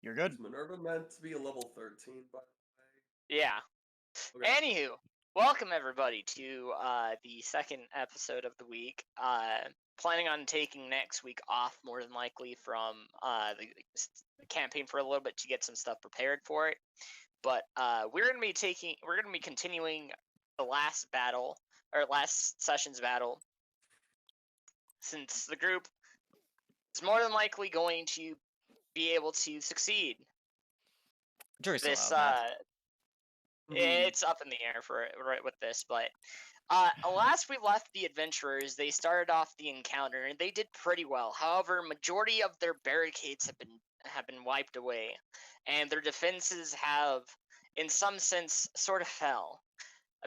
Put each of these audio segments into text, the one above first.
You're good. Is Minerva meant to be a level 13, by the way? Yeah. Okay. Anywho, welcome everybody to the second episode of the week. Planning on taking next week off, more than likely, from the campaign for a little bit to get some stuff prepared for it. But we're gonna be continuing the last battle, or last session's battle, since the group is more than likely going to be able to succeed. This it's up in the air for right with this, but last we left the adventurers, they started off the encounter and they did pretty well. However, majority of their barricades have been wiped away, and their defenses have, in some sense, sort of fell.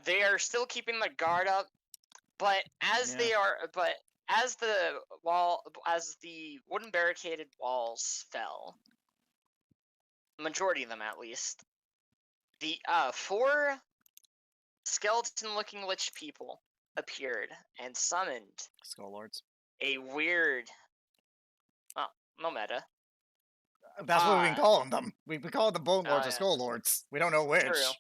They are still keeping their guard up, but as the wooden barricaded walls fell, majority of them at least, the 4 skeleton-looking lich people appeared and summoned Skull Lords. A weird, no meta. That's what we've been calling them. We've been calling them Bone Lords or Skull Lords. We don't know which. True.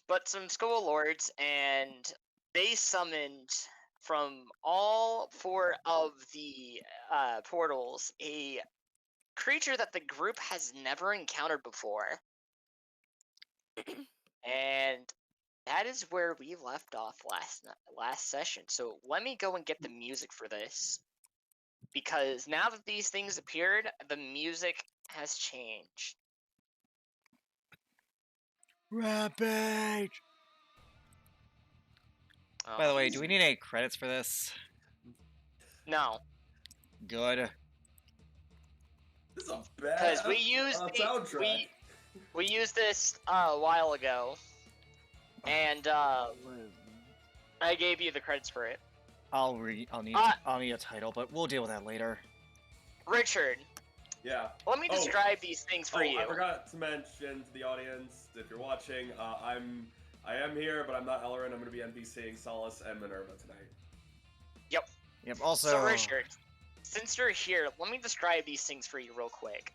But some Skull Lords, and they summoned from all 4 of the portals a creature that the group has never encountered before. And that is where we left off last session. So let me go and get the music for this, because now that these things appeared, the music has changed. Rampage! By the way, do we need any credits for this? No, Good. This is a bad because we used soundtrack. we used this a while ago, and I gave you the credits for it. I'll need a title, but we'll deal with that later. Richard, Yeah. let me describe these things for you. I forgot to mention to the audience, if you're watching, I am here, but I'm not Ellerin. I'm going to be NPCing Solace and Minerva tonight. Yep, also... So Richard, since you're here, let me describe these things for you real quick.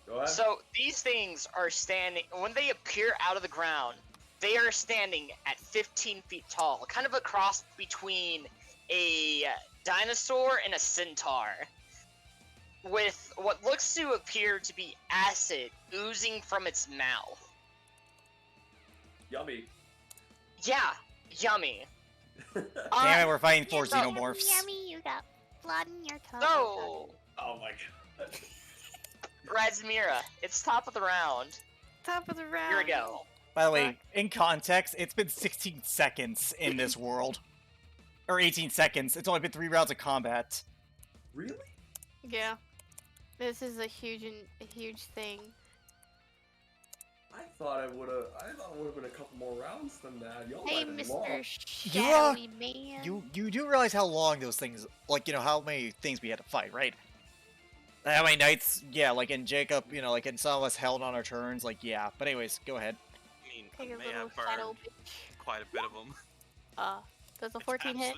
Go ahead. So these things are standing, when they appear out of the ground, they are standing at 15 feet tall, kind of a cross between a dinosaur and a centaur, with what looks to appear to be acid oozing from its mouth. Yummy. Yeah, yummy. Damn it, we're fighting 4 xenomorphs. Yummy, you got blood in your tongue. So, Oh my god. Razmira, it's top of the round. Top of the round. Here we go. By the way, in context, it's been 16 seconds in this world. Or 18 seconds. It's only been 3 rounds of combat. Really? Yeah. This is a huge thing. I thought it would have been a couple more rounds than that. Y'all Hey, might have been long. Mr. Shadowy Man. You do realize how long those things, like, you know, how many things we had to fight, right? How many nights, yeah, like in Jacob, you know, like in some of us held on our turns, like, yeah. But anyways, go ahead. I mean, Take a I may little have burned shadow bitch. quite a bit of them. Does a 14 hit?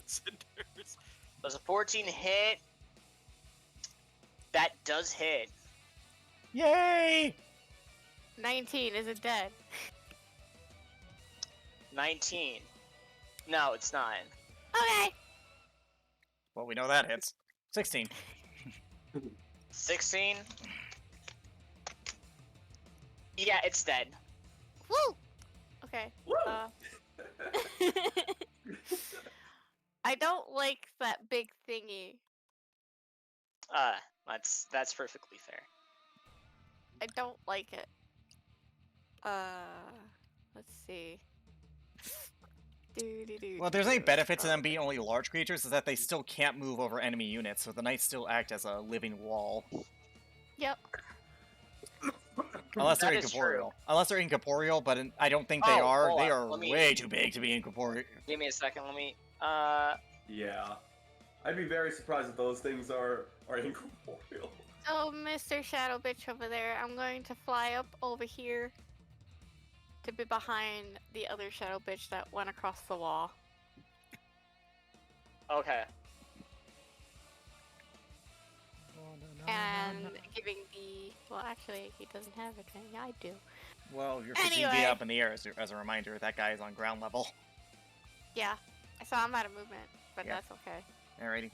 Does a 14 hit? That does hit. Yay! 19, is it dead? 19. No, it's not. Okay. Well, we know that hits. 16. 16? Yeah, it's dead. Woo! Okay. Woo! I don't like that big thingy. That's perfectly fair. I don't like it. Let's see. Well, if there's any benefit to them being only large creatures, is that they still can't move over enemy units, so the knights still act as a living wall. Yep. Unless they're That is incorporeal. true. Unless they're incorporeal, but I don't think they Oh, are. hold They on, are let me- way too big to be incorporeal. Give me a second, let me, Yeah. I'd be very surprised if those things are incorporeal. So, Mr. Shadow Bitch over there, I'm going to fly up over here to be behind the other Shadow Bitch that went across the wall. okay. And giving the... Well, actually, he doesn't have it. Yeah, I do. Well, you're 15 feet Anyway. up in the air, as a reminder. That guy is on ground level. Yeah. So I'm out of movement, but Yeah. that's okay. Alrighty.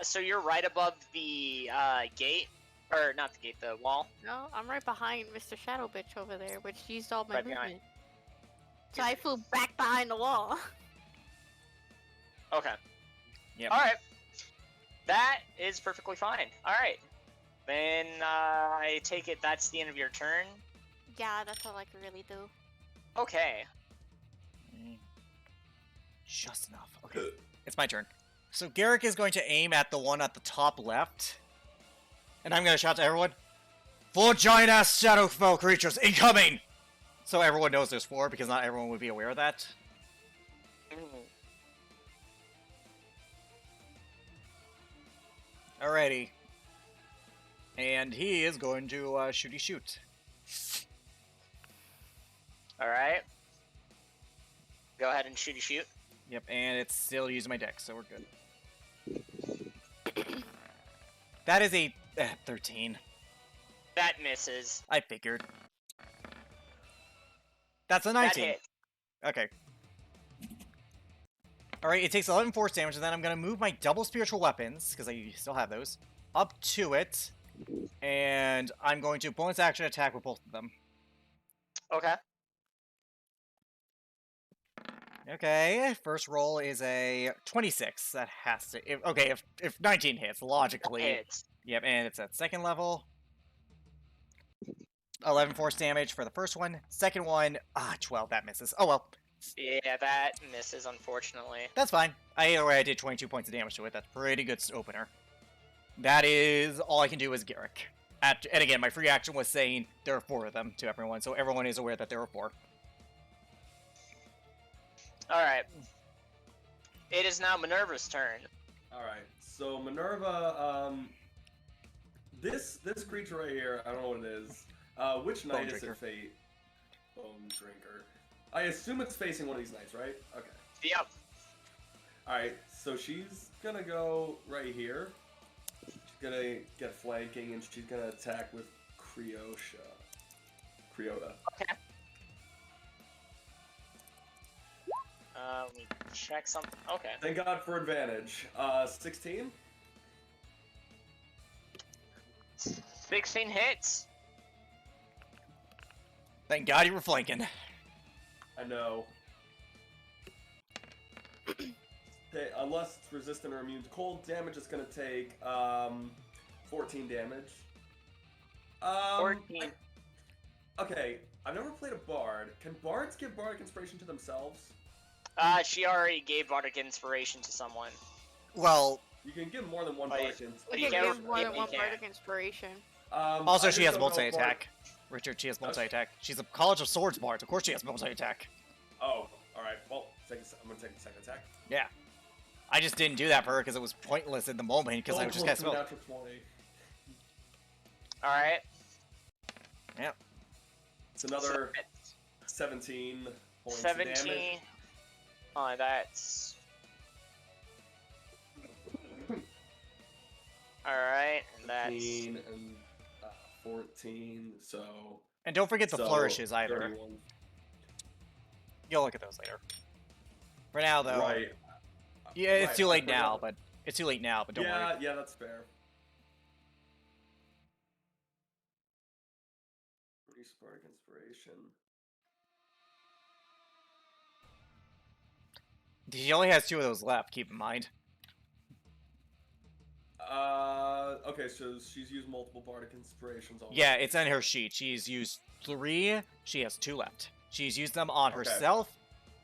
So you're right above the, gate? Or, not the gate, the wall? No, I'm right behind Mr. Shadow Bitch over there, which used all my Right behind. movement. So I flew back behind the wall. Okay. Yep. Alright. That is perfectly fine. Alright. Then, I take it that's the end of your turn? Yeah, that's all I can really do. Okay. Just enough. Okay. It's my turn. So Garrick is going to aim at the one at the top left. And I'm going to shout to everyone, 4 giant-ass shadow foe creatures incoming! So everyone knows there's 4, because not everyone would be aware of that. Alrighty. And he is going to shooty shoot. Alright. Go ahead and shoot. Yep, and it's still using my deck, so we're good. That is a 13. That misses. I figured. That's a That 19. hit. Okay. Alright, it takes 11 force damage, and then I'm going to move my double spiritual weapons, because I still have those, up to it. And I'm going to bonus action attack with both of them. Okay. Okay, first roll is a 26. That has to... if 19 hits, logically... Hits. Yep, and it's at second level. 11 force damage for the first one. Second one, 12, that misses. Oh well, Yeah, that misses, unfortunately. that's fine. Either way, I did 22 points of damage to it. That's pretty good opener. That is all I can do as Garrick. And again, my free action was saying there are 4 of them to everyone, so everyone is aware that there are 4. Alright. It is now Minerva's turn. Alright, so Minerva, this creature right here, I don't know what it is. Which Bone knight is Drinker. it fate? Bone Drinker. I assume it's facing one of these knights, right? Okay. Yep. Alright, so she's gonna go right here. She's gonna get flanking, and she's gonna attack with Creota. Okay. Let me check something. Okay. Thank God for advantage. 16? 16 hits. Thank God you were flanking. I know. Unless it's resistant or immune to cold damage, it's gonna take 14 damage. 14. Okay, I've never played a bard. Can bards give bardic inspiration to themselves? She already gave Bardic Inspiration to someone. Well, You can give more than one Like, bardic inspiration. You You can can- give more than you one can. bardic inspiration. also I she just has don't know if bard- multi-attack. Richard, she has multi-attack. She's a College of Swords bard. Of course she has multi-attack. Oh, alright. Well, I'm gonna take the second attack. Yeah. I just didn't do that for her because it was pointless in the moment because I was just close cast to a spell. natural 20. Alright. Yep. It's another 17 points of 17. damage. Oh, that's... Alright, and that's... 15 and 14, so... And don't forget the so flourishes either. 31. You'll look at those later. For now, though. Right. Yeah, it's Right, too I late now, forgot. but don't worry. Yeah, that's fair. Spark inspiration. She only has 2 of those left, keep in mind. Okay, so she's used multiple bardic inspirations already. Yeah, it's on her sheet. She's used 3, she has 2 left. She's used them on Okay. herself,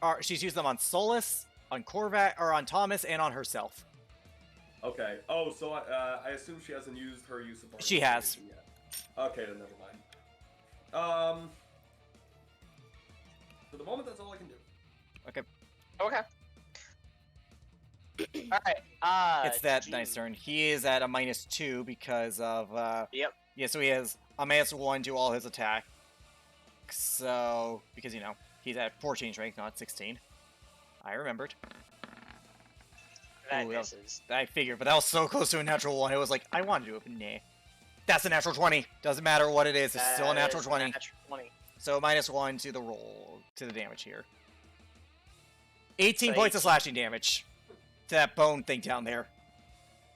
or she's used them on Solus, on Korvac, or on Thomas, and on herself. Okay. Oh, so I assume she hasn't used her use of bardic She has. inspiration yet. Okay, then never mind. For the moment, that's all I can do. Okay. Okay. Alright, It's that Gene. nice turn. He is at a -2 because of, Yep. Yeah, so he has a -1 to all his attack. So, because, you know, he's at 14 strength, not 16. I remembered. That Ooh, that was- misses. I figured, but that was so close to a natural 1. It was like, I wanted to do it, but nah. That's a natural 20. Doesn't matter what it is, it's still a That natural is 20. Natural 20. So -1 to the roll, to the damage here. 18 So points of 18. slashing damage to that bone thing down there.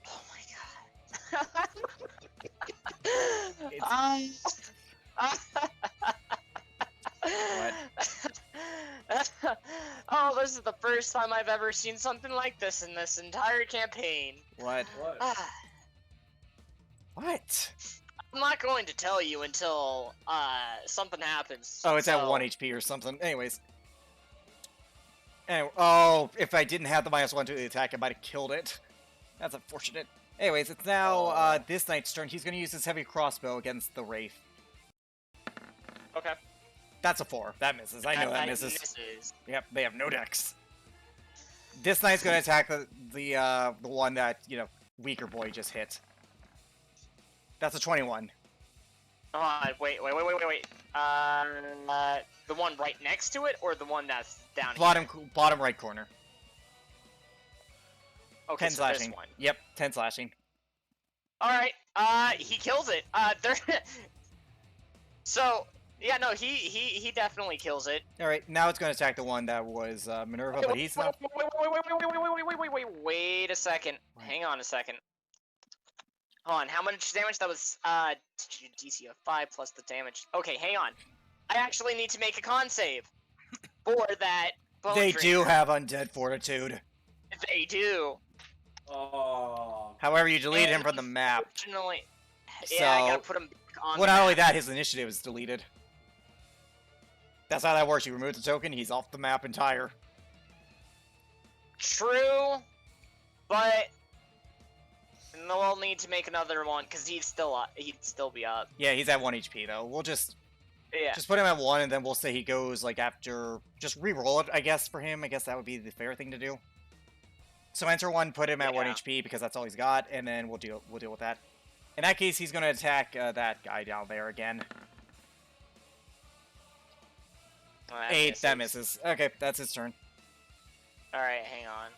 Oh my god. Oh, this is the first time I've ever seen something like this in this entire campaign. What? What? What? I'm not going to tell you until something happens. Oh, it's at so- 1 HP or something. Anyways. Anyway, oh, if I didn't have the -1 to the attack, I might have killed it. That's unfortunate. Anyways, it's now this knight's turn. He's going to use his heavy crossbow against the Wraith. Okay. That's a 4. That misses. I know that misses. misses. Yep, they have no dex. This knight's going to attack the one that, you know, weaker boy just hit. That's a 21. Hold on, wait. The one right next to it, or the one that's down here? Bottom right corner. Okay, 10 so this slashing. one. Yep, 10 slashing. Alright, he kills it. There... So, yeah, no, he definitely kills it. Alright, now it's going to attack the one that was Minerva, but he's not... Wait a second. Hang on a second. Hold on, how much damage? That was, DC of 5 plus the damage. Okay, hang on. I actually need to make a con save for that Bone They Drinker. do have undead fortitude. They do. Oh. However, you delete And him from the map. Unfortunately, yeah, I So- gotta put him back on Well, the not only map. that, his initiative is deleted. That's how that works. You remove the token, he's off the map entire. True, but we'll need to make another one because he'd still be up. Yeah, he's at 1 HP though. We'll just Yeah. put him at 1, and then we'll say he goes like after. Just re-roll it, I guess, for him. I guess that would be the fair thing to do. So enter 1, put him at 1 Yeah. HP because that's all he's got, and then we'll deal with that. In that case, he's gonna attack that guy down there again. Oh, that 8, that misses. Okay, that's his turn. All right, hang on.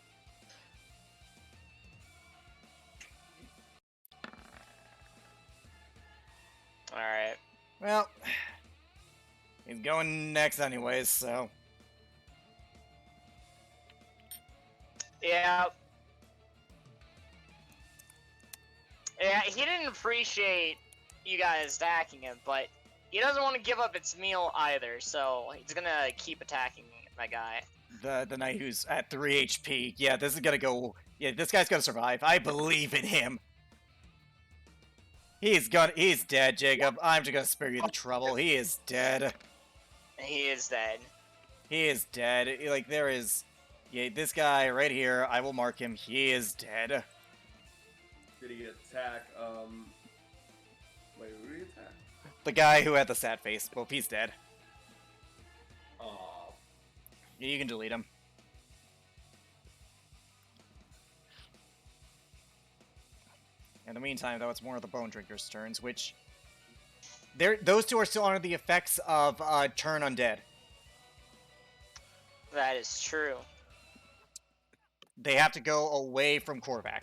All right. Well, he's going next anyways, so. Yeah. Yeah, he didn't appreciate you guys attacking him, but he doesn't want to give up its meal either, so he's gonna keep attacking my guy. The knight who's at 3 HP. Yeah, this is gonna go. Yeah, this guy's gonna survive. I believe in him. He's dead, Jacob. I'm just gonna spare you the trouble. He is dead. He is dead. He is dead. Like, there is... Yeah, this guy right here, I will mark him. He is dead. Did he attack? Wait, who did he attack? The guy who had the sad face. Well, he's dead. Oh. Yeah, you can delete him. In the meantime, though, it's more of the Bone Drinker's turns, which... Those two are still under the effects of Turn Undead. That is true. They have to go away from Korvac.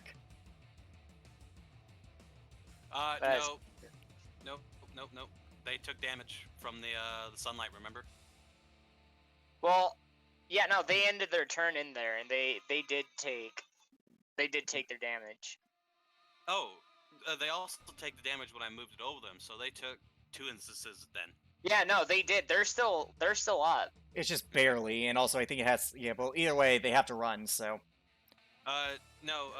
That is- Nope. They took damage from the sunlight, remember? Well, yeah, no, they ended their turn in there, and they did take their damage. Oh, they also take the damage when I moved it over them, so they took 2 instances then. Yeah, no, they did. They're still up. It's just barely, and also I think it has... Yeah, well, either way, they have to run, so... No,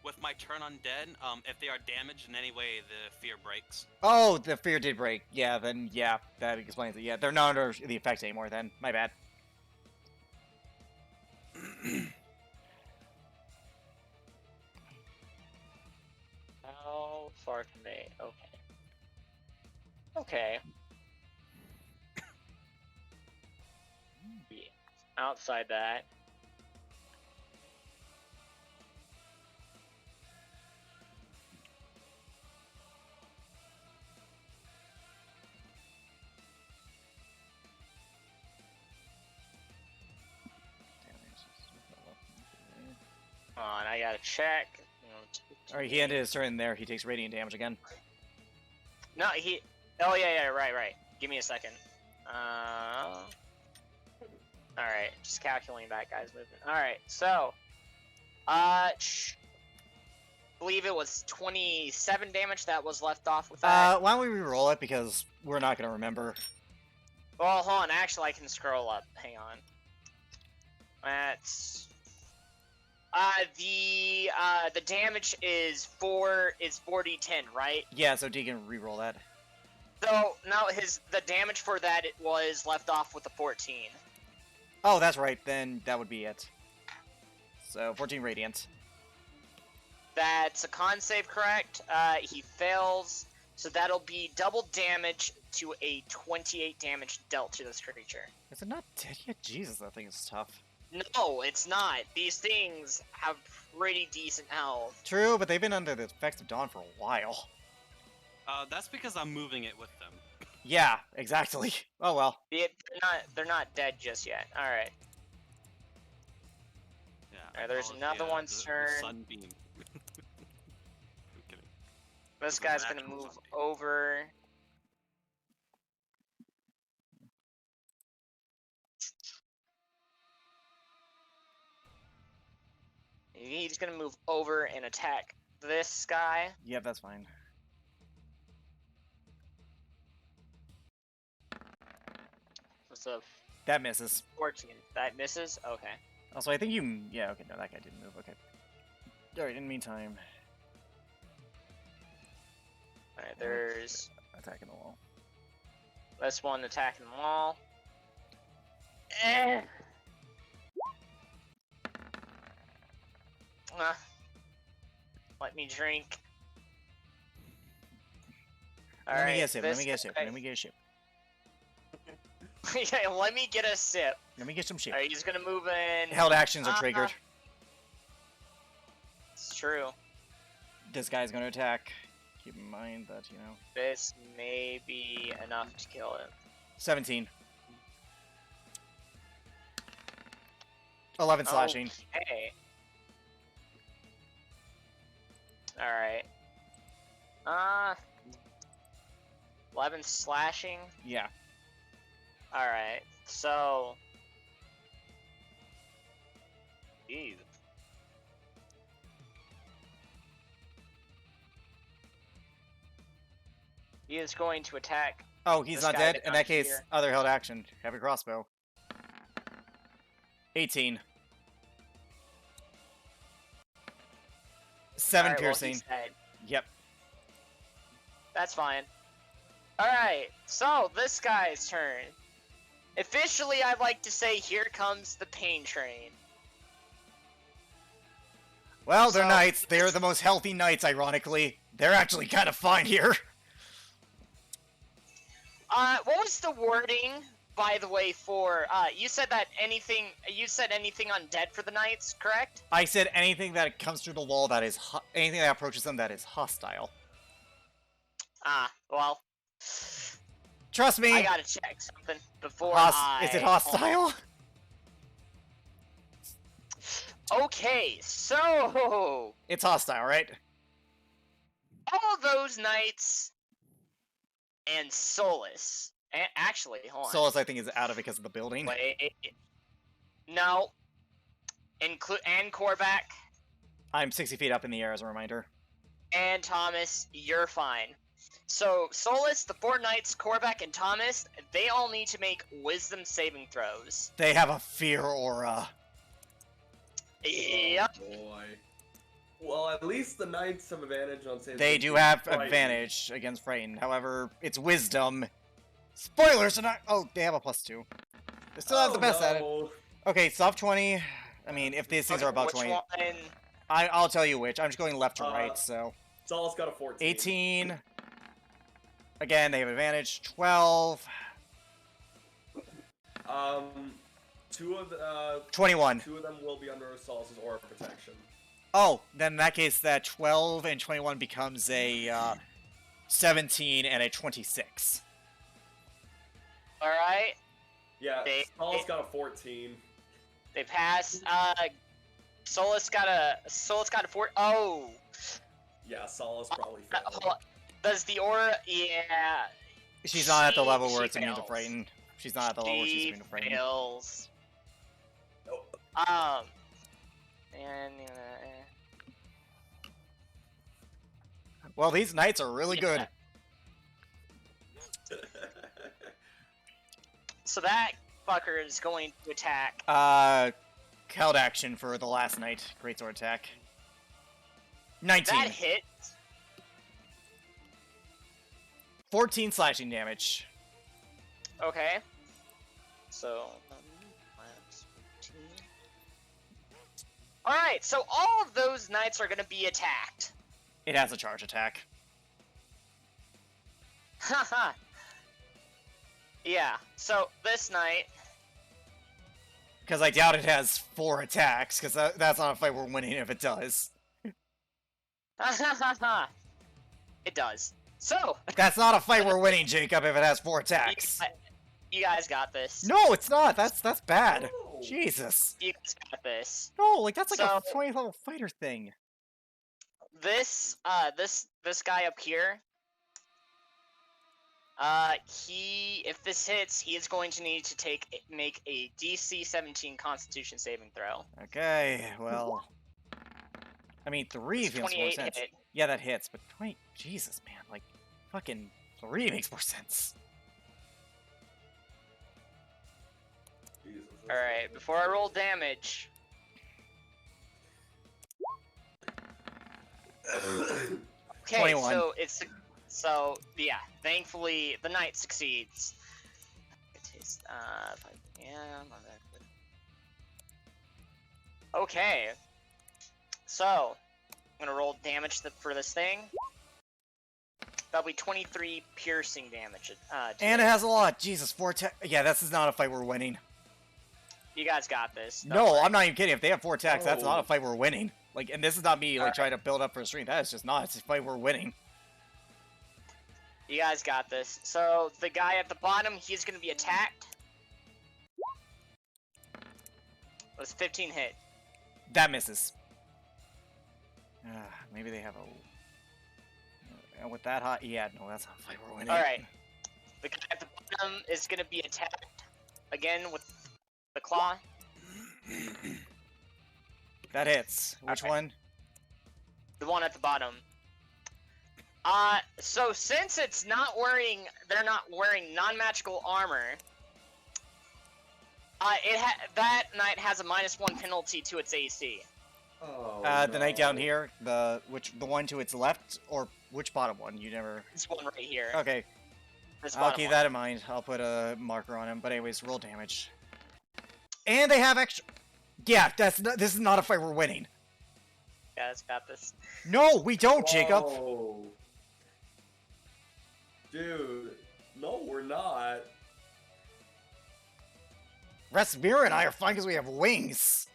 with my turn undead, if they are damaged in any way, the fear breaks. Oh, the fear did break. Yeah, then, yeah, that explains it. Yeah, they're not under the effects anymore then. My bad. How far can they? Okay. Okay. Be outside that. Come on, I gotta check. Alright, he ended his turn there. He takes radiant damage again. No, he. Oh yeah, right. Give me a second. All right, just calculating that guy's movement. All right, so, believe it was 27 damage that was left off with that. Why don't we re-roll it, because we're not gonna remember. Well, hold on. Actually, I can scroll up. Hang on. That's. The damage is 4d10, right? Yeah, so D can re-roll that. So no, the damage for that it was left off with a 14. Oh, that's right, then that would be it. So, 14 radiant. That's a con save, correct? He fails, so that'll be double damage to a 28 damage dealt to this creature. Is it not dead yet? Jesus, that thing is tough. No, it's not. These things have pretty decent health. True, but they've been under the effects of Dawn for a while. That's because I'm moving it with them. Yeah, exactly. Oh well. They're not dead just yet. All right. Yeah. Alright, there's I another the, one's the turn. Sunbeam. I'm kidding. This It's a guy's gonna natural move zombie. over. He's gonna move over and attack this guy. Yeah, that's fine. It's a That misses. 14. That misses? Okay. Also, I think you... Yeah, okay, no, that guy didn't move, okay. Alright, in the meantime... Alright, there's Attacking the wall. this one attacking the wall. Eh. Let me drink. Let me get a Alright, sip, let me get a sip, let me get a sip. Yeah, let me get a sip. Let me get some shit. Alright, he's gonna move in. Held actions are triggered. It's true. This guy's gonna attack. Keep in mind that, you know... This may be enough to kill him. 17. 11 slashing. Okay. Alright. 11 slashing? Yeah. Alright, so... Ew. He is going to attack. Oh, he's This not guy dead? did In not that case, hear. other held action. Have a crossbow. 18. 7 Alright, well, piercing. he's dead. Yep. That's fine. Alright, so this guy's turn. Officially, I'd like to say, here comes the pain train. Well, they're So- knights. They're the most healthy knights, ironically. They're actually kind of fine here. What was the wording, by the way, for, you said anything undead for the knights, correct? I said anything that comes through the wall that is... anything that approaches them that is hostile. Well, Trust me. I gotta check something before Is it hostile? Okay, so... It's hostile, right? all those knights and Solus. Actually, hold on. Solus, I think, is out of it because of the building. Wait. No. And Korvac I'm 60 feet up in the air, as a reminder. and Thomas, you're fine. So, Solus, the 4 knights, Korvac, and Thomas, they all need to make wisdom saving throws. They have a fear aura. Yep. Oh boy. Well, at least the knights have advantage on saving. They do have advantage against Frightened. However, it's wisdom. Spoilers are not... Oh, they have a +2. They still have the best at it. Okay, soft 20. I mean, if these things are above Which 20. one? I'll tell you which. I'm just going left to right, so... Saul's got a 14. 18. Again, they have advantage. 12. 21. 2 of them will be under Saul's aura protection. Oh, then in that case, that 12 and 21 becomes a 17 and a 26. Alright. Yeah, Saul's got a 14. They pass. Solus got a 4. Oh. Yeah, Saul's probably Hold on. Does the aura? Yeah. She's not at the level where she it's immune to fails. Frighten. She's not at the level where she's immune to Frighten. Fails. Nope. And Well, these knights are really good. so that fucker is going to attack. Held action for the last knight. Greatsword attack. 19. That hit. 14 slashing damage. Okay. So. Alright, so all of those knights are gonna be attacked. It has a charge attack. Haha. Yeah, so this knight. Because I doubt it has 4 attacks, because that's not a fight we're winning if it does. It does. So. That's not a fight we're winning, Jacob, if it has 4 attacks. You guys got this. No, it's not. That's bad. No. Jesus. You guys got this. No, like that's like a So- 20 level fighter thing. This guy up here. If this hits, he is going to need to make a DC 17 Constitution saving throw. Okay, well, I mean 3 It's feels more 28 sense. hit. Yeah, that hits, but 20. Jesus, man, like fucking 3 makes more sense. Jesus. Alright, before I roll damage. Okay, 21. so yeah, thankfully the knight succeeds. Yeah, not that good. Okay, so I'm gonna roll damage for this thing. That'll be 23 piercing damage. And it has a lot. Jesus, 4 attacks. Yeah, this is not a fight we're winning. You guys got this. Don't No, worry. I'm not even kidding. If they have 4 attacks, that's not Oh. a fight we're winning. Like, and this is not me, like, Alright. trying to build up for a stream. That is just not. It's a fight we're winning. You guys got this. So the guy at the bottom, he's gonna be attacked. Was 15 hit. That misses. Maybe they have a... And with that hot... Yeah, no, that's not a fight we're winning. Alright. The guy at the bottom is gonna be attacked again with the claw. That hits. Which Okay. one? The one at the bottom. So since they're not wearing non-magical armor, that knight has a -1 penalty to its AC. Oh, The knight down no. here, the one to its left, or which bottom one? You never... This one right here. Okay, This I'll bottom keep one. that in mind. I'll put a marker on him. But anyways, roll damage. And they have extra... Yeah, this is not a fight we're winning. You guys got this. No, we don't, Jacob! Whoa. Dude, no, we're not. Rasmir and I are fine because we have wings.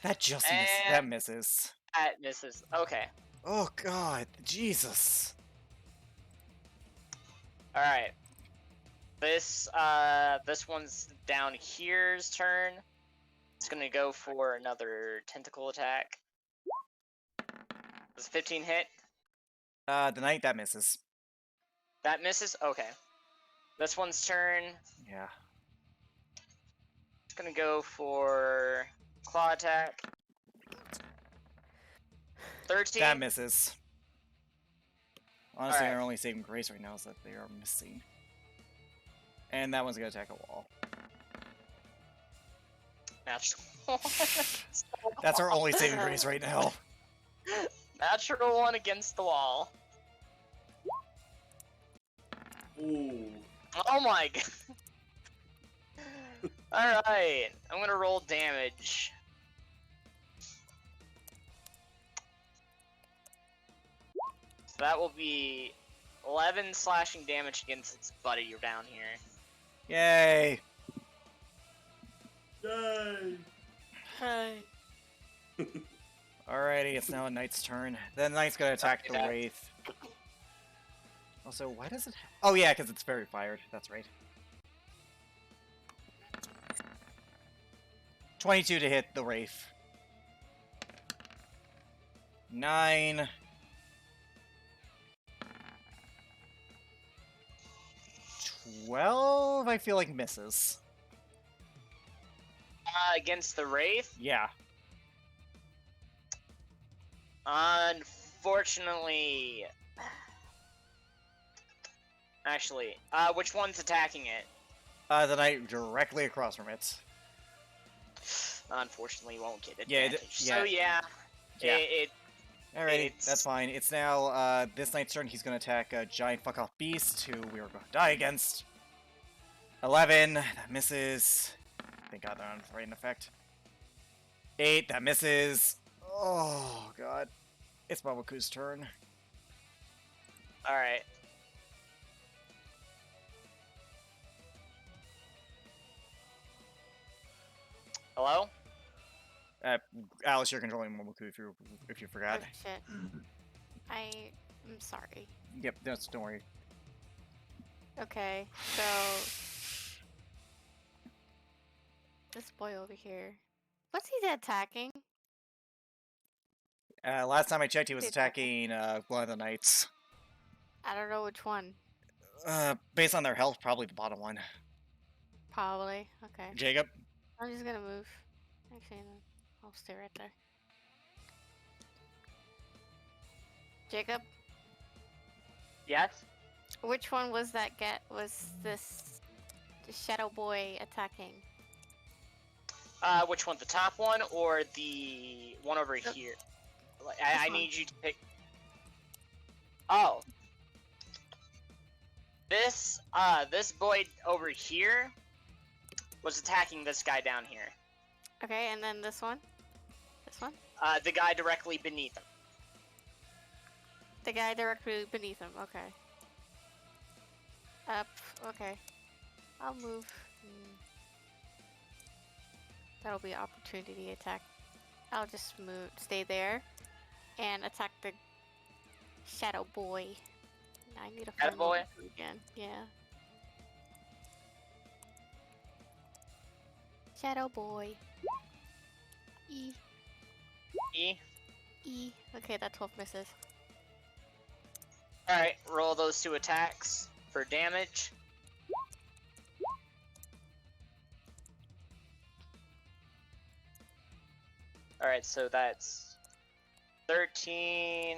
That just that misses. That misses. Okay. Oh god, Jesus. All right. This one's down here's turn. It's gonna go for another tentacle attack. Does 15 hit? The knight, that misses. That misses? Okay. This one's turn. Yeah. It's gonna go for claw attack. 13. That misses. Honestly, Alright. our only saving grace right now is that they are missing. And that one's gonna attack a wall. Natural. That's our only saving grace right now. Natural one against the wall. Ooh. Oh my god. Alright, I'm gonna roll damage. So that will be 11 slashing damage against its buddy. You're down here. Yay! Yay! Hi. Alrighty, it's now a knight's turn. The knight's gonna attack the Okay. wraith. Also, why does it... Oh yeah, because it's fairy fired. That's right. 22 to hit the wraith. 9. 12, I feel like misses. Against the Wraith? Yeah. Unfortunately... Actually, which one's attacking it? The knight directly across from it. Unfortunately, won't get Yeah, advantage. So yeah, Yeah. it Alrighty, It's- that's fine. It's now, this knight's turn. He's gonna attack a giant fuck-off beast who we are gonna die against. 11, that misses. Thank god they're on right in effect. 8, that misses. Oh, god. It's Babaku's turn. all right. Hello? Alice, you're controlling Momoku if you forgot. Oh, shit. I'm sorry. Yep, don't worry. Okay, so this boy over here. What's he attacking? Last time I checked, he was Who's attacking, one of the knights. I don't know which one. Based on their health, probably the bottom one. Probably. Okay. Jacob? I'm just gonna move. Actually, no. I'll stay right there. Jacob, Yes. which one was that? Was this the Shadow Boy attacking? Which one? The top one or the one over here? Like, I one. need you to pick. Oh. This boy over here was attacking this guy down here. Okay, and then this one? This one? The guy directly beneath him. The guy directly beneath him, okay. Up, okay. I'll move. That'll be opportunity attack. I'll just stay there, and attack the Shadow Boy. I need a Shadow Boy? again. Yeah. Shadow Boy. E. E. E. Okay, that 12 misses. Alright, roll those 2 attacks for damage. Alright, so that's 13.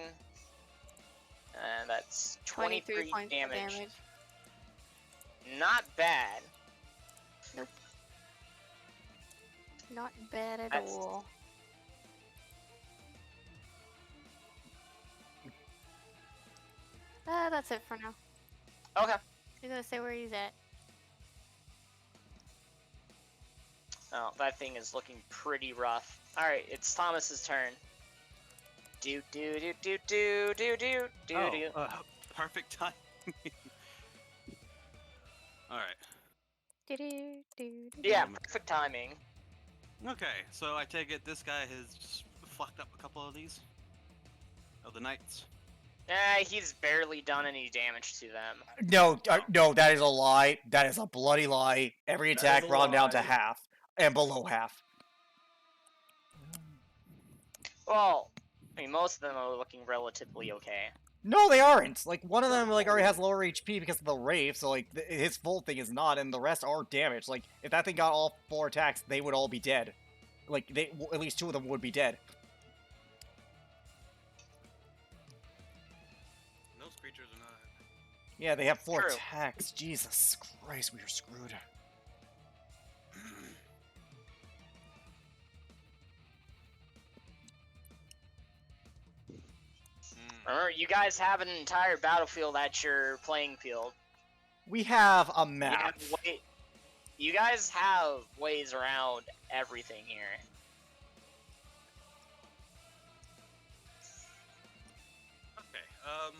And that's 23 points of damage. Not bad. Nope. Not bad at That's- all. That's it for now. Okay. He's gonna stay where he's at. Oh, that thing is looking pretty rough. Alright, it's Thomas's turn. Do do do do do do do do Oh, do. perfect time. Alright. Yeah, perfect timing. Okay, so I take it this guy has just fucked up a couple of these? Of the knights? He's barely done any damage to them. No, no, that is a lie. That is a bloody lie. Every That attack is a brought him down to lie. half and below half. Well, I mean, most of them are looking relatively okay. No, they aren't. Like one of them, like already has lower HP because of the rave, so like his full thing is not, and the rest are damaged. Like if that thing got all 4 attacks, they would all be dead. Like at least 2 of them would be dead. Those creatures are not. Yeah, they have 4 True. attacks. Jesus Christ, we are screwed. Remember, you guys have an entire battlefield at your playing field. We have a You, map. have you guys have ways around everything here. Okay,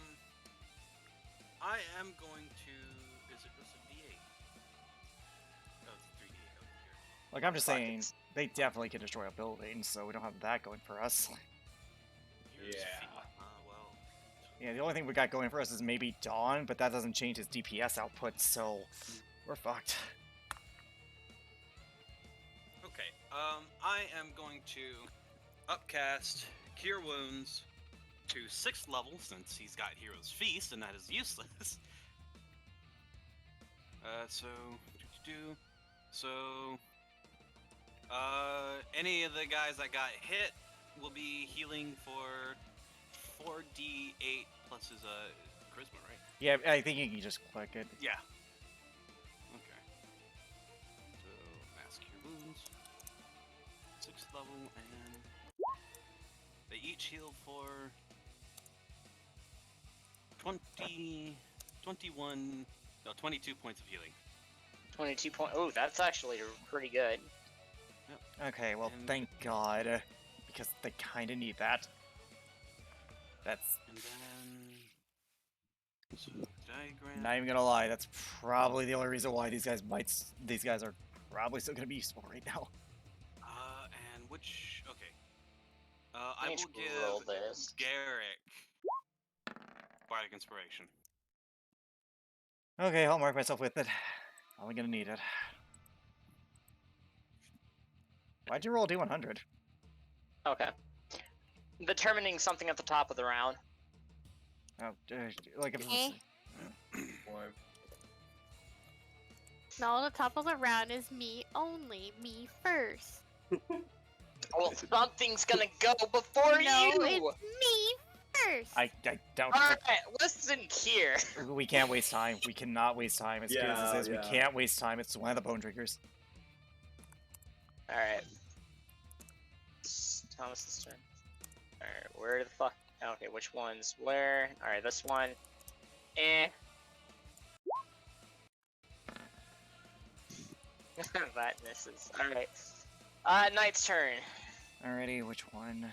I am going to. Is it just a D8? Oh, it's a 3D8 over here. Like I'm just Fuck saying, it. they definitely can destroy a building, so we don't have that going for us. Here's Yeah. feet. Well. Yeah, the only thing we got going for us is maybe Dawn, but that doesn't change his DPS output, so we're fucked. Okay, I am going to upcast Cure Wounds to 6th level since he's got Hero's Feast and that is useless. Any of the guys that got hit will be healing for 4d8 plus his charisma, right? Yeah, I think you can just click it. Yeah. Okay. So mass Cure Wounds, 6th level, and they each heal for 22 points of healing. 22 point. Oh, that's actually pretty good. Okay, well, And- thank God, because they kind of need that. That's And then so diagram. not even gonna lie. That's probably the only reason why these guys are probably still gonna be useful right now. And which okay. I Let me will roll give this. Garrick Bardic Inspiration. Okay, I'll mark myself with it. Probably gonna need it. Why'd you roll D100? Okay. Determining something at the top of the round. Oh, like if Eh? Boy. No, the top of the round is me only. Me first. Well, something's gonna go before No, you. it's me first. I don't. All right, listen here. We can't waste time. We cannot waste time. As good as this is, Yeah. we can't waste time. It's one of the bone drinkers. All right. It's Thomas's turn. All right, where the fuck? Okay, which one's where? All right, this one. That misses. All right. Knight's turn. Alrighty, which one?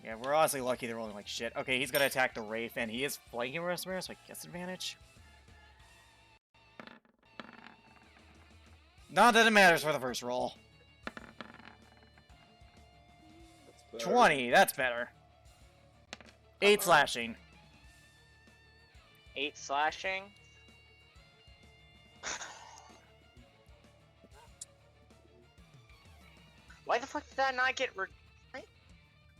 Yeah, we're honestly lucky they're rolling like shit. Okay, he's gonna attack the Wraith, and he is flanking Rosmere, so I guess advantage. Not that it matters for the first roll. That's better. 20, that's better. 8 slashing. 8 slashing. Why the fuck did that not get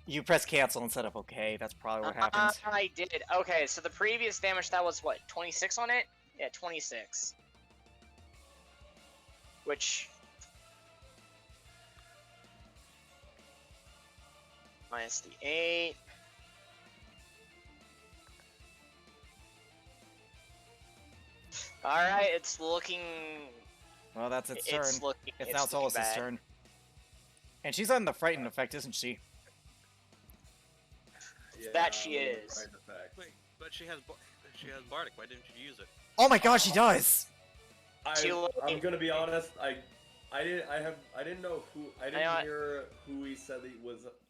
You press cancel instead of okay, that's probably what happens. I did. Okay, so the previous damage, that was what, 26 on it? Yeah, 26. Which... minus the 8. Alright, it's looking... Well, that's its turn. It's looking, It's now looking Solus's bad. turn. And she's on the frightened effect, isn't she? That she is. Right effect. Wait, but she has Bardic. Why didn't you use it? Oh my god, she does! I'm gonna be honest. I didn't know who. I didn't hear who he said he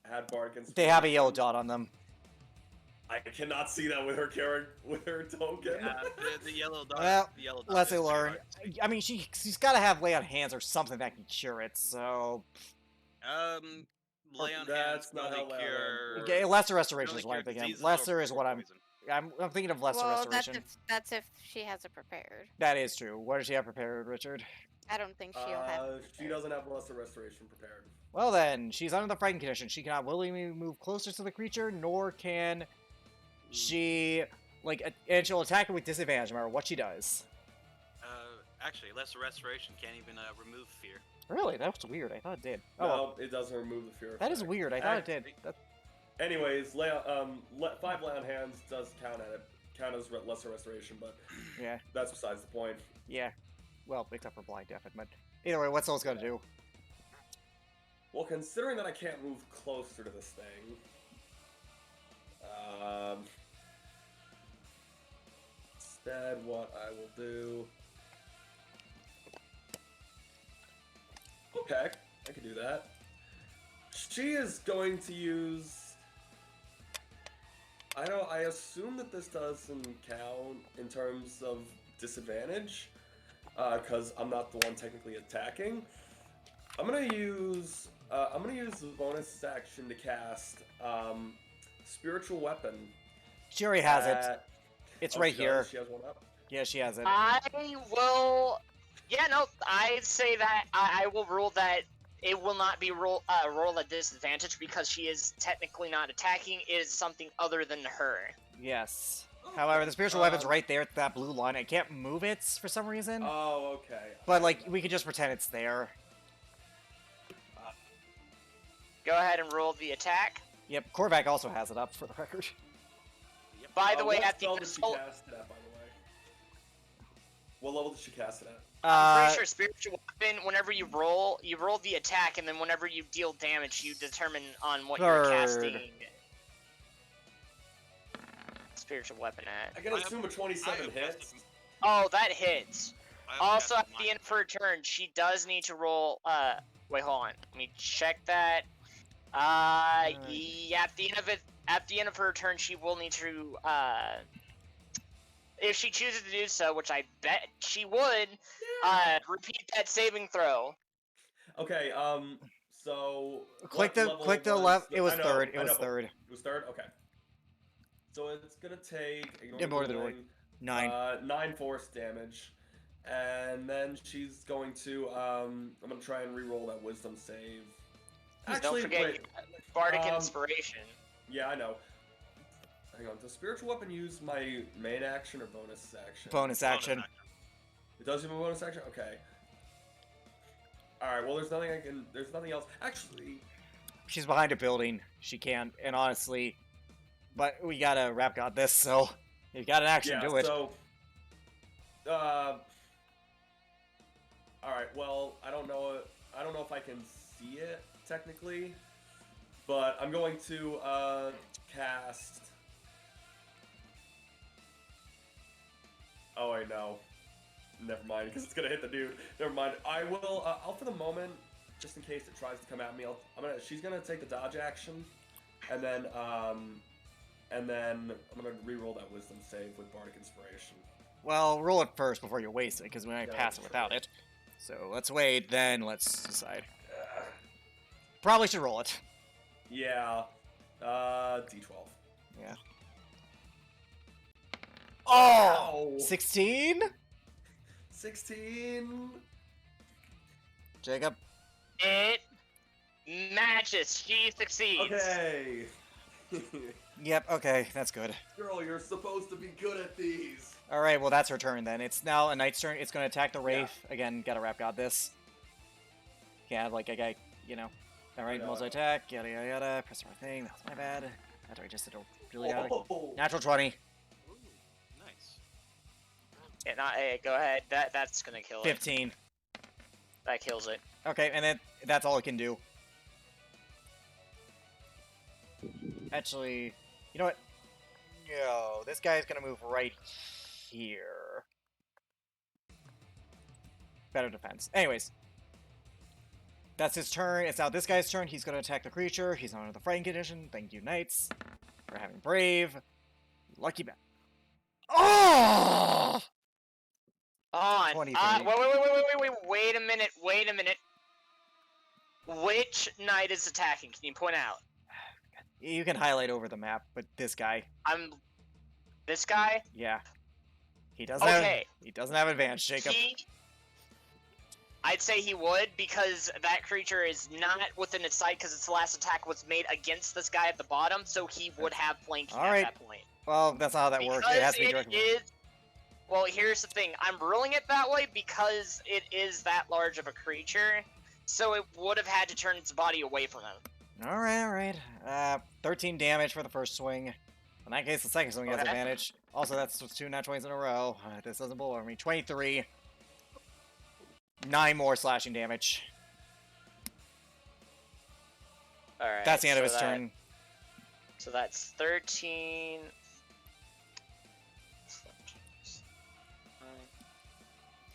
had Bardic. They have a yellow dot on them. I cannot see that with her token. Yeah, the yellow dot. Well, the yellow dot Let's is learn. correct. I mean, she's gotta have lay on hands or something that can cure it, so... Lay on That's hands, not only how lay on cure. hands works. Okay, Lesser Restoration only is what I'm cure thinking. diseases Lesser or is what I'm... poison. I'm thinking of Lesser Well, Restoration. that's if she has it prepared. That is true. What does she have prepared, Richard? I don't think she'll have it She prepared. doesn't have Lesser Restoration prepared. Well then, she's under the frightened condition. She cannot willingly move closer to the creature, nor can she... and she'll attack it with disadvantage no matter what she does. Actually, lesser restoration can't even remove fear. Really? That was weird. I thought it did. Oh, No, well, it doesn't remove the fear. that is effect. weird. I thought it did. Anyways, 5 lay on hands does count as Lesser Restoration, but Yeah, that's besides the point. yeah. Well, except for Blind Deafened, but... Either way, what's Soul's gonna do? Well, considering that I can't move closer to this thing, instead, what I will do. Okay, I can do that. She is going to use. I assume that this doesn't count in terms of disadvantage, because I'm not the one technically attacking. I'm gonna use the bonus action to cast Spiritual Weapon. She already has it. at- It's Oh, right she here. does? She has one up. Yeah, she has it. I will... Yeah, no, I'd say that I will rule that it will not be roll at disadvantage because she is technically not attacking. It is something other than her. Yes. However, the spiritual weapon's right there at that blue line. I can't move it for some reason. Oh, okay. But, we could just pretend it's there. Go ahead and roll the attack. Yep, Korvac also has it up, for the record. By the way, what at the spell did she insult, cast it at, by the way? What level did she cast it at? I'm pretty sure spiritual weapon. Whenever you roll the attack, and then whenever you deal damage, you determine on what you're Third. casting. Spiritual weapon at. I can assume a 27 have hits. casted- Oh, that hits. I have Also, at casted the mine. end of her turn, she does need to roll. Wait, hold on. Let me check that. Yeah, at the end of her turn, she will need to. If she chooses to do so, which I bet she would, repeat that saving throw. Okay, so Click what the level left. It was I know, third. I It was know, but third. It was third. Okay. So it's gonna take Ignore the ruling, 9. 9 force damage, and then she's going to I'm gonna try and re-roll that wisdom save. Don't forget wait. Bardic Um, Inspiration. Yeah, I know. Hang on. Does spiritual weapon use my main action or bonus action? Bonus action. It does use my bonus action. Okay. All right. Well, there's nothing There's nothing else. Actually, She's behind a building. She can't. And honestly, but we gotta Rap God this, so you got an action, Yeah, do it. so... Alright, well, I don't know if I can see it, technically. But I'm going to, cast... Oh, wait, no. Never mind, because it's gonna hit the dude. Never mind. I will, I'll for the moment, just in case it tries to come at me, she's gonna take the dodge action, and then I'm gonna re-roll that wisdom save with Bardic Inspiration. Well, roll it first before you waste it, because we might Yeah, pass it sure. without it. So let's wait, then let's decide. Probably should roll it. Yeah. D12. Yeah. Oh! Ow! 16? 16. Jacob? It matches. She succeeds. Okay. Yep, okay, that's good. Girl, you're supposed to be good at these. Alright, well that's her turn then. It's now a knight's turn. It's gonna attack the Wraith. Again, gotta Rap God this. Can't have like a guy, you know. Alright, Yeah. multi-attack, yada yada yada. Press the wrong thing, that was my bad. After I just did a really bad. Oh. Natural 20. Ooh, nice. Yeah, hey, go ahead. That's gonna kill it. 15. That kills it. Okay, and then that's all it can do. Actually, you know what? No, this guy's gonna move right here. Better defense. Anyways. That's his turn. It's now this guy's turn. He's gonna attack the creature. He's under the fighting condition. Thank you, knights, for having brave. Lucky bat. Oh! On. 23. Wait a minute. Which knight is attacking? Can you point out? You can highlight over the map, but this guy, This guy? yeah, he doesn't have. Okay. He doesn't have advantage, Jacob. I'd say he would, because that creature is not within its sight, because its last attack was made against this guy at the bottom, so he would have flanking at Alright. that point. Well, that's not how that works. It has to be directly. Well, here's the thing. I'm ruling it that way because it is that large of a creature, so it would have had to turn its body away from him. Alright. 13 damage for the first swing. In that case, the second swing has Okay. advantage. Also, that's 2 nat 20s in a row. This doesn't blow over me. 23. 9 more slashing damage. Alright. That's the end of his turn. So that's 13.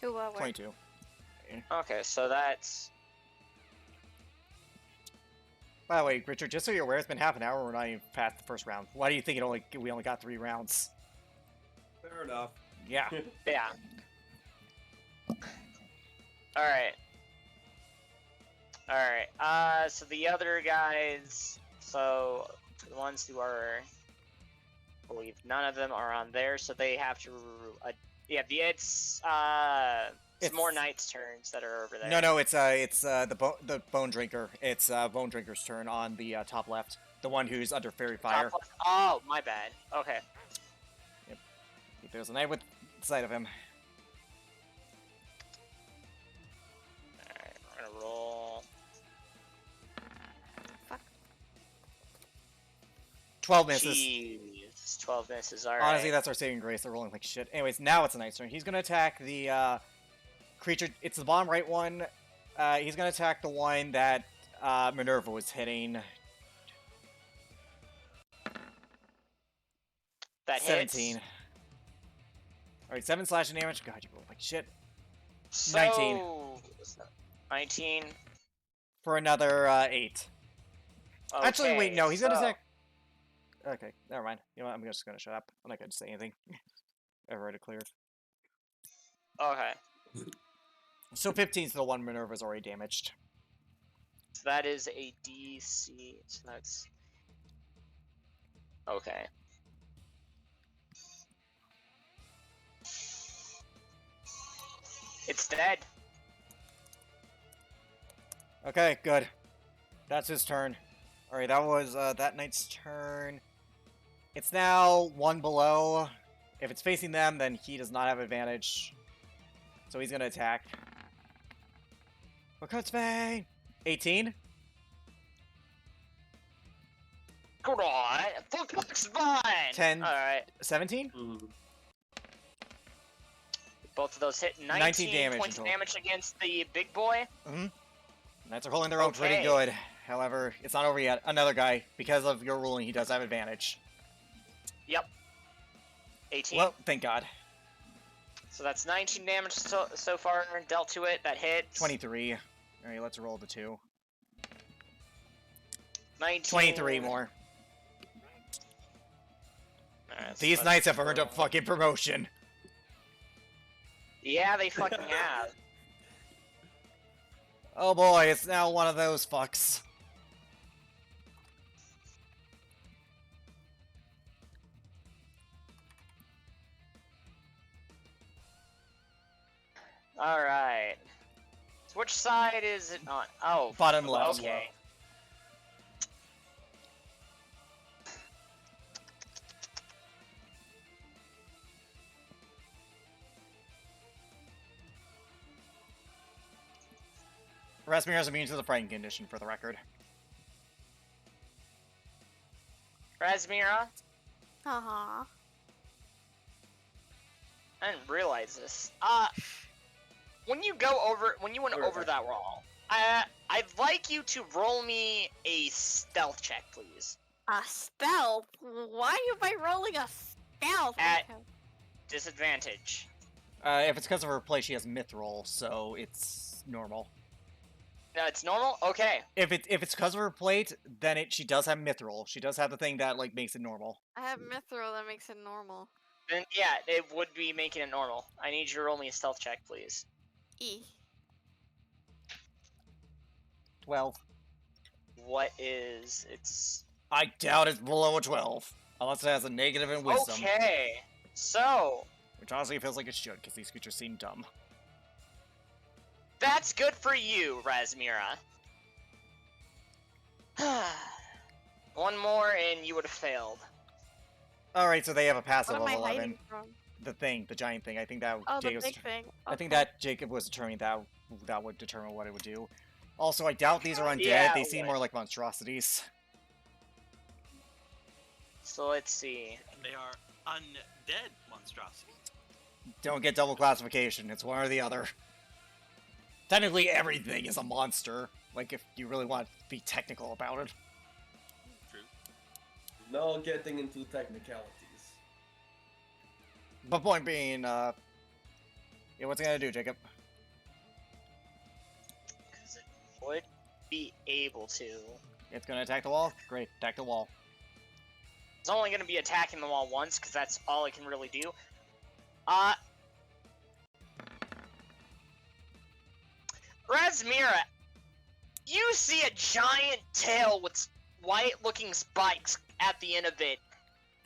Who where? 22. Okay, so that's... By the way, Richard, just so you're aware, it's been half an hour. We're not even past the first round. Why do you think we only got 3 rounds? Fair enough. Yeah. Yeah. Alright. Alright, so the other guys, so the ones who are, I believe none of them are on there, so they have to, it's more knights' turns that are over there. No, it's the Bone Drinker. It's Bone Drinker's turn on the top left. The one who's under Fairy Fire. Oh, my bad. Okay. There's a knight with sight of him. Alright, we're gonna roll. Fuck. 12 misses. Jeez, 12 misses, alright. Honestly, that's our saving grace. They're rolling like shit. Anyways, now it's a knight's turn. He's gonna attack the creature. It's the bottom right one. He's gonna attack the one that Minerva was hitting. That 17. hits. Alright, 7 slashing damage. God, you rolled like shit. So, 19. 19. For another 8. Actually, wait, no, he's gonna so- attack. Okay, never mind. You know what? I'm just gonna shut up. I'm not gonna say anything. I've already cleared. Okay. So 15's the one Minerva's already damaged. So that is a DC. So that's okay. It's dead. Okay, good. That's his turn. Alright, that was that knight's turn. It's now 1 below. If it's facing them, then he does not have advantage. So he's gonna attack. What cuts Vein? 18? Fuck's fine! 10. Alright. 17? Mhm. Both of those hit 19 19 damage points in of total. damage against the big boy. Knights are holding their own pretty Okay. good. However, it's not over yet. Another guy, because of your ruling, he does have advantage. Yep. 18. Well, thank God. So that's 19 damage so far dealt to it. That hits. 23. Alright, let's roll the 2. 19. 23 more. Alright, so These that's knights have earned a 12. fucking promotion. Yeah, they fucking have. Oh boy, it's now one of those fucks. Alright. So which side is it on? Oh, Bottom left. okay. Rasmir is immune to the frightened condition, for the record. Razmira, Uh-huh. I didn't realize this. When you went Where over is that wall, I'd like you to roll me a stealth check, please. A stealth? Why am I rolling a stealth? At- Disadvantage. If it's because of her play, she has mithril, so it's normal. No, it's normal? Okay. If it's because of her plate, then she does have mithril. She does have the thing that like makes it normal. I have mithril that makes it normal. Then, yeah, it would be making it normal. I need you to roll me a stealth check, please. E. 12. What is... It's... I doubt it's below a 12, unless it has a negative in wisdom, Okay. So, which honestly feels like it should, because these creatures seem dumb. that's good for you, Razmira. One more and you would have failed. All right, so they have a passive What am of I 11. hiding from? The giant thing. I think that Oh, the Jacob's, big thing. I think Okay. that Jacob was determining that would determine what it would do. Also, I doubt these are undead. Yeah, They seem what? more like monstrosities. So let's see. They are undead monstrosities. Don't get double classification. It's one or the other. Technically, everything is a monster. Like, if you really want to be technical about it. True. No getting into technicalities. But point being, yeah, what's it gonna do, Jacob? Because it would be able to. It's gonna attack the wall? Great, attack the wall. It's only going to be attacking the wall once, because that's all it can really do. Razmira, you see a giant tail with white-looking spikes at the end of it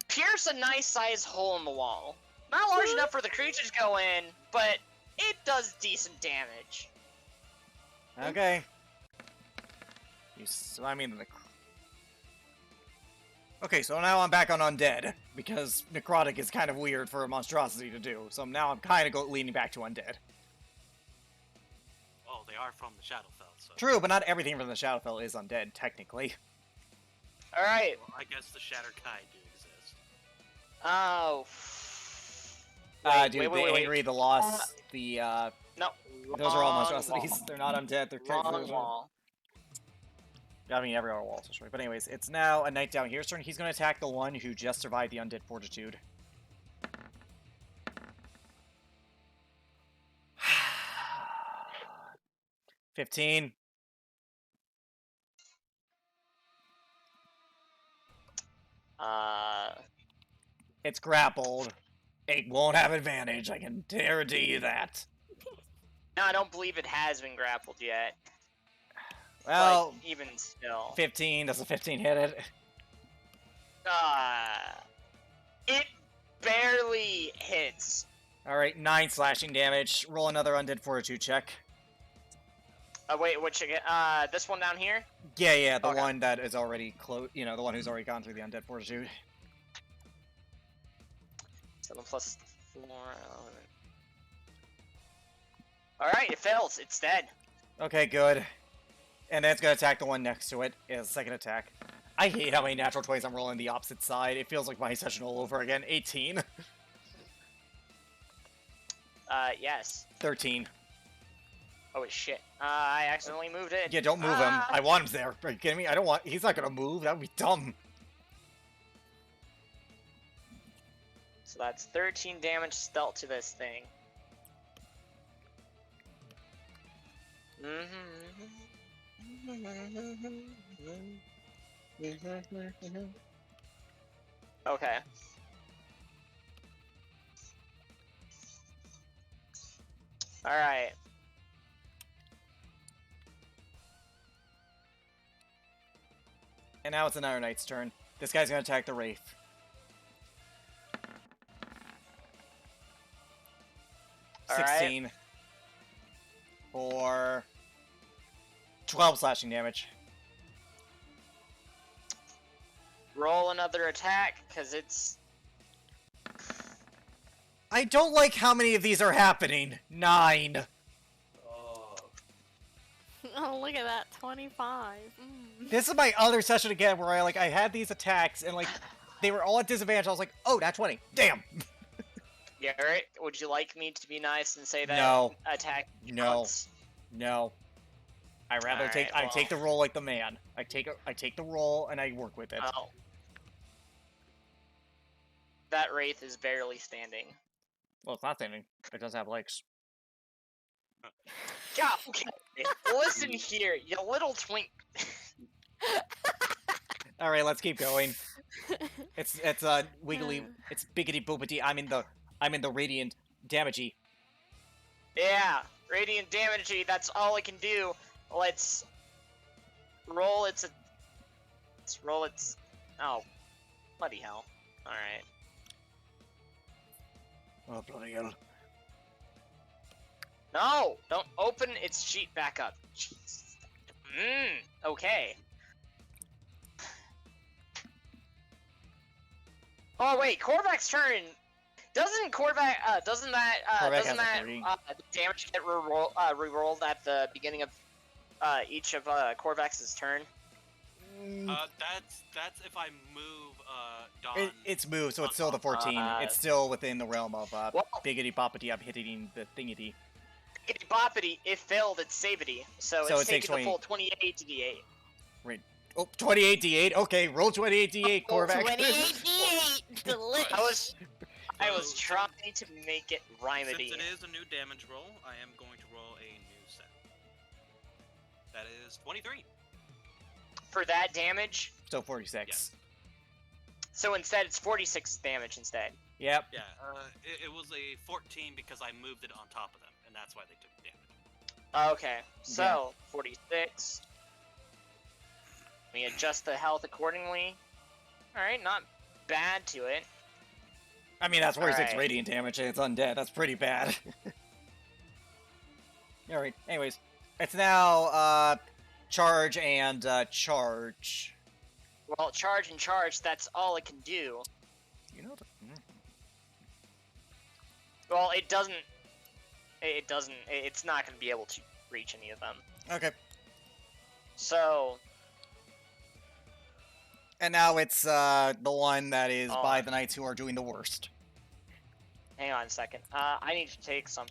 pierce a nice-sized hole in the wall. Not large enough for the creature to go in, but it does decent damage. Okay. I mean, okay, so now I'm back on undead, because necrotic is kind of weird for a monstrosity to do, so now I'm kind of leaning back to undead. Oh, they are from the Shadowfell, so... True, but not everything from the Shadowfell is undead, technically. Alright. Well, I guess the Shadar-Hi do exist. Oh. Dude, the Angry, the Lost, the, No. those are all wrong monstrosities. wall. They're not undead, they're Wrong wall. I mean, every other wall is destroyed. But anyways, it's now a knight down here's turn. He's going to attack the one who just survived the undead fortitude. $15. It's grappled. It won't have advantage, I can guarantee you that. No, I don't believe it has been grappled yet. Well, But even still. 15. Does a 15 hit it? It barely hits. Alright, 9 slashing damage. Roll another undead fortitude check. Wait, which again? This one down here? Yeah, the Okay. one that is already close. You know, the one who's already gone through the undead fortitude. 7 plus 4. Alright, it fails. It's dead. Okay, good. And then it's gonna attack the one next to it as a second attack. I hate how many natural 20s I'm rolling the opposite side. It feels like my session all over again. 18. Yes. 13. Oh shit. I accidentally moved it. Yeah, don't move him. I want him there. Are you kidding me? I don't want... He's not gonna move. That would be dumb. So that's 13 damage dealt to this thing. Okay. Alright. And now it's an Iron Knight's turn. This guy's gonna attack the Wraith. Alright. 16. For 12 slashing damage. Roll another attack, because it's... I don't like how many of these are happening. 9. Oh. Oh, look at that, 25. This is my other session again where I had these attacks and they were all at disadvantage. I was like, oh, not 20. Damn. Garrett, would you like me to be nice and say that No. attack No. counts? No. I rather Alright, I well. take the roll like the man. I take the roll and I work with it. Oh. That Wraith is barely standing. Well, it's not standing. It doesn't have legs. Yeah, okay. Listen here, you little twink. All right, let's keep going. It's wiggly. It's biggity boopity. I'm in the radiant damagey. Yeah, radiant damagey, that's all it can do. Let's roll its... Oh, bloody hell. Alright. Oh bloody hell! No! Don't open its sheet back up. Jeez. Okay. Oh wait, Korvac's turn. Doesn't Korvac, doesn't that Korvac has a 30. damage get re-rolled at the beginning of each of Korvac's turn? That's if I move Dawn. It's moved, so it's still the 14. It's still within the realm of biggity boppity. I'm hitting the thingity. Biggity boppity, it failed its savity, so So it's it takes taking the full 28 to D8. Right. Oh, 28 d8. Okay, roll 28 d8, Korvac. 28 D8! Delish! I was trying to make it rhymedy. Since it is a new damage roll, I am going to roll a new set. That is 23. For that damage, Still 46. Yes. so instead it's 46 damage instead. Yep. Yeah, it was a 14 because I moved it on top of them, and that's why they took damage. Okay, so 46. We adjust the health accordingly. Alright, not bad to it. I mean, that's 46 Alright. radiant damage and it's undead. That's pretty bad. Alright, anyways. It's now, charge and, charge. Well, charge and charge, that's all it can do. You know the... Well, it doesn't... It's not going to be able to reach any of them. Okay. So, And now it's, the one that is Oh. by the knights who are doing the worst. hang on a second. I need to take some...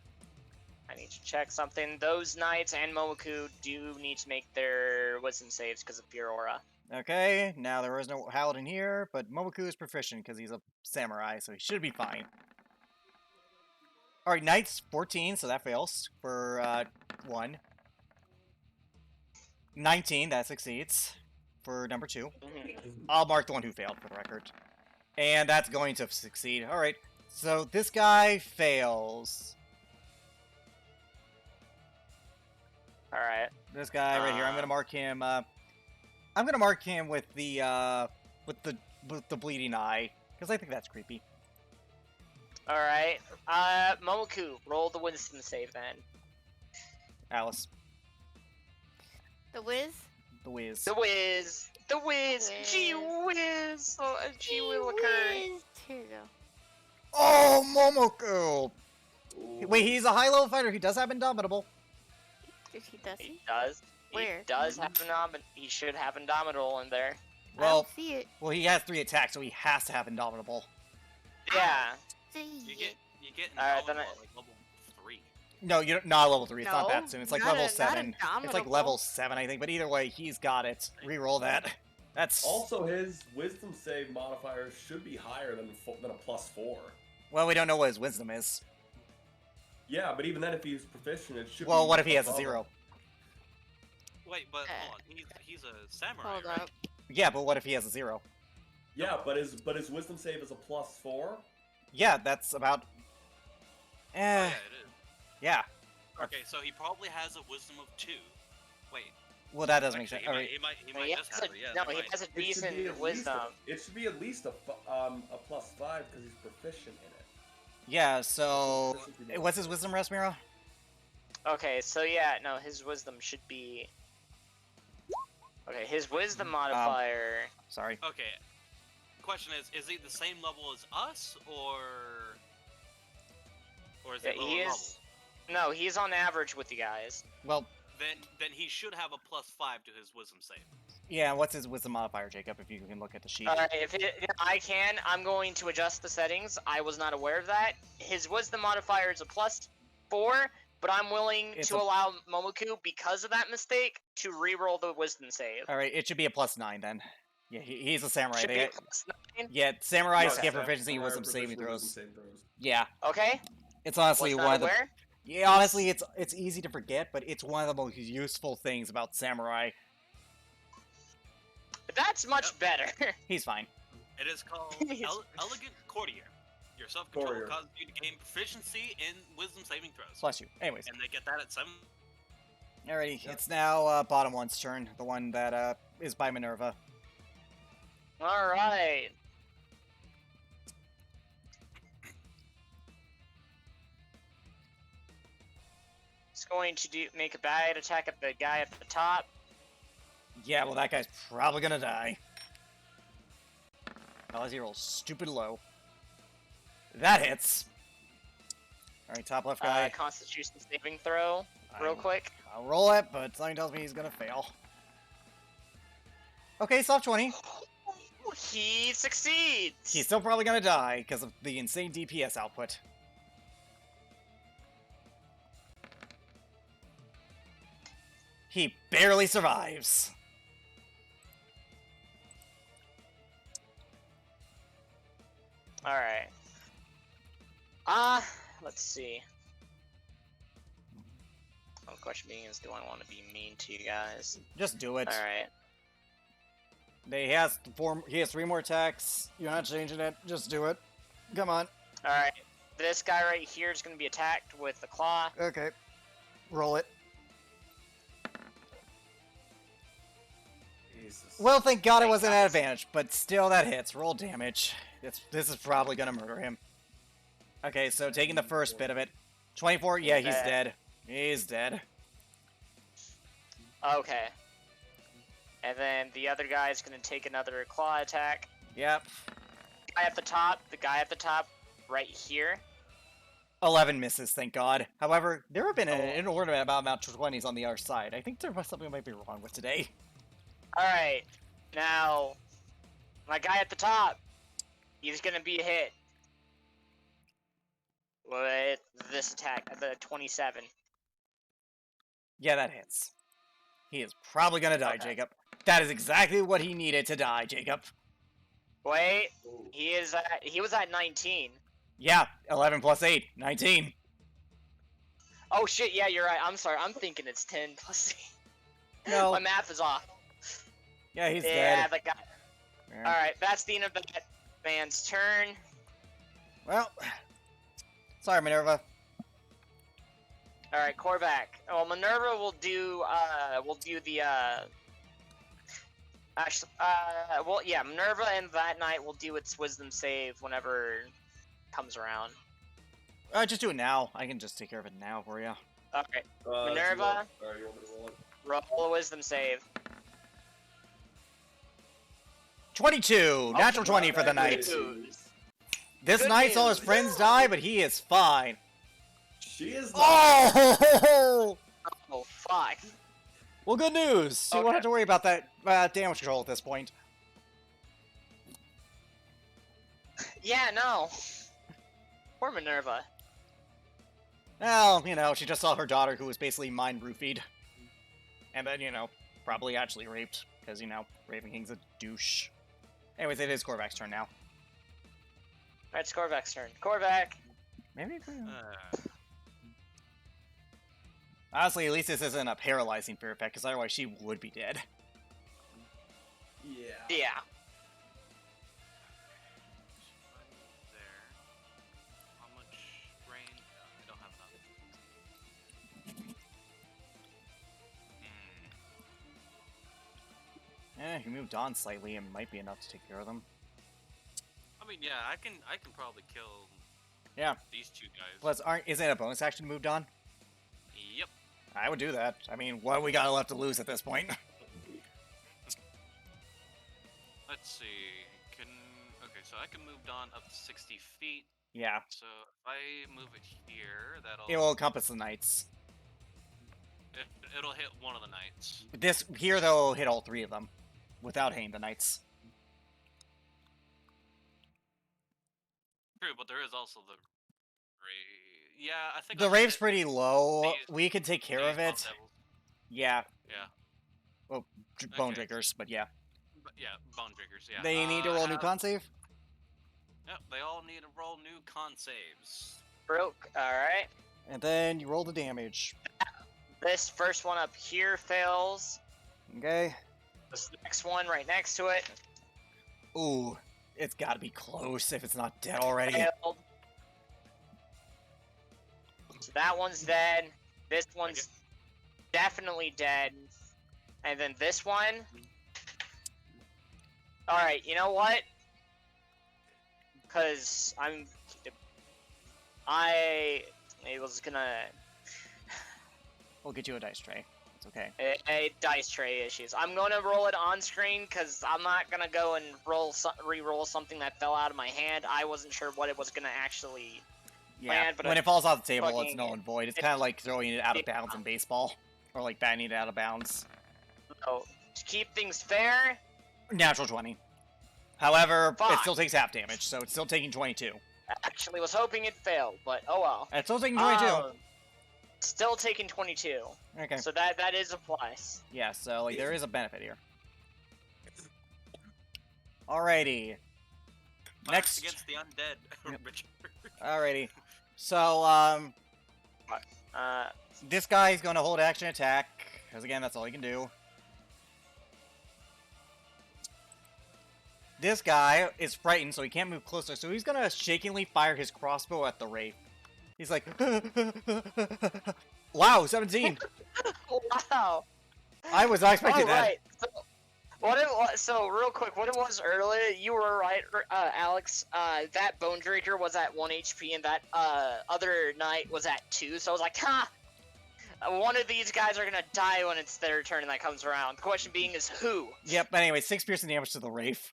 I need to check something. Those knights and Momoku do need to make their wisdom saves because of pure aura. Okay, now there is no paladin here, but Momoku is proficient because he's a samurai, so he should be fine. Alright, knights, 14, so that fails for, 1. 19, that succeeds for number 2. I'll mark the one who failed for the record. And that's going to succeed. Alright, so this guy fails. Alright. This guy right here, I'm gonna mark him, I'm gonna mark him with the bleeding eye, because I think that's creepy. Alright. Momoku, roll the wisdom save then. Alice, The whiz? the whiz. The whiz! The whiz! Whiz. Gee whiz! Oh, gee will occur. Whiz. Here you go. Oh, Momoku! Ooh. Wait, he's a high-level fighter. He does have Indomitable. Does he? He does. Where? He does have he should have Indomitable in there. I Well, don't see it. well, he has 3 attacks, so he has to have Indomitable. Yeah. See You it. get Alright, then Indomitable at, like level 3. No, you're not level 3. It's not No, that soon. It's like not level a- not 7. It's like Indomitable. level 7, I think. But either way, he's got it. Reroll that. That's Also, his wisdom save modifier should be higher than a +4. well, we don't know what his wisdom is. Yeah, but even then, if he's proficient, it should. Well, be what if he has a above 0? Wait, but hold on. He's a samurai, Hold right? up. Yeah, but what if he has a 0? Yeah, but his wisdom save is a +4. Yeah, that's about. Oh, yeah, Eh, it is. yeah. Okay, so he probably has a wisdom of 2. Wait, Well, that doesn't actually, make sense. he might He just has have a, it. Yeah, no, never he mind. has a It should be decent at least wisdom. it should be at least a +5 because he's proficient in it. Yeah. So, Proficiency what's his wisdom, Rasmiro? Okay, so yeah, no, his wisdom should be. Okay, his wisdom modifier. Sorry. Okay. Question is he the same level as us, or is Yeah, he lower he level? is. No, he's on average with you guys. Well, Then he should have a +5 to his wisdom save. yeah. What's his wisdom modifier, Jacob? If you can look at the sheet. Alright, I can, I'm going to adjust the settings. I was not aware of that. His wisdom modifier is a +4, but I'm willing It's to a- allow Momoku, because of that mistake, to re-roll the wisdom save. All right, it should be a +9 then. Yeah, he's a samurai. Should be They, a +9. yeah, samurais Okay. get proficiency in Higher wisdom proficient saving wisdom throws. save throws. Yeah, Okay, it's honestly was one not of the. aware. Yeah, honestly, it's easy to forget, but it's one of the most useful things about samurai. But that's much better. He's fine. It is called He's- Elegant Courtier. Your self-control Courtier. causes you to gain proficiency in wisdom saving throws. Bless you. Anyways, And they get that at 7. alrighty, Yep. it's now bottom one's turn. The one that is by Minerva. Alright. It's going to make a bad attack at the guy at the top. Yeah, well, that guy's probably gonna die. Unless he rolls stupid low. That hits. Alright, top left guy. Constitution saving throw, real quick. I'll roll it, but something tells me he's gonna fail. Okay, soft 20. He succeeds. He's still probably gonna die because of the insane DPS output. He barely survives. All right. Let's see. Well, the question being is, do I want to be mean to you guys? Just do it. All right. He has 3 more attacks. You're not changing it. Just do it. Come on. All right. This guy right here is going to be attacked with the claw. Okay. Roll it. Jesus. Well, thank God it Thank wasn't God. an advantage, but still that hits. Roll damage. This is probably gonna murder him. Okay, so taking the first bit of it. 24, yeah, he's Okay. dead. He's dead. Okay. And then the other guy is going to take another claw attack. Yep. The guy at the top, right here. 11 misses, thank God. However, there have been an inordinate amount of 20s on the other side. I think there was something might be wrong with today. All right. Now, my guy at the top, he's going to be hit with this attack at the 27. Yeah, that hits. He is probably gonna die, Okay. Jacob. That is exactly what he needed to die, Jacob. Wait, Ooh. he was at 19. Yeah, 11 plus 8, 19. Oh shit, yeah, you're right. I'm sorry. I'm thinking it's 10 plus 8. No. My math is off. Yeah, he's Yeah, dead. the guy. Yeah. All right, that's the end of that man's turn. Well, sorry, Minerva. All right, Korvac. Well, Minerva will do the actually, well, yeah, Minerva and that night will do its wisdom save whenever it comes around. Just do it now. I can just take care of it now for you. All right, Minerva. Minerva? Alright, you want me to roll it? roll a wisdom save. 22! Natural 20 for the night. Dude. This Good night saw his news. friends die, but he is fine. She is not. Oh! Oh fuck. Well, good news. You won't Okay. have to worry about that damage control at this point. Yeah, no. Poor Minerva. Well, you know, she just saw her daughter who was basically mind roofied. And then, you know, probably actually raped. Because, you know, Raven King's a douche. Anyways, it is Korvac's turn now. Alright, it's Korvac's turn. Korvac! Maybe if we... Honestly, at least this isn't a paralyzing fear effect, because otherwise she would be dead. Yeah. Yeah. There. How much rain? No, I don't have enough. He moved on slightly and might be enough to take care of them. I mean, yeah, I can probably kill Yeah. these two guys. Plus, isn't it a bonus action to move on? Yep. I would do that. I mean, what we got left to lose at this point? Let's see. Okay, so I can move Dawn up to 60 feet. Yeah. So if I move it here, that'll It will encompass the knights. it'll hit one of the knights. This here, though, will hit all three of them. Without hitting the knights. True, but there is also the yeah, I think The I'll rave's hit pretty low. these- We can take care of these it. Devils. Yeah. Yeah. Well, bone Okay. drinkers, but yeah. But yeah, bone triggers, yeah. They need to roll a new have- con save? Yep, they all need to roll new con saves. Broke. Alright. And then you roll the damage. This first one up here fails. Okay. This next one right next to it Ooh. It's gotta be close if it's not dead already. failed. So that one's dead. This one's definitely dead. And then this one. Alright, you know what? Because I was gonna We'll get you a dice tray. It's okay. a dice tray issues. I'm gonna roll it on screen because I'm not gonna go and re-roll something that fell out of my hand. I wasn't sure what it was gonna actually. Yeah. Man, but When I it falls off the table, it's fucking- null and void. It's kind of like throwing it out of bounds in baseball. Or like batting it out of bounds. So, to keep things fair, Natural 20. However, it Fuck. still takes half damage, so it's still taking 22. I actually was hoping it failed, but oh well. It's still taking 22. Still taking 22. Okay. So that is a plus. Yeah, so like there is a benefit here. Alrighty. Fight Next. against the undead. Yep. Richard. Alrighty. So, this guy's gonna hold action attack, because again, that's all he can do. This guy is frightened, so he can't move closer, so he's gonna shakingly fire his crossbow at the wraith. He's like, wow, 17! Wow. I was not expecting that. Alright. So real quick, what it was earlier, you were right, Alex. That Bone Drinker was at 1 HP, and that other knight was at 2. So I was like, ha! One of these guys are gonna die when it's their turn and that comes around. The question being is who? Yep, but anyway, 6 piercing damage to the wraith.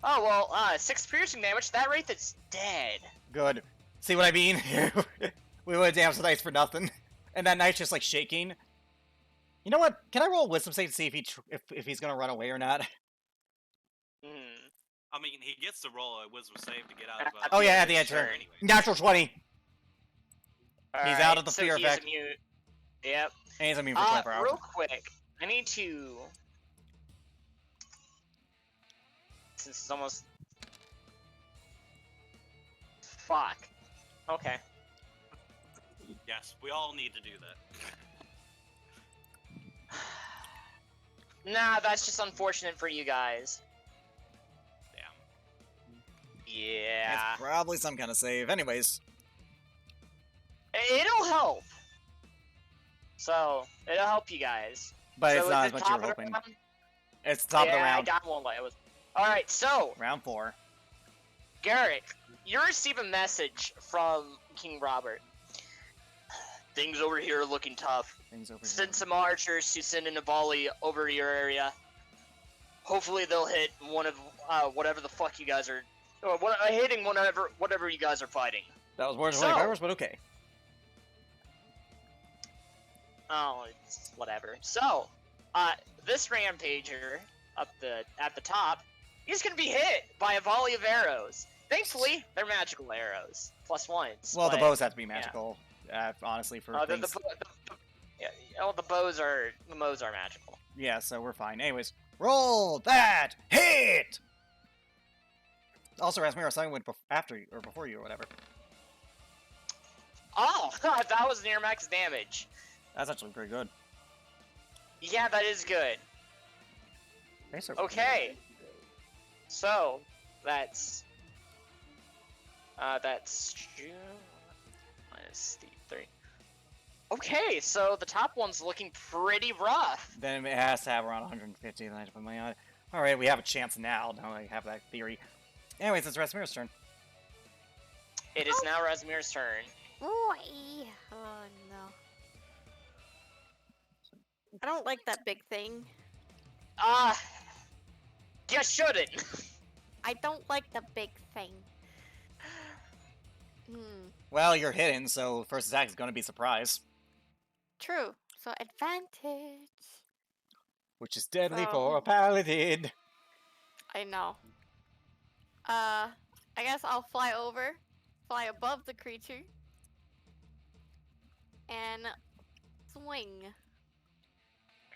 Oh well, 6 piercing damage. That wraith is dead. Good. See what I mean? We would have damaged the knights for nothing. And that knight's just like shaking. You know what? Can I roll a wisdom save to see if he's gonna run away or not? Hmm. I mean, he gets to roll a wisdom save to get out of. Oh yeah, at the end sure, turn. anyway. Natural 20. He's out of the so fear he's effect. Immune. Yep. And he's immune for 24 hours. Real quick, I need to. Since it's almost. Fuck. Okay. Yes, we all need to do that. Nah, that's just unfortunate for you guys. Damn. Yeah. It's probably some kind of save. Anyways, It'll help. So, it'll help you guys. but So it's is not it as much top you're of the hoping. round? It's top of the round. I won't lie. It was. Alright, so, Round 4. Garrett, you receive a message from King Robert. Things over here are looking tough. Things over Send here. some archers to send in a volley over your area. Hopefully they'll hit one of whatever the fuck you guys are, hitting whatever you guys are fighting. That was more than So- 25 hours, but okay. Oh, it's whatever. So, this rampager at the top He's gonna be hit by a volley of arrows. Thankfully, they're magical arrows. +1s. Well, the but- bows have to be magical, honestly, for the things. yeah, oh, the bows are magical. Yeah, so we're fine. Anyways, roll that hit! Also, Rasmir, something went after you, or before you, or whatever. Oh, that was near max damage. That's actually pretty good. Yeah, that is good. Okay, so that's June minus -3. Okay, so the top one's looking pretty rough. Then it has to have around 150, then I have to put money on it. Alright, we have a chance now I have that theory. Anyways, it's Rasmir's turn. It is now Rasmir's turn. Boy. Oh no. I don't like that big thing. You shouldn't. I don't like the big thing. Well, you're hidden, so first attack is going to be surprise. True. So advantage. Which is deadly So- for a paladin. I know. I guess I'll fly above the creature, and swing.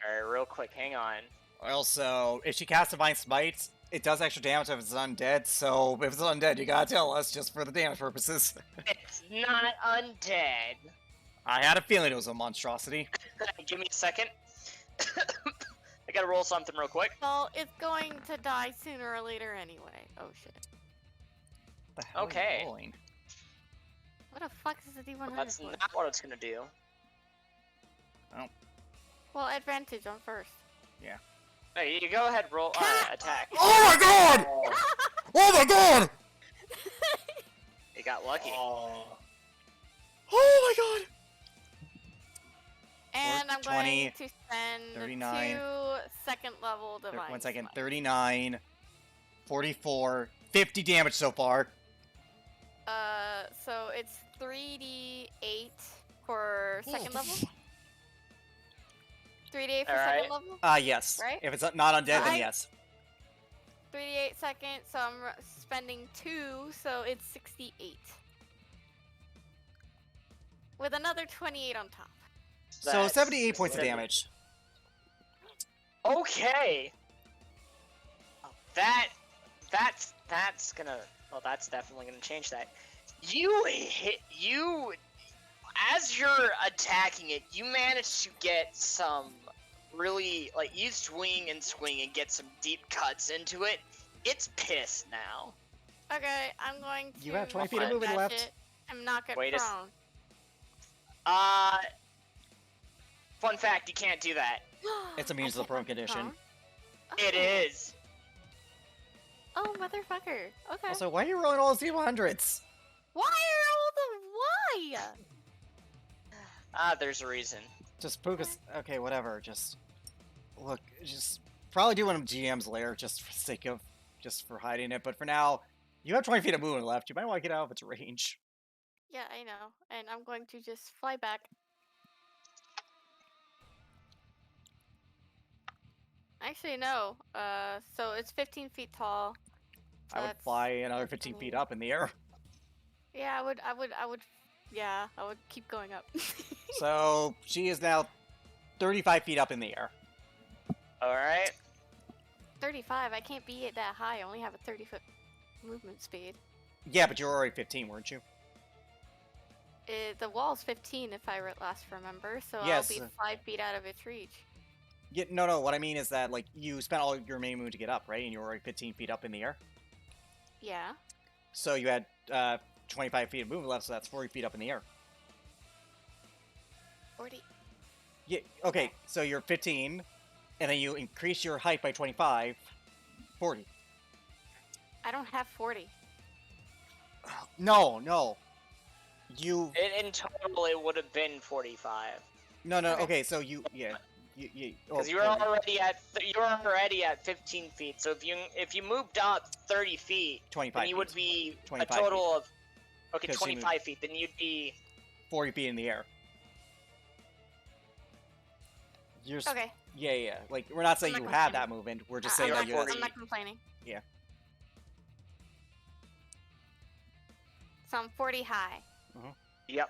Alright, real quick, hang on. Also, if she casts Divine Smite, it does extra damage if it's undead, so if it's undead, you gotta tell us, just for the damage purposes. It's not undead. I had a feeling it was a monstrosity. Give me a second. I gotta roll something real quick. Well, it's going to die sooner or later anyway. Oh shit. What the hell are you Okay. rolling? What the fuck is the D100 That's for? not what it's gonna do. Well, advantage on first. Hey, you go ahead, roll attack. Oh my god! Oh my god! You got lucky. Oh. Oh my god! And I'm 20, going to spend 39. 2 second level divine. 1 second. Smite. 39, 44, 50 damage so far. So it's 3d8 for second level. 3d8 for Alright. second level. Yes. Right? If it's not undead, then I- yes. 3d8 second, so I'm spending 2, so it's 68. With another 28 on top. So That's 78 points of 70. damage. Okay. That's gonna. Well, that's definitely gonna change that. As you're attacking it, you manage to get some really you swing and get some deep cuts into it. It's pissed now. Okay, I'm going to. You have 20 feet of movement dash left. it and knock it Wait a s- prone. Fun fact, you can't do that. It's immune to the prone condition. It is. Oh, motherfucker. Okay. Also, why are you rolling all those D100s? Why are all the why? There's a reason. Just focus. Okay, whatever. Just look. Just probably do one of GM's lair just for sake of, just for hiding it. But for now, you have 20 feet of movement left. You might want to get out of its range. Yeah, I know. And I'm going to just fly back. Actually, no. So it's 15 feet tall. I would That's fly another 15 feet 15. up in the air. Yeah, yeah, I would keep going up. So she is now 35 feet up in the air. Alright. 35. I can't be at that high. I only have a 30-foot movement speed. Yeah, but you're already 15, weren't you? The wall's 15 if I last remember, so Yes. I'll be 5 feet out of its reach. Yeah, no. What I mean is that you spent all your main move to get up, right? And you were already 15 feet up in the air. Yeah. So you had 25 feet of movement left, so that's 40 feet up in the air. 40. Yeah. Okay. So you're 15, and then you increase your height by 25, 40. I don't have 40. No. You. In total, it would have been 45. No. Okay. Okay. So you. Yeah. You. Because you were already at 15 feet. So if you moved up 30 feet, 25 then you would feet. be a 25 total of 'Cause you 25 feet. Then you'd be 40 feet in the air. You're. Okay. Yeah. Like we're not saying I'm you not have complaining. that movement. We're just saying I'm that not you. forty. I'm not complaining. So I'm 40 high. Yep.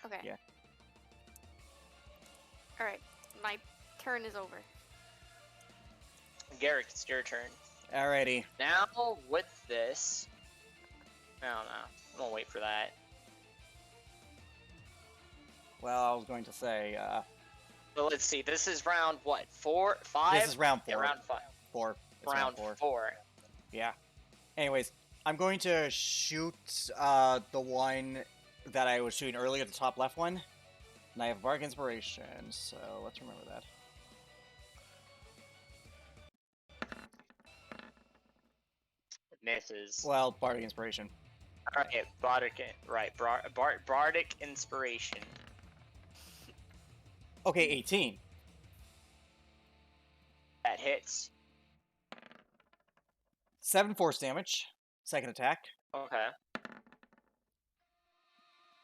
Okay. Yeah. Alright, my turn is over. Garrick, it's your turn. Alrighty. Now, with this... I don't know. I'm gonna wait for that. Well, I was going to say, So let's see, this is round what? 4? 5? this is round 4. Yeah, round 5. 4. It's Round 4. Yeah. Anyways, I'm going to shoot the one that I was shooting earlier, the top left one. And I have Bardic Inspiration, so let's remember that. Misses. Well, Bardic Inspiration. Alright, Bardic Inspiration. Okay, 18. That hits. 7 force damage. Second attack. Okay.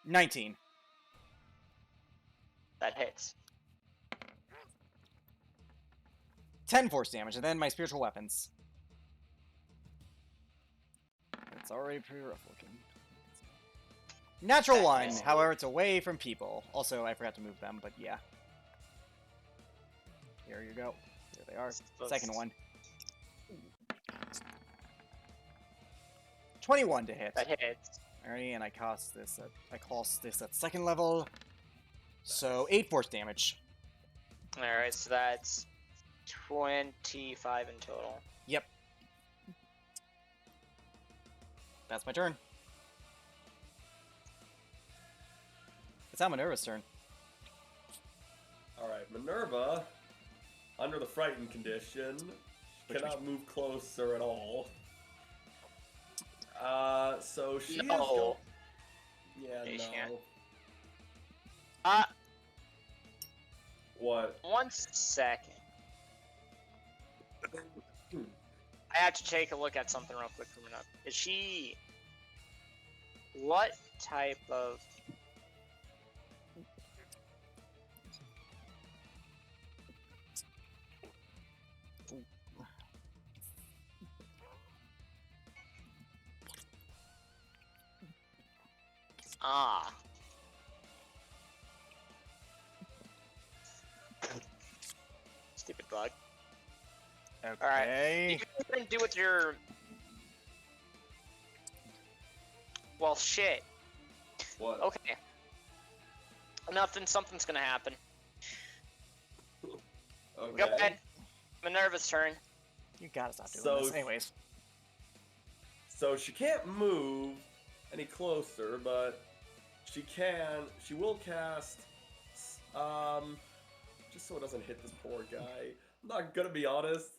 19. That hits. 10 force damage, and then my spiritual weapons. It's already pretty rough looking. Natural one, however, it's away from people. Also, I forgot to move them, but yeah. Here you go. There they are. Second one. 21 to hit. That hits. Alrighty, and I cost this at second level. So 8 force damage. Alright, so that's 25 in total. Yep. That's my turn. It's now Minerva's turn. Alright, Minerva, under the frightened condition, cannot move closer at all. So she No. is go- Yeah, Yeah, she can't. no. What? 1 second. I have to take a look at something real quick coming up. Is she... What type of... Ah. Stupid bug. Okay. You can do with your... Well, shit. What? Okay. Nothing, something's gonna happen. Okay. Go ahead. Minerva's turn. You gotta stop doing So- this. Anyways. So she can't move any closer, but she will cast, just so it doesn't hit this poor guy. I'm not gonna be honest.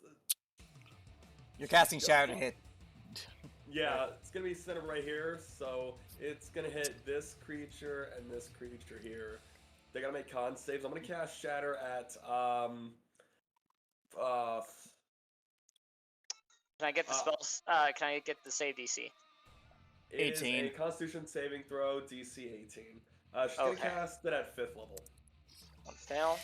You're casting Shadow to hit. Yeah, it's gonna be centered right here, so it's gonna hit this creature and this creature here. They gotta make con saves. I'm gonna cast Shatter at, Can I get the spells? Can I get the save DC? it is 18. a Constitution saving throw, DC 18. She's gonna Okay. cast it at 5th level. 1 fail.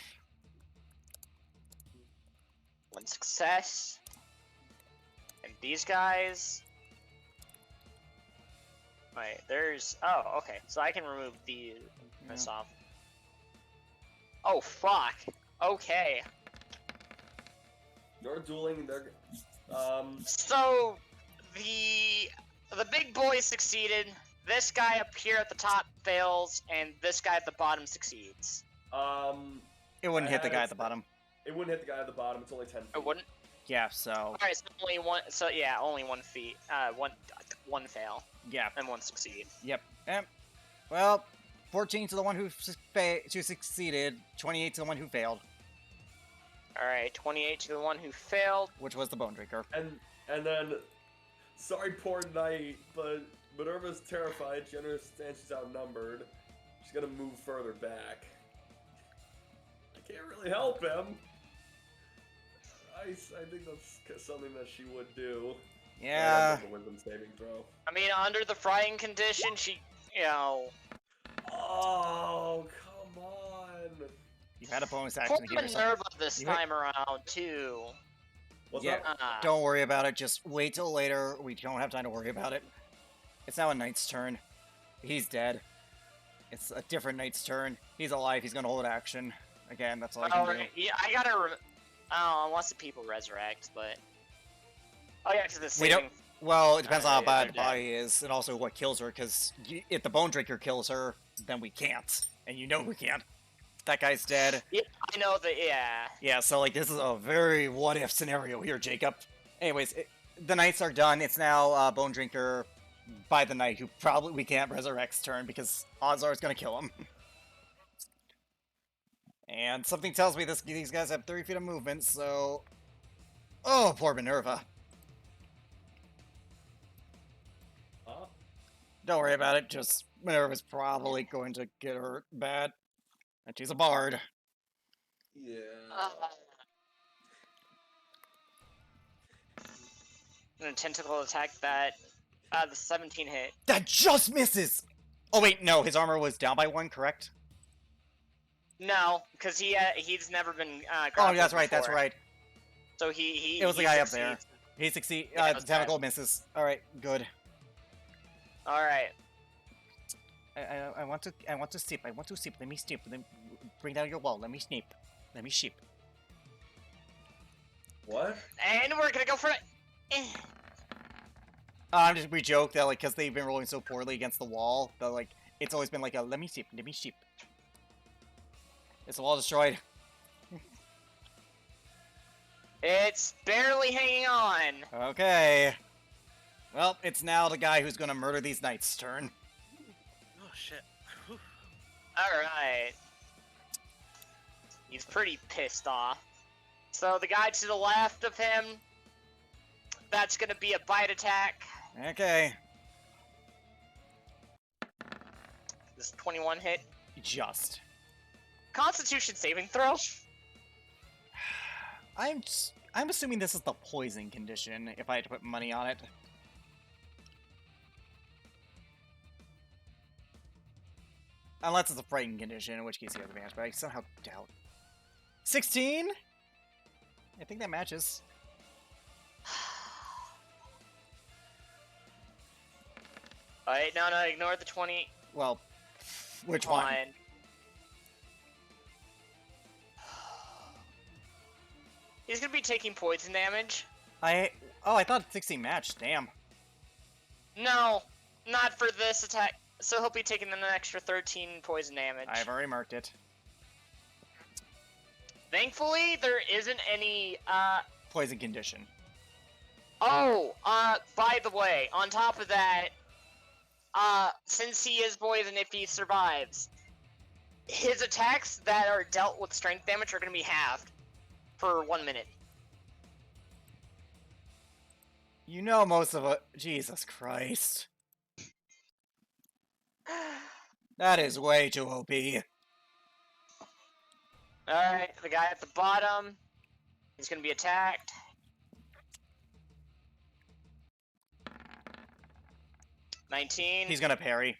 1 success. And these guys... Wait, there's... Oh, okay. So I can remove this off. Oh, fuck. Okay. You're dueling, they're, So, the big boy succeeded. This guy up here at the top fails, and this guy at the bottom succeeds. It wouldn't hit the guy at it's- the bottom. It wouldn't hit the guy at the bottom. It's only 10 feet. It wouldn't? Yeah, so... Alright, so only one... So, yeah, only 1 feet. One fail, Yeah. and 1 succeed. Yep. Well, 14 to the one who succeeded, 28 to the one who failed, Alright, 28 to the one who failed. which was the Bone Drinker. And then, sorry, poor knight, but Minerva's terrified. She understands she's outnumbered. She's gonna move further back. I can't really help him. I think that's something that she would do. Yeah. The wisdom saving throw. I mean, under the frying condition, she... You know... Oh, come on. You had a bonus action Poor to give yourself. Minerva this You hit- time around, too. What's Yeah. up? Don't worry about it. Just wait till later. We don't have time to worry about it. It's now a knight's turn. He's dead. It's a different knight's turn. He's alive. He's gonna hold action. Again, that's all I can do. Yeah, I gotta. Oh, unless the people resurrect, but. Oh yeah, because the We don't. saving. Well, it depends on how yeah, bad they're the body is, and also what kills her. Because if the Bone Drinker kills her, then we can't, and you know we can't. That guy's dead. Yeah, I know that. Yeah. Yeah, so like this is a very what-if scenario here, Jacob. Anyways, the knights are done. It's now Bone Drinker by the knight, who probably we can't resurrect's turn because odds are it's gonna kill him. And something tells me these guys have 30 feet of movement, so... Oh, poor Minerva. Don't worry about it, just Minerva's probably going to get hurt bad. And she's a bard. Yeah. And a tentacle attack that the 17 hit. That just misses! Oh wait, no, his armor was down by 1, correct? No, because he's never been. Oh, that's right, before. that's right. So he. It was the he guy succeeds. up there. He succeeds. Yeah, it The was tentacle misses. Alright, good. All right. I want to sleep. I want to sleep. Let me sleep. Bring down your wall. Let me sleep. Let me sleep. What? And we're gonna go for it. We joke that like because they've been rolling so poorly against the wall that like it's always been like a let me sleep. Let me sleep. Is the wall destroyed? It's barely hanging on. Okay. Well, it's now the guy who's gonna murder these knights' turn. Oh shit. Whew. All right. He's pretty pissed off. So the guy to the left of him, that's gonna be a bite attack. Okay. This 21 hit. Just. Constitution saving throw. I'm assuming this is the poison condition, if I had to put money on it. Unless it's a frightened condition, in which case he has advantage, but I somehow doubt. 16? I think that matches. Alright, no, ignore the 20. Well, which one? Fine. He's gonna be taking poison damage. I thought 16 matched. Damn. No, not for this attack. So he'll be taking an extra 13 poison damage. I've already marked it. Thankfully, there isn't any, Poison condition. Oh, by the way, on top of that, since he is poisoned if he survives, his attacks that are dealt with strength damage are gonna be halved for 1 minute. You know most of it. Jesus Christ. That is way too OP. Alright, the guy at the bottom, he's gonna be attacked. He's gonna parry.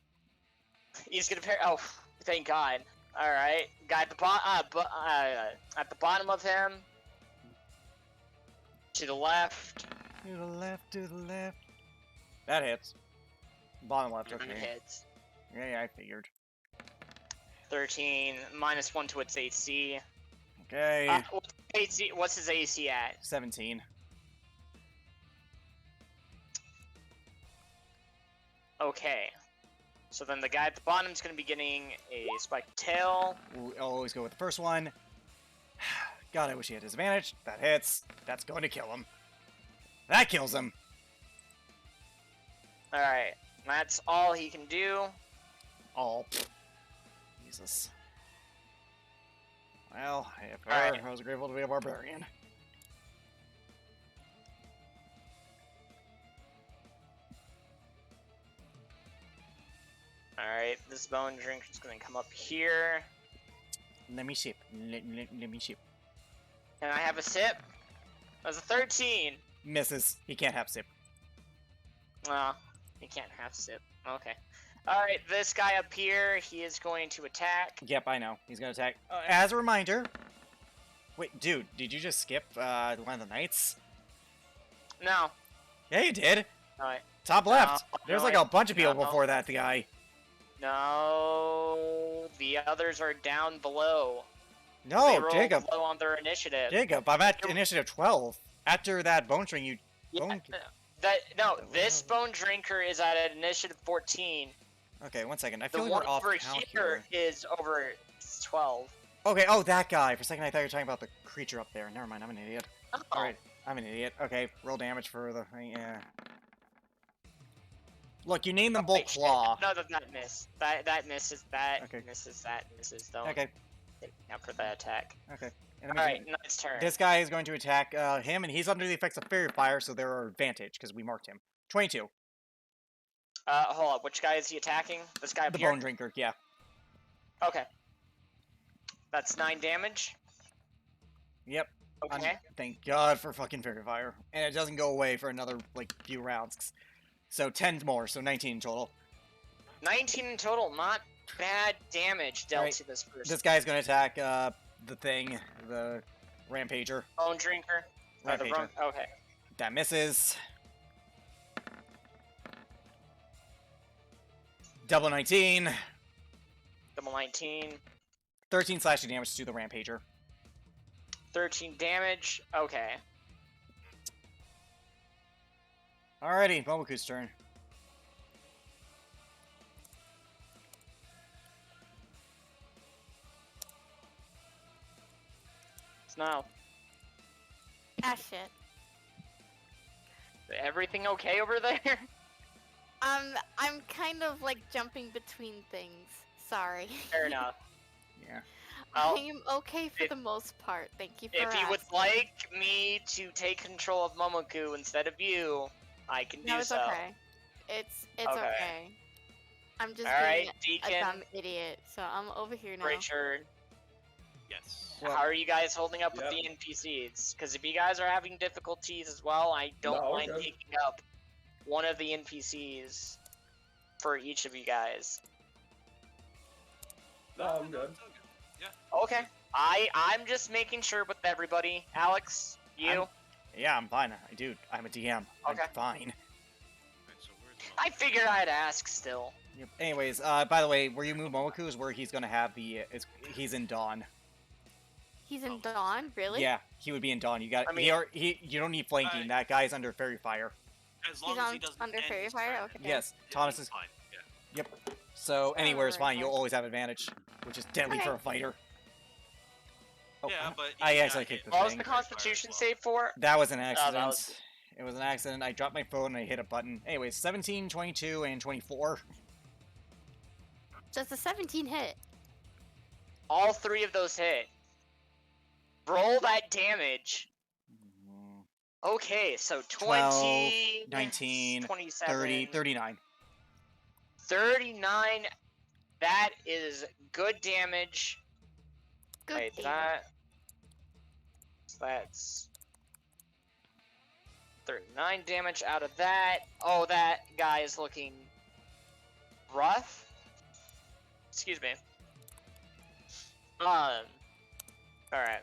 He's gonna parry. Oh, thank God. Alright, guy at the bottom of him. To the left. To the left, to the left. That hits. Bottom left, okay. Hits. Yeah, I figured. 13, -1 to its AC. Okay. What's his AC at? 17. Okay. So then the guy at the bottom is going to be getting a spiked tail. I'll always go with the first one. God, I wish he had disadvantage. That hits. That's going to kill him. That kills him. Alright. That's all he can do. Oh, Jesus. Well, if Alright. I was grateful to be a barbarian. Alright, this bone drink is going to come up here. Let me ship. Let me ship. And I have a sip. That's a 13. Misses. He can't have sip. Oh, he can't have sip. Okay. Alright, this guy up here, he is going to attack. Yep, I know. He's gonna attack. As a reminder... Wait, dude, did you just skip one of the knights? No. Yeah, you did. Alright. Top left. No, There's no, like a bunch of people no. before that, the guy. No, the others are down below. They No, rolled Jacob. low on their initiative. Jacob, I'm at initiative 12. After that bone string, you... Yeah, Bone... this bone drinker is at an initiative 14. Okay, one second. I The feel like one we're off over count here here. is over 12. Okay, oh, that guy. For a second, I thought you were talking about the creature up there. Never mind, I'm an idiot. Oh. Alright, I'm an idiot. Okay, roll damage for the... Yeah. Look, you named them both Wait, shit. Claw. No, that miss. That misses. That Okay. misses. That misses. Don't Okay, count for that attack. okay. And that means Alright, nice turn. this guy is going to attack him, and he's under the effects of Fairy Fire, so there are advantage, because we marked him. 22. Hold up. Which guy is he attacking? This guy up The here? Bone Drinker, yeah. Okay. That's 9 damage. Yep. Okay. Thank God for fucking Fairy Fire. And it doesn't go away for another, like, few rounds. So 10 more, so 19 in total. 19 in total. Not bad damage dealt Alright, to this person. This guy's going to attack the thing, the Rampager. Bone drinker. Rampager. Okay. That misses. Double 19. Double 19. 13 slashing damage to the Rampager. 13 damage. Okay. Alrighty, Momoku's turn. It's now. Ah, shit. Everything okay over there? I'm kind of like jumping between things. Sorry. Fair enough. Yeah. Well, I'm okay for if- the most part. Thank you for If you would asking. like me to take control of Momoku instead of you, I can No, do it's so. okay. It's Okay. okay. I'm just Alright, being a Deacon, dumb idiot, so I'm over here now. Richard, Yes. Well- how are you guys holding up with Yep. the NPCs? Because if you guys are having difficulties as well, I don't No, we're mind good. picking up one of the NPCs for each of you guys. No, I'm good. It's all good. Yeah. Okay. I'm just making sure with everybody. Alex, you? Yeah, I'm fine. Dude, I'm a DM. Okay. I'm fine. Alright, so where's I figured I'd ask still. Yep. Anyways, by the way, where you move Momoku is where he's gonna have the. He's in Dawn. He's in Dawn, really? Yeah, he would be in Dawn. You got. I mean- you don't need flanking. I- that guy's under Fairy Fire. As long He's as on he doesn't under end Fairy his Fire. turn, Okay. Yes, yeah, Thomas he's is. fine. Yeah. So anywhere is fine. Alright. You'll always have advantage, which is deadly for a fighter. Oh, Yeah, but I he got actually hit kicked the by What was thing. the Fairy Fire as Constitution well. save for? That was an accident. that was- It was an accident. I dropped my phone and I hit a button. Anyways, 17, 22, and 24. Just a 17 hit. All 3 of those hit. Roll that damage. Okay, so 20, 19, 27, 30, 39. 39. That is good damage. Good Wait, damage. that's 39 damage out of that. Oh, that guy is looking rough. Excuse me. All right.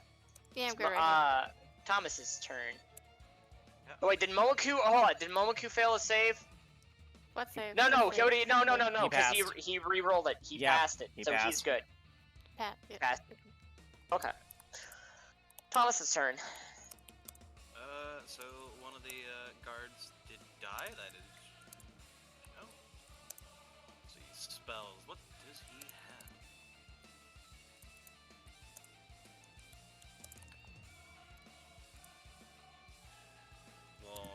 Yeah, I'm good right now. Thomas's turn. Yeah. Oh, wait, did Momoku? Hold on, did Momoku fail a save? What save? No, What save? Cody, no, He because passed. he re-rolled it. He Yeah, passed it, he so he's passed. good. Pat, yeah. Passed. Okay. Thomas's turn. So one of the guards did die. That is. No. Let's see, spells. What does he have? Well,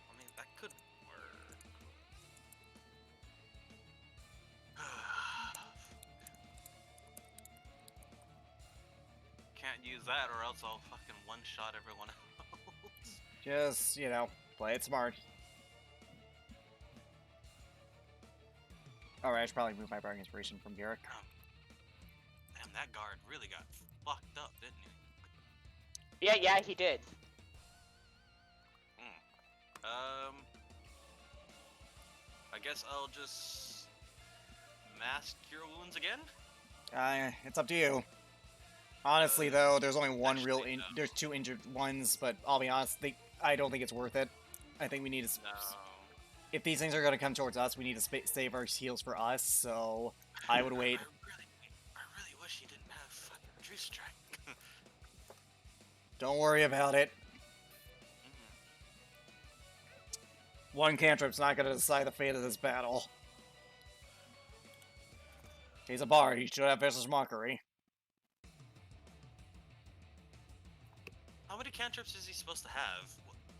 I mean that could work. Can't use that, or else I'll fucking one-shot everyone else. Just, play it smart. Alright, I should probably move my Bardic Inspiration from Garrick. Damn, that guard really got fucked up, didn't he? Yeah, he did. I guess I'll just mass cure wounds again. It's up to you. Honestly, though, there's only one real. actually, no. There's 2 injured ones, but I'll be honest, I don't think it's worth it. I think we need to. No. if these things are gonna come towards us, we need to save our heals for us. So I would wait. I really wish he didn't have fucking True Strike. Don't worry about it. One cantrip's not gonna decide the fate of this battle. He's a bard. He should have vicious mockery. How many cantrips is he supposed to have?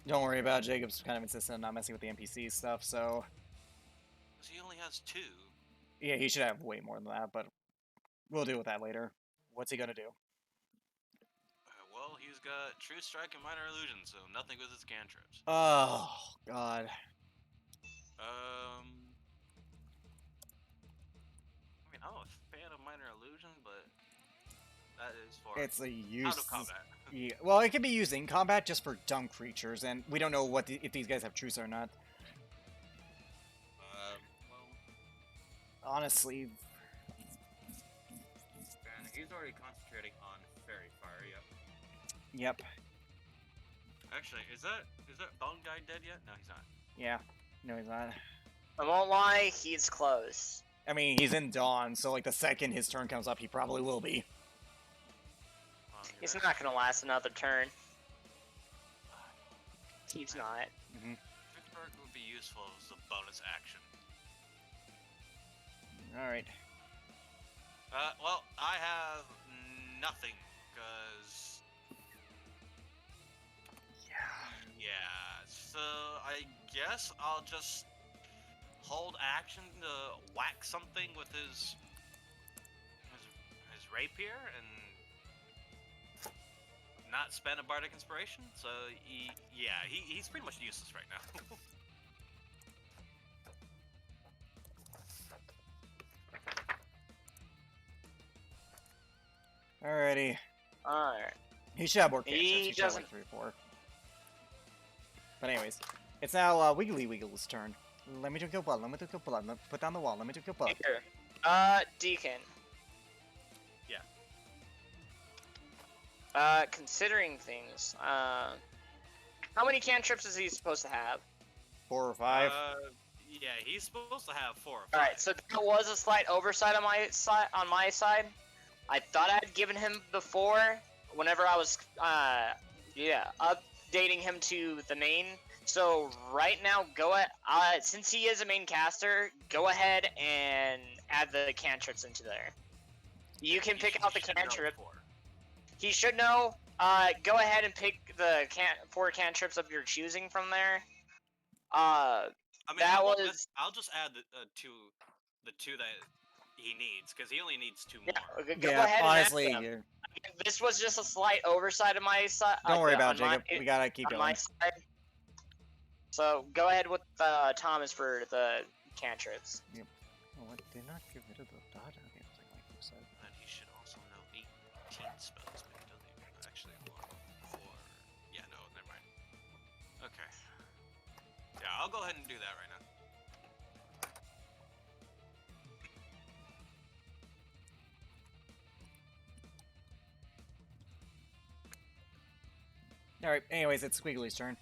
Don't worry about it. Jacob's kind of insistent on not messing with the NPC stuff, so... He only has 2. Yeah, he should have way more than that, but we'll deal with that later. What's he gonna do? Well, he's got True Strike and Minor Illusion, so nothing with his cantrips. Oh, God. I mean, I'm a fan of Minor Illusion, but that is for It's a use... out of combat. Yeah, well, it can be used in combat just for dumb creatures, and we don't know what if these guys have truce or not. Well, Honestly, and he's already concentrating on Fairy Fire, yep. yep. Actually, is that Bone Guy dead yet? No, he's not. Yeah. No, he's not. I won't lie, he's close. I mean, he's in Dawn, so like the second his turn comes up, he probably will be. He's not gonna last another turn. He's not. Vicksburg would be useful as a bonus action. Alright. Well, I have nothing, because... Yeah, so I guess I'll just hold action to whack something with his rapier and not spend a bardic inspiration. So he's pretty much useless right now. Alrighty. Alright. He should have more He cantrips. He should have like doesn't- 3 or 4. But anyways, it's now Wiggly Wiggle's turn. Let me drink your blood. Let me drink your blood. Put down the wall. Let me drink your blood. Here. Deacon. Yeah. Considering things, how many cantrips is he supposed to have? 4 or 5. Yeah, he's supposed to have 4 or 5. Alright, so there was a slight oversight on my side. I thought I had given him before, whenever I was, updating him to the main. So right now, since he is a main caster, go ahead and add the cantrips into there. You can pick out the cantrip. He should know. Go ahead and pick the 4 cantrips of your choosing from there. I mean, that I'll just add the two that he needs, because he only needs 2 more. Yeah, go Yeah, ahead honestly, and add them. This was just a slight oversight on my side. don't worry about it, Jacob. We gotta keep on going. my side. So go ahead with Thomas for the cantrips. Oh, what? Did not get rid of the dodge? Okay, it's like Michael said. And he should also know 18 spells, but he doesn't even actually know 4. Yeah, no, never mind. Okay. Yeah, I'll go ahead and do that right now. Alright, anyways, it's Squiggly's turn.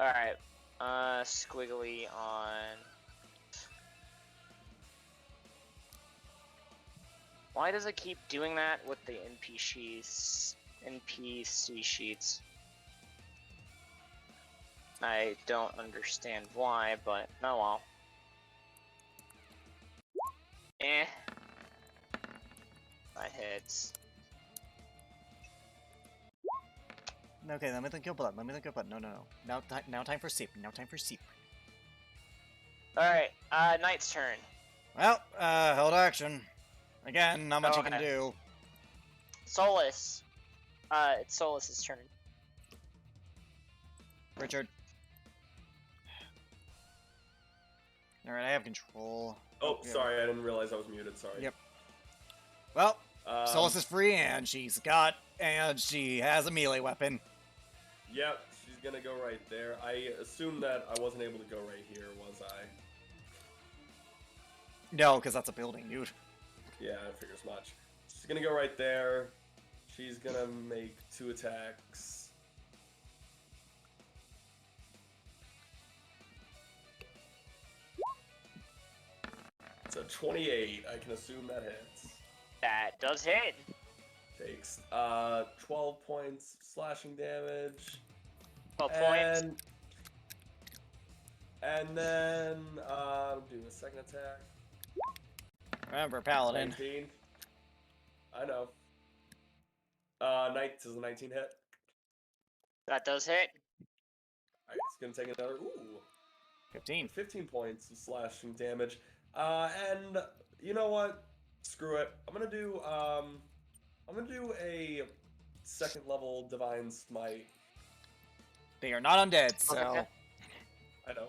Alright. Squiggly on... Why does it keep doing that with the NPC sheets? I don't understand why, but oh well. That hits. Okay, let me think your blood. Let me think your blood. No. Now time for sip. Now time for sip. Alright, Knight's turn. Well, held action. Again, not much you can Okay. do. Solus. It's Solus's turn. Richard. Alright, I have control. Oh, Yeah. sorry, I didn't realize I was muted. Sorry. Yep. Well, Um, Solus is free, and she has a melee weapon. Yep, she's gonna go right there. I assume that I wasn't able to go right here, was I? No, because that's a building, dude. Yeah, I figure as much. She's gonna go right there. She's gonna make 2 attacks. It's a 28. I can assume that hits. That does hit. Takes 12 points slashing damage. 12 points. And then do a second attack. Remember, Paladin. 19. I know. Does the 19 hit? That does hit. Alright, it's gonna take another 15. 15 points of slashing damage. And you know what? Screw it. I'm gonna do a second level Divine Smite. They are not undead, so Okay. I know.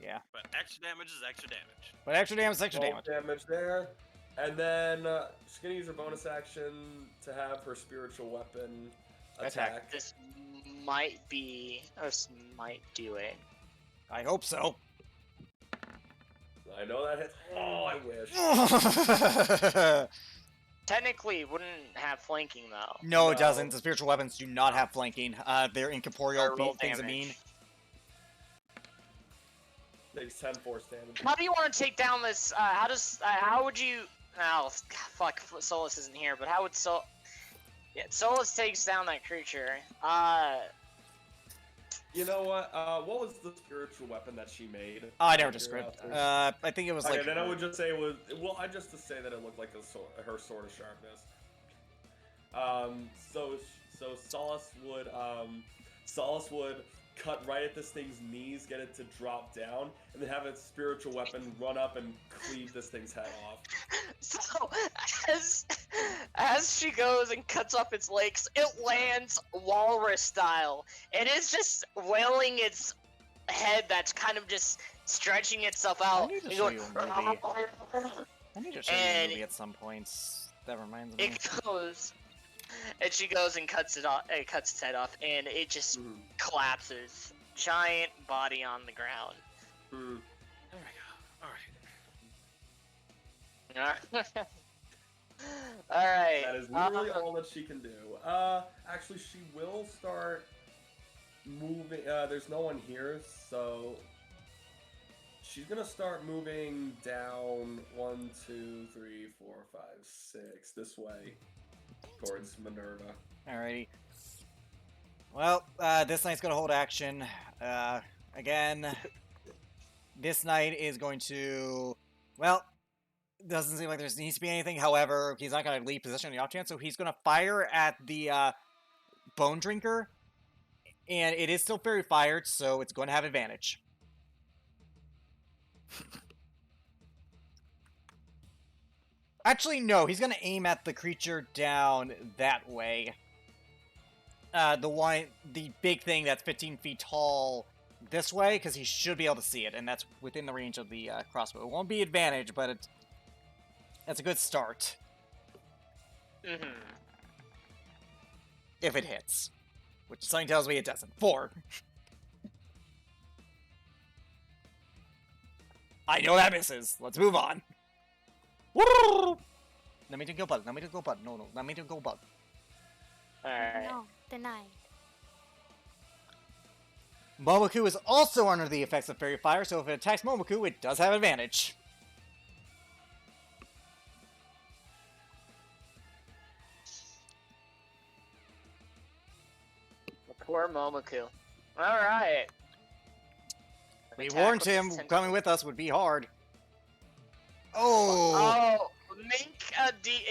yeah. But extra damage is extra damage. But extra damage is extra 12 damage. damage there. And then she's gonna use her bonus action to have her spiritual weapon attack. This might be. This might do it. I hope so. I know that hits. Oh, I wish. Technically, it wouldn't have flanking though. No, it No. doesn't. The spiritual weapons do not have flanking. They're incorporeal Or roll things that damage. mean. Takes 10 force damage. How do you want to take down this? How would you? Oh, fuck. Solus isn't here, but how would Yeah, Solus takes down that creature. You know what? What was the spiritual weapon that she made? I never just read. Curiosity. I think it was Okay, like. then I would just say it was. Well, I just to say that it looked like a sword, her sword of sharpness. So Solace would cut right at this thing's knees, get it to drop down, and then have its spiritual weapon run up and cleave this thing's head off. So as she goes and cuts off its legs, it lands walrus style. It is just wailing its head that's kind of just stretching itself out. need to and show going, you a movie. I need to show you And a movie at some points. That reminds me. It goes, and she goes and cuts it off. It cuts its head off, and it just collapses. Giant body on the ground. Hmm. There we go. Alright. All right. That is literally all that she can do. Actually, she will start moving. There's no one here, so she's gonna start moving down 1, 2, 3, 4, 5, 6 this way towards Minerva. Alrighty. Well, this knight's gonna hold action. Again, this knight is going to. Well, doesn't seem like there needs to be anything. However, he's not gonna leave position on the off chance, so he's gonna fire at the Bone Drinker, and it is still fairy fired, so it's going to have advantage. Actually, no. He's gonna aim at the creature down that way. The big thing that's 15 feet tall this way, because he should be able to see it, and that's within the range of the crossbow. It won't be advantage, but that's a good start. Mm-hmm. If it hits. Which something tells me it doesn't. 4. I know that misses. Let's move on. Woo! Let me to go bug. Let me to go bug. No. Let me to go bug. All right. No, denied. Momoku is also under the effects of Fairy Fire, so if it attacks Momoku, it does have advantage. Poor Momoku. All right. We Attack warned with him 10 coming with us would be hard. Oh! Oh,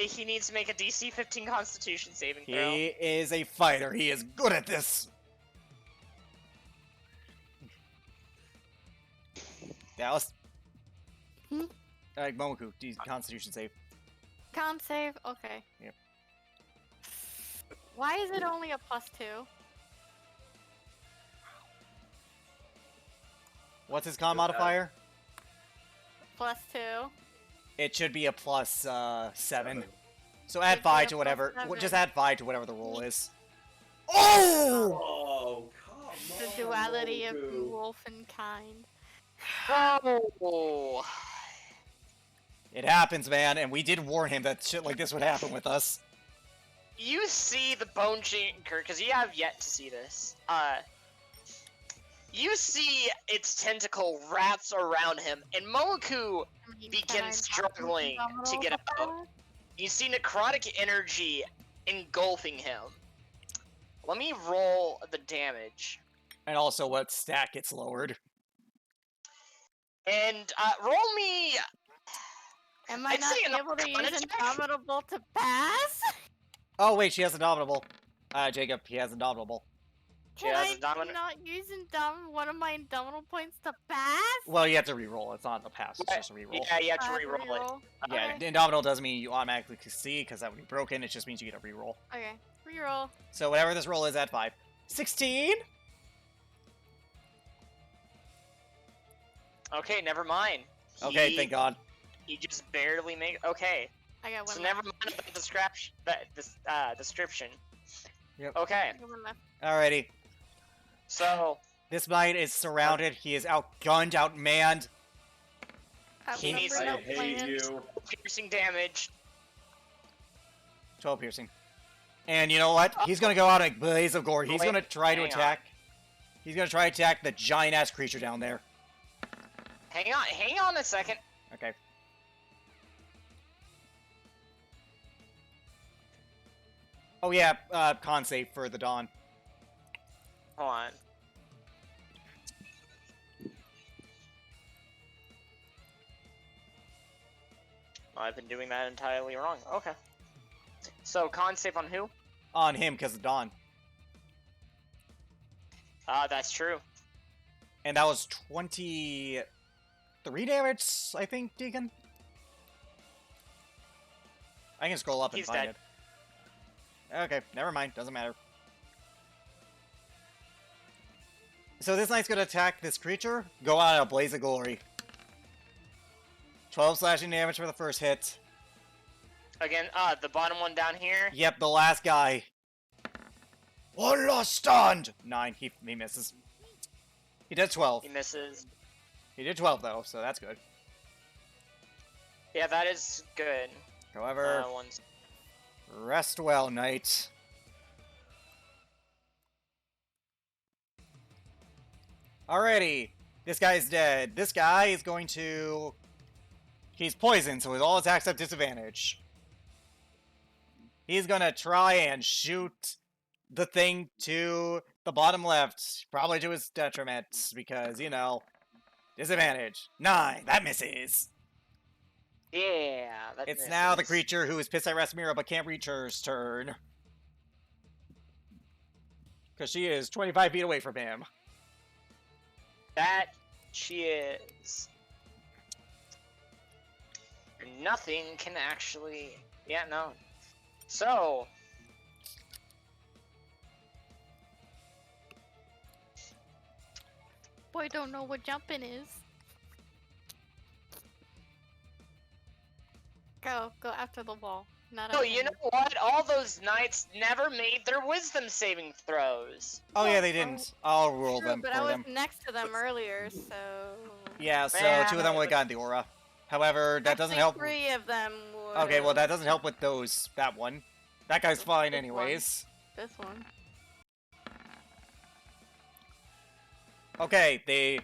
he needs to make a DC 15 Constitution saving throw. He is a fighter. He is good at this. Dallas? Hmm? Alright, Momoku, Constitution save. Con save? Okay. Yep. Why is it only a +2? What's his con modifier? +2. It should be a plus 7. 7. So add Should be 5 a to plus whatever. 7. Just add 5 to whatever the roll is. Oh! Oh, come The on, duality of Momoku. wolf and kind. Oh. It happens, man, and we did warn him that shit like this would happen with us. You see the Bone Drinker, because you have yet to see this. you see its tentacle wraps around him, and Momoku begins struggling to get out. You see necrotic energy engulfing him. Let me roll the damage. And also what stat gets lowered. And roll me. Am I I'd not say an able to Arcana use check. Indomitable to pass? Oh wait, she has Indomitable. Jacob, he has Indomitable. She Can has I Indomitable. not use one of my Indomitable points to pass? Well, you have to re-roll. It's not a pass, it's just a re-roll. Yeah, you have to I have re-roll it. reroll. Yeah, Okay. Indomitable doesn't mean you automatically succeed, because that would be broken. It just means you get a re-roll. Okay, reroll. So whatever this roll is at 5. 16? Okay, never mind. Okay, thank God. He just barely made. Okay, I got one so left. never mind about the description. Yep. Okay, I got one left. Alrighty. so This knight is surrounded. He is outgunned, outmanned. He needs I Outnumbered, hate outplanned. you. piercing damage. 12 piercing. And you know what? He's gonna go out in a blaze of gore. He's Wait, gonna try to hang on. attack. He's gonna try to attack the giant-ass creature down there. Hang on a second. Okay. Oh yeah, con save for the Dawn. Hold on. I've been doing that entirely wrong. Okay. So con save on who? On him, because of Dawn. That's true. And that was 23 damage, I think, Deacon? I can scroll up and He's find dead. it. Okay, never mind. Doesn't matter. So this knight's gonna attack this creature. Go out in a blaze of glory. 12 slashing damage for the first hit. Again, the bottom one down here. Yep, the last guy. One last stand! 9. He misses. He did 12. He misses. He did 12 though, so that's good. Yeah, that is good. However, One's rest well, knight. Alrighty. This guy's dead. This guy is going to... He's poisoned, so his all attacks have disadvantage. He's gonna try and shoot the thing to the bottom left, probably to his detriment, because, you know, disadvantage. 9, that misses. yeah. That It's now the misses. creature who is pissed at Rasmira but can't reach her's turn. Because she is 25 feet away from him. That she is. Nothing can actually. Yeah, no. So. Boy, don't know what jumping is. Go after the wall. Not Oh, at you him. know what? All those knights never made their wisdom saving throws. Oh yeah, Well, they didn't. I'll roll True, them but for I was them. next to them earlier, so. Yeah, so Yeah, 2 of them would have gotten the aura. However, that doesn't Actually, help. 3 of them would. Okay, well that doesn't help with those. That one. That guy's fine This one. anyways. This one. Okay, they...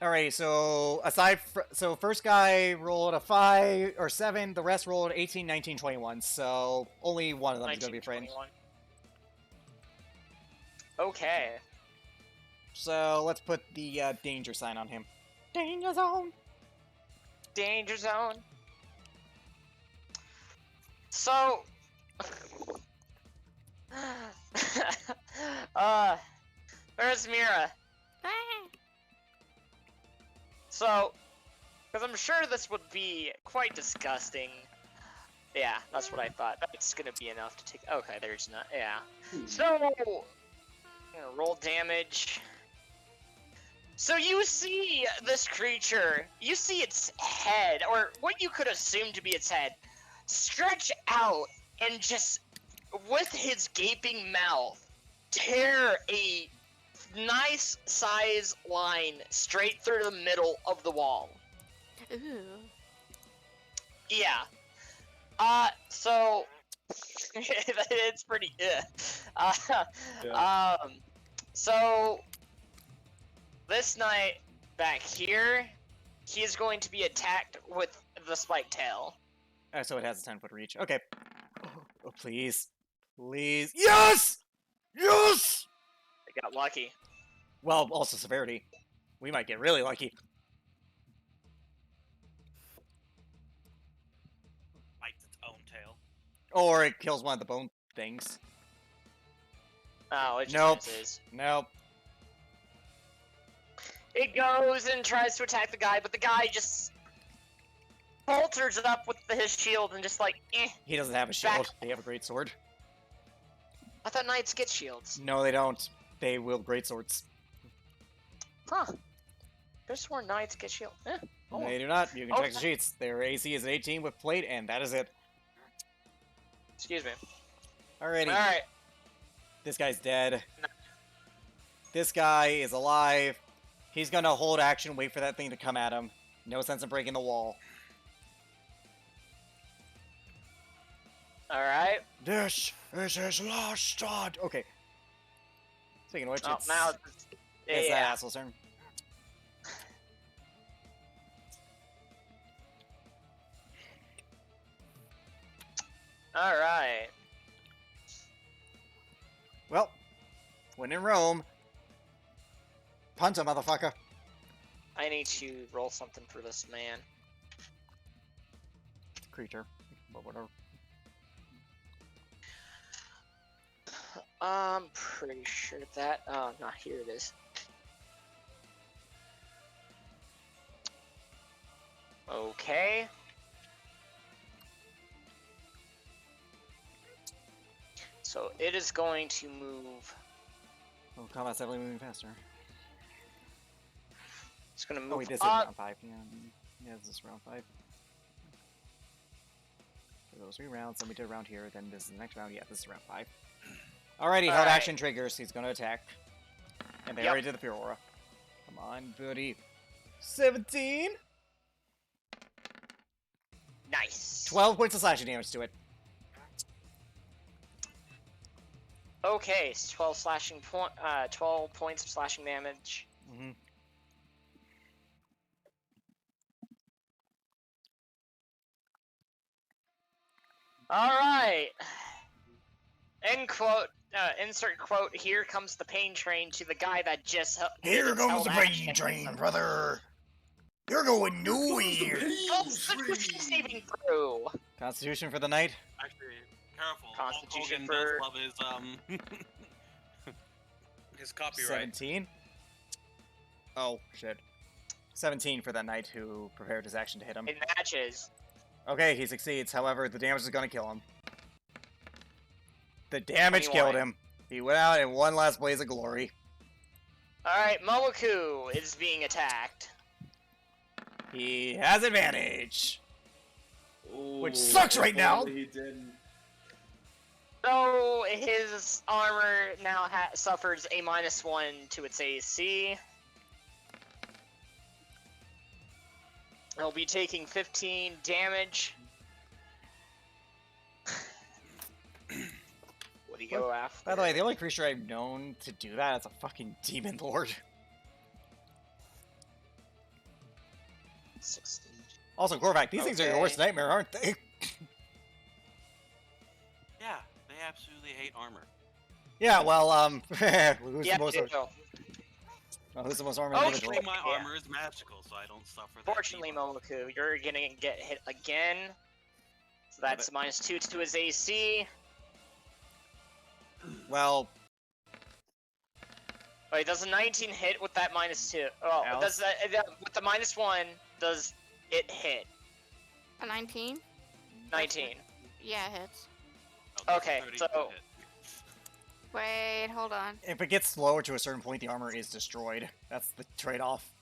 Alright, so so first guy rolled a 5 or 7, the rest rolled 18, 19, 21, so only one of them is going to be afraid. 1921. Okay. So let's put the danger sign on him. Danger zone! Danger zone. So. Where's Mira? Ah, So, because I'm sure this would be quite disgusting. Yeah, that's what I thought. That's gonna be enough to take. Okay, there's not. Yeah. So, I'm gonna roll damage. So you see this creature. You see its head, or what you could assume to be its head, stretch out and just, with his gaping mouth, tear a nice size line straight through the middle of the wall. ooh. Yeah. So it's pretty. Yeah. So this knight back here, he is going to be attacked with the spike tail. So it has a 10-foot reach. Okay. Oh, please. Please. Yes! Yes! I got lucky. Well, also severity. We might get really lucky. Bites its own tail. Or it kills one of the bone things. Oh, it just Nope. misses. Nope. It goes and tries to attack the guy, but the guy just falters up with his shield and just like, eh. He doesn't have a shield. They have a great sword. I thought knights get shields. No, they don't. They wield great swords. Huh. There's sworn knights get shield. Eh. Oh. They do not. You can check the Okay. sheets. Their AC is an 18 with plate, and that is it. Excuse me. Alrighty. Alright. This guy's dead. This guy is alive. He's gonna hold action, wait for that thing to come at him. No sense in breaking the wall. Alright. This is his last start. Okay. Speaking of which, Oh, it's, now it's that yeah. asshole's turn. Alright. Well, when in Rome, punt a motherfucker. I need to roll something for this man. Creature. But whatever. I'm pretty sure that. Oh, no, here it is. Okay. So it is going to move. Oh, combat's definitely moving faster. It's going to move Oh, wait, this is up. round 5. Yeah, this is round 5. So those 3 rounds, then we did a round here, then this is the next round. Yeah, this is round 5. Alrighty, held Alright. action triggers. He's gonna attack. And they Yep. already did the Pure Aura. Come on, buddy. 17? Nice. 12 points of slashing damage to it. Okay, it's 12 slashing 12 points of slashing damage. Mm-hmm. All right. End quote. Insert quote. Here comes the pain train to the guy that just. Here held comes the action. pain train, brother. You're going nowhere. Constitution saving throw. Constitution for the night. Actually, careful. Constitution Hulk for- Hogan does love his his copyright. 17. Oh, shit. 17 for that knight who prepared his action to hit him. It matches. Okay, he succeeds. However, the damage is going to kill him. The damage 21. killed him. He went out in one last blaze of glory. All right, Momoku is being attacked. He has advantage. Ooh, Which sucks if right now. only He didn't. So his armor now suffers a -1 to its AC. He'll be taking 15 damage. What do you go after? By the way, the only creature I've known to do that is a fucking demon lord. 16. Also, Korvac, these things are your Okay. worst nightmare, aren't they? Yeah, they absolutely hate armor. Yeah, well, who's Yeah, the most, ditto. who's the most armored Oh, individual? Actually, my Yeah. armor is magical, so I don't suffer that. Fortunately, debuff. Momoku, you're gonna get hit again. So that's -2 to his AC. Well, Wait, does a 19 hit with that -2? Oh, Alice? does that with the -1? Does it hit? A 19? 19. Yeah, it hits. Oh, that's Okay, 32 so- hit. Wait, hold on. if it gets slower to a certain point, the armor is destroyed. That's the trade-off.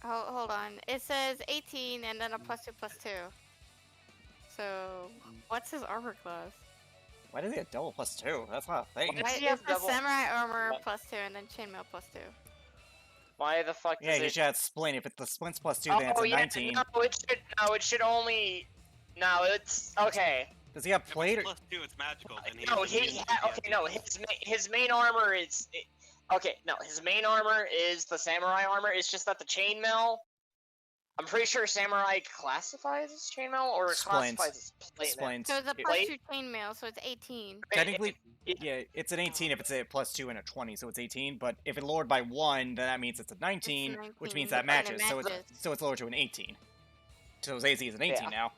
Hold on. It says 18 and then a +2/+2. So, what's his armor class? Why does he have double +2? That's not a thing. Why- Why he is have the double- samurai armor +2 and then chainmail +2? Why the fuck Yeah, does you it? should have splint. If it's the splint's +2, then it's Oh a yeah, 19. it should only. No, it's okay. Does he have If plate? it's Or... +2, it's magical. Then he No, has to be in the okay, no, his main armor is Okay, no, his main armor is the samurai armor. It's just that the chainmail. I'm pretty sure samurai classifies as chainmail or it Explains. classifies as plate. Explains. So it's a It- plus Plate? 2 chainmail, so it's 18. Technically, Yeah. yeah, it's an 18 if it's a +2 and a 20, so it's 18. But if it lowered by 1, then that means it's a 19, which means 19, that and it matches. So it's lowered to an 18. So his AC is an 18 Yeah. now.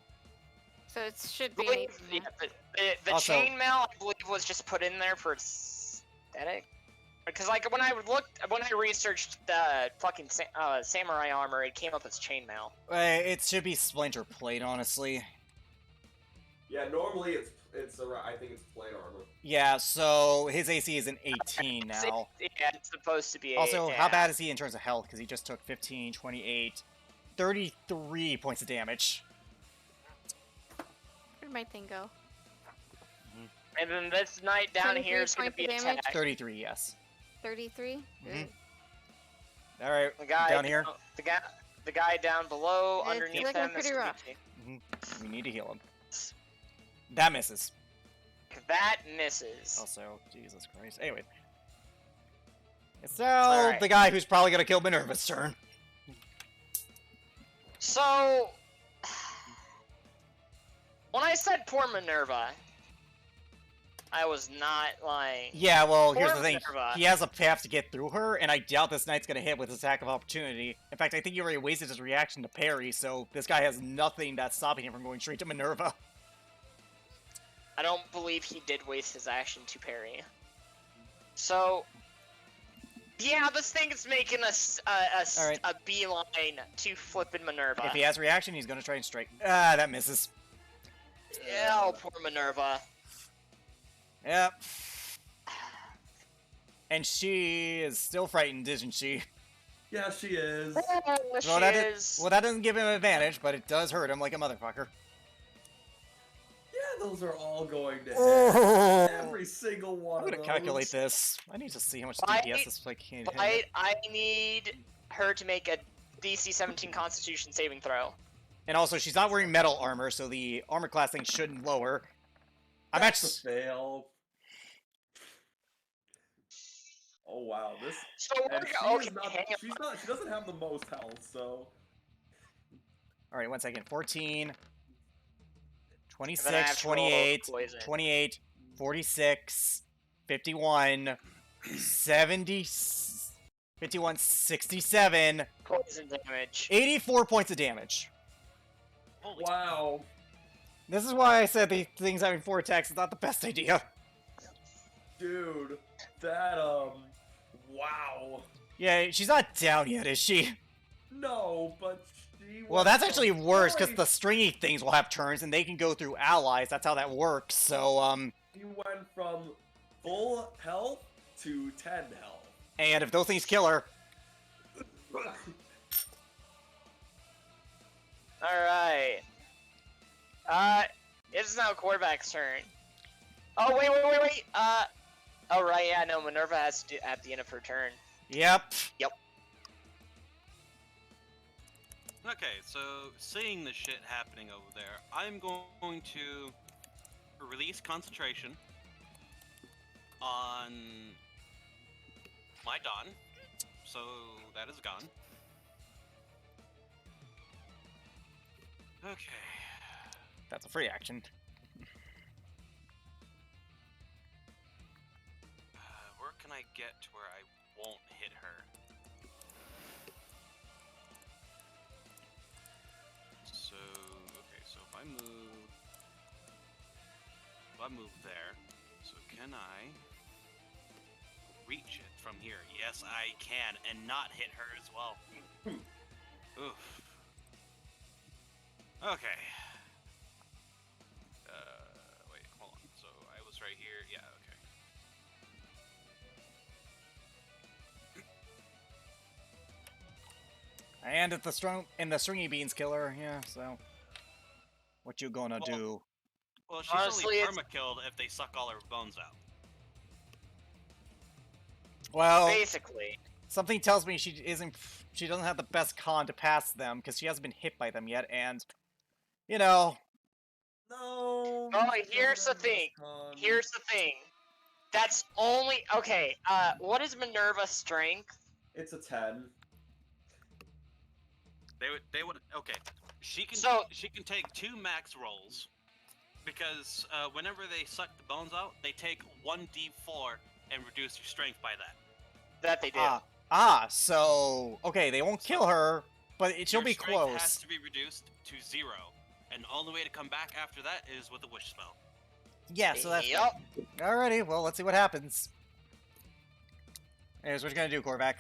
So it should be an 18. Yeah, but the Also- chainmail, I believe, was just put in there for aesthetic. Because like when I researched the fucking samurai armor, it came up as chainmail. It should be splinter plate, honestly. Yeah, normally it's I think it's plate armor. Yeah, so his AC is an 18 now. Yeah, it's supposed to be. Also, how bad is he in terms of health? Because he just took 15, 28, 33 points of damage. Where'd my thing go? And then this knight down 23 here is going to points be of damage? attacked. 33, yes. 33? Mhm. Alright, The guy down here. the guy down below, It's underneath looking him is pretty gonna rough. be- We need to heal him. That misses. That misses. Also, Jesus Christ. Anyway. It's now Alright. the guy who's probably going to kill Minerva's turn. So, when I said poor Minerva, I was not lying. Yeah, well, here's Poor the thing. Minerva. He has a path to get through her, and I doubt this knight's going to hit with his attack of opportunity. In fact, I think he already wasted his reaction to parry, so this guy has nothing that's stopping him from going straight to Minerva. I don't believe he did waste his action to parry. So, yeah, this thing is making Alright. a beeline to flippin' Minerva. If he has reaction, he's going to try and strike. Ah, that misses. Oh, poor Minerva. Yep. And she is still frightened, isn't she? Yeah, she is. She Well, that is. well, that doesn't give him an advantage, but it does hurt him like a motherfucker. Yeah, those are all going to hit. Oh. Every single one I'm of gonna those. calculate this. I need to see how much Bite, DPS this like can hit. I need her to make a DC 17 Constitution saving throw. And also, she's not wearing metal armor, so the armor class thing shouldn't lower. I'm That's actually. a fail. Oh wow, this. So And we're she okay. is not. Hang on. She's not. She doesn't have the most health, so. All right, 1 second. 14, And then I 26, have to roll 28, poison. 28, 46, 51, 70, 51, 67, Poison damage. 84 points of damage. Holy Wow. This is why I said the things having 4 attacks is not the best idea. Dude, that wow. Yeah, she's not down yet, is she? No, but she. Well, went that's from actually worse, because very- the stringy things will have turns, and they can go through allies. That's how that works, so, She went from full health to 10 health. and if those things kill her, Alright. It's now quarterback's turn. Oh, wait. Oh, right, yeah, no, Minerva has to do at the end of her turn. yep. Okay, so seeing the shit happening over there, I'm going to release concentration on my Dawn. So that is gone. Okay. That's a free action. Where can I get to where I won't hit her? So, okay, so if I move there, so can I reach it from here? Yes, I can, and not hit her as well. Oof. Okay. Wait, hold on. So I was right here. Yeah, okay. And it's the stringy beans killer, yeah, so. What you gonna Well, do? Well, she's Honestly, only it's- perma-killed if they suck all her bones out. Well, Basically. something tells me she doesn't have the best con to pass them, because she hasn't been hit by them yet, and, you know, No. Oh, she here's the doesn't have thing. this con. Here's the thing. That's only okay. What is Minerva's strength? It's a 10. They would okay. She can So- she can take 2 max rolls because whenever they suck the bones out, they take 1d4 and reduce your strength by that. That they do. So okay, they won't kill her, but she'll Your be strength close. has to be reduced to 0, and the only way to come back after that is with a wish spell. Yeah, so that's Yup. alrighty. Well, let's see what happens. Anyways, what you gonna do, Korvac?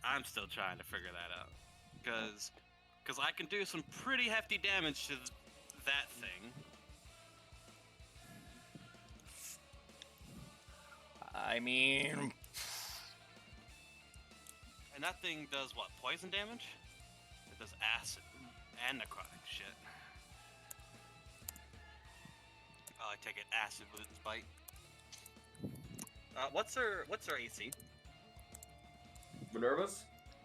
I'm still trying to figure that out, because I can do some pretty hefty damage to that thing. I mean, And that thing does what? Poison damage? It does acid and necrotic shit. Oh, I take it acid with its bite. What's her AC? Minerva's?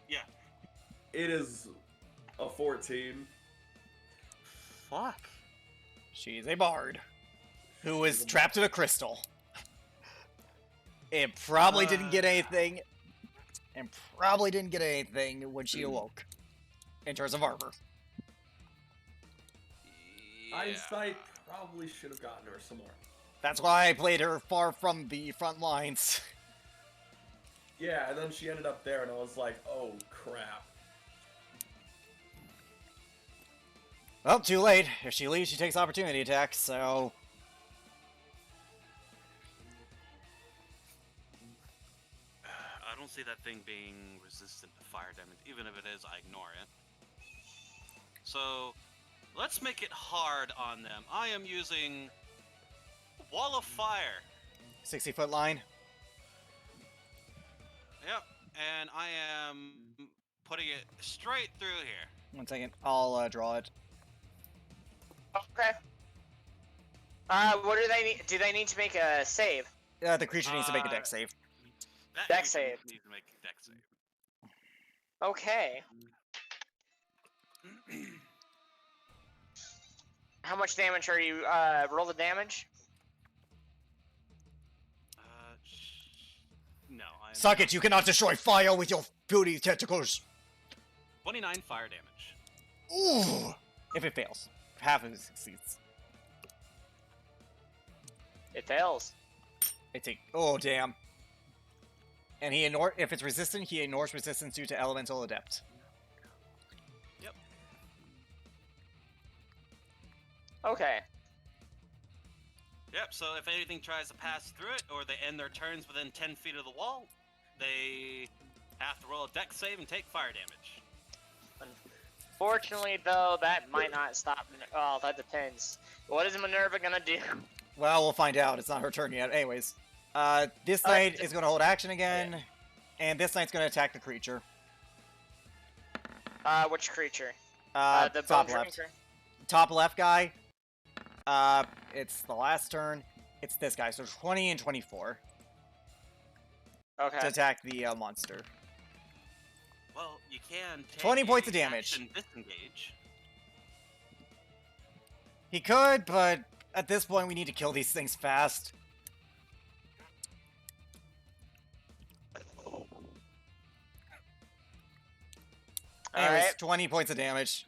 Yeah. It is a 14. Fuck. she's a bard who is trapped in a crystal. It probably didn't get anything, and probably didn't get anything when she awoke, in terms of armor. Hindsight probably should have gotten her some more. That's why I played her far from the front lines. Yeah, and then she ended up there, and I was like, oh crap. Well, too late. If she leaves, she takes opportunity attacks, so... I don't see that thing being resistant to fire damage. Even if it is, I ignore it. So, let's make it hard on them. I am using Wall of Fire. 60-foot line. Yep, and I am putting it straight through here. 1 second. I'll draw it. Okay. What do they need? Do they need to make a save? The creature needs to make a dex save. That Dex creature save. needs to make a dex save. Okay. How much damage are you? Roll the damage. No. Suck it, you cannot destroy fire with your booty tentacles! 29 fire damage. Ooh! If it fails. Half of it succeeds. It fails. It's a... Oh, damn. And if it's resistant, he ignores resistance due to elemental adept. Yep. Okay. Yep, so if anything tries to pass through it, or they end their turns within 10 feet of the wall, they have to roll a dex save and take fire damage. Fortunately, though, that might not stop. Well, that depends. What is Minerva gonna do? Well, we'll find out. It's not her turn yet. Anyways. This knight is going to hold action again, and this knight's going to attack the creature. Which creature? The top bone left. drinker? Top left guy. It's the last turn. It's this guy, so 20 and 24 Okay. to attack the monster. Well, you can take 20 points of a damage. action disengage. He could, but at this point we need to kill these things fast. Anyways, Alright. 20 points of damage.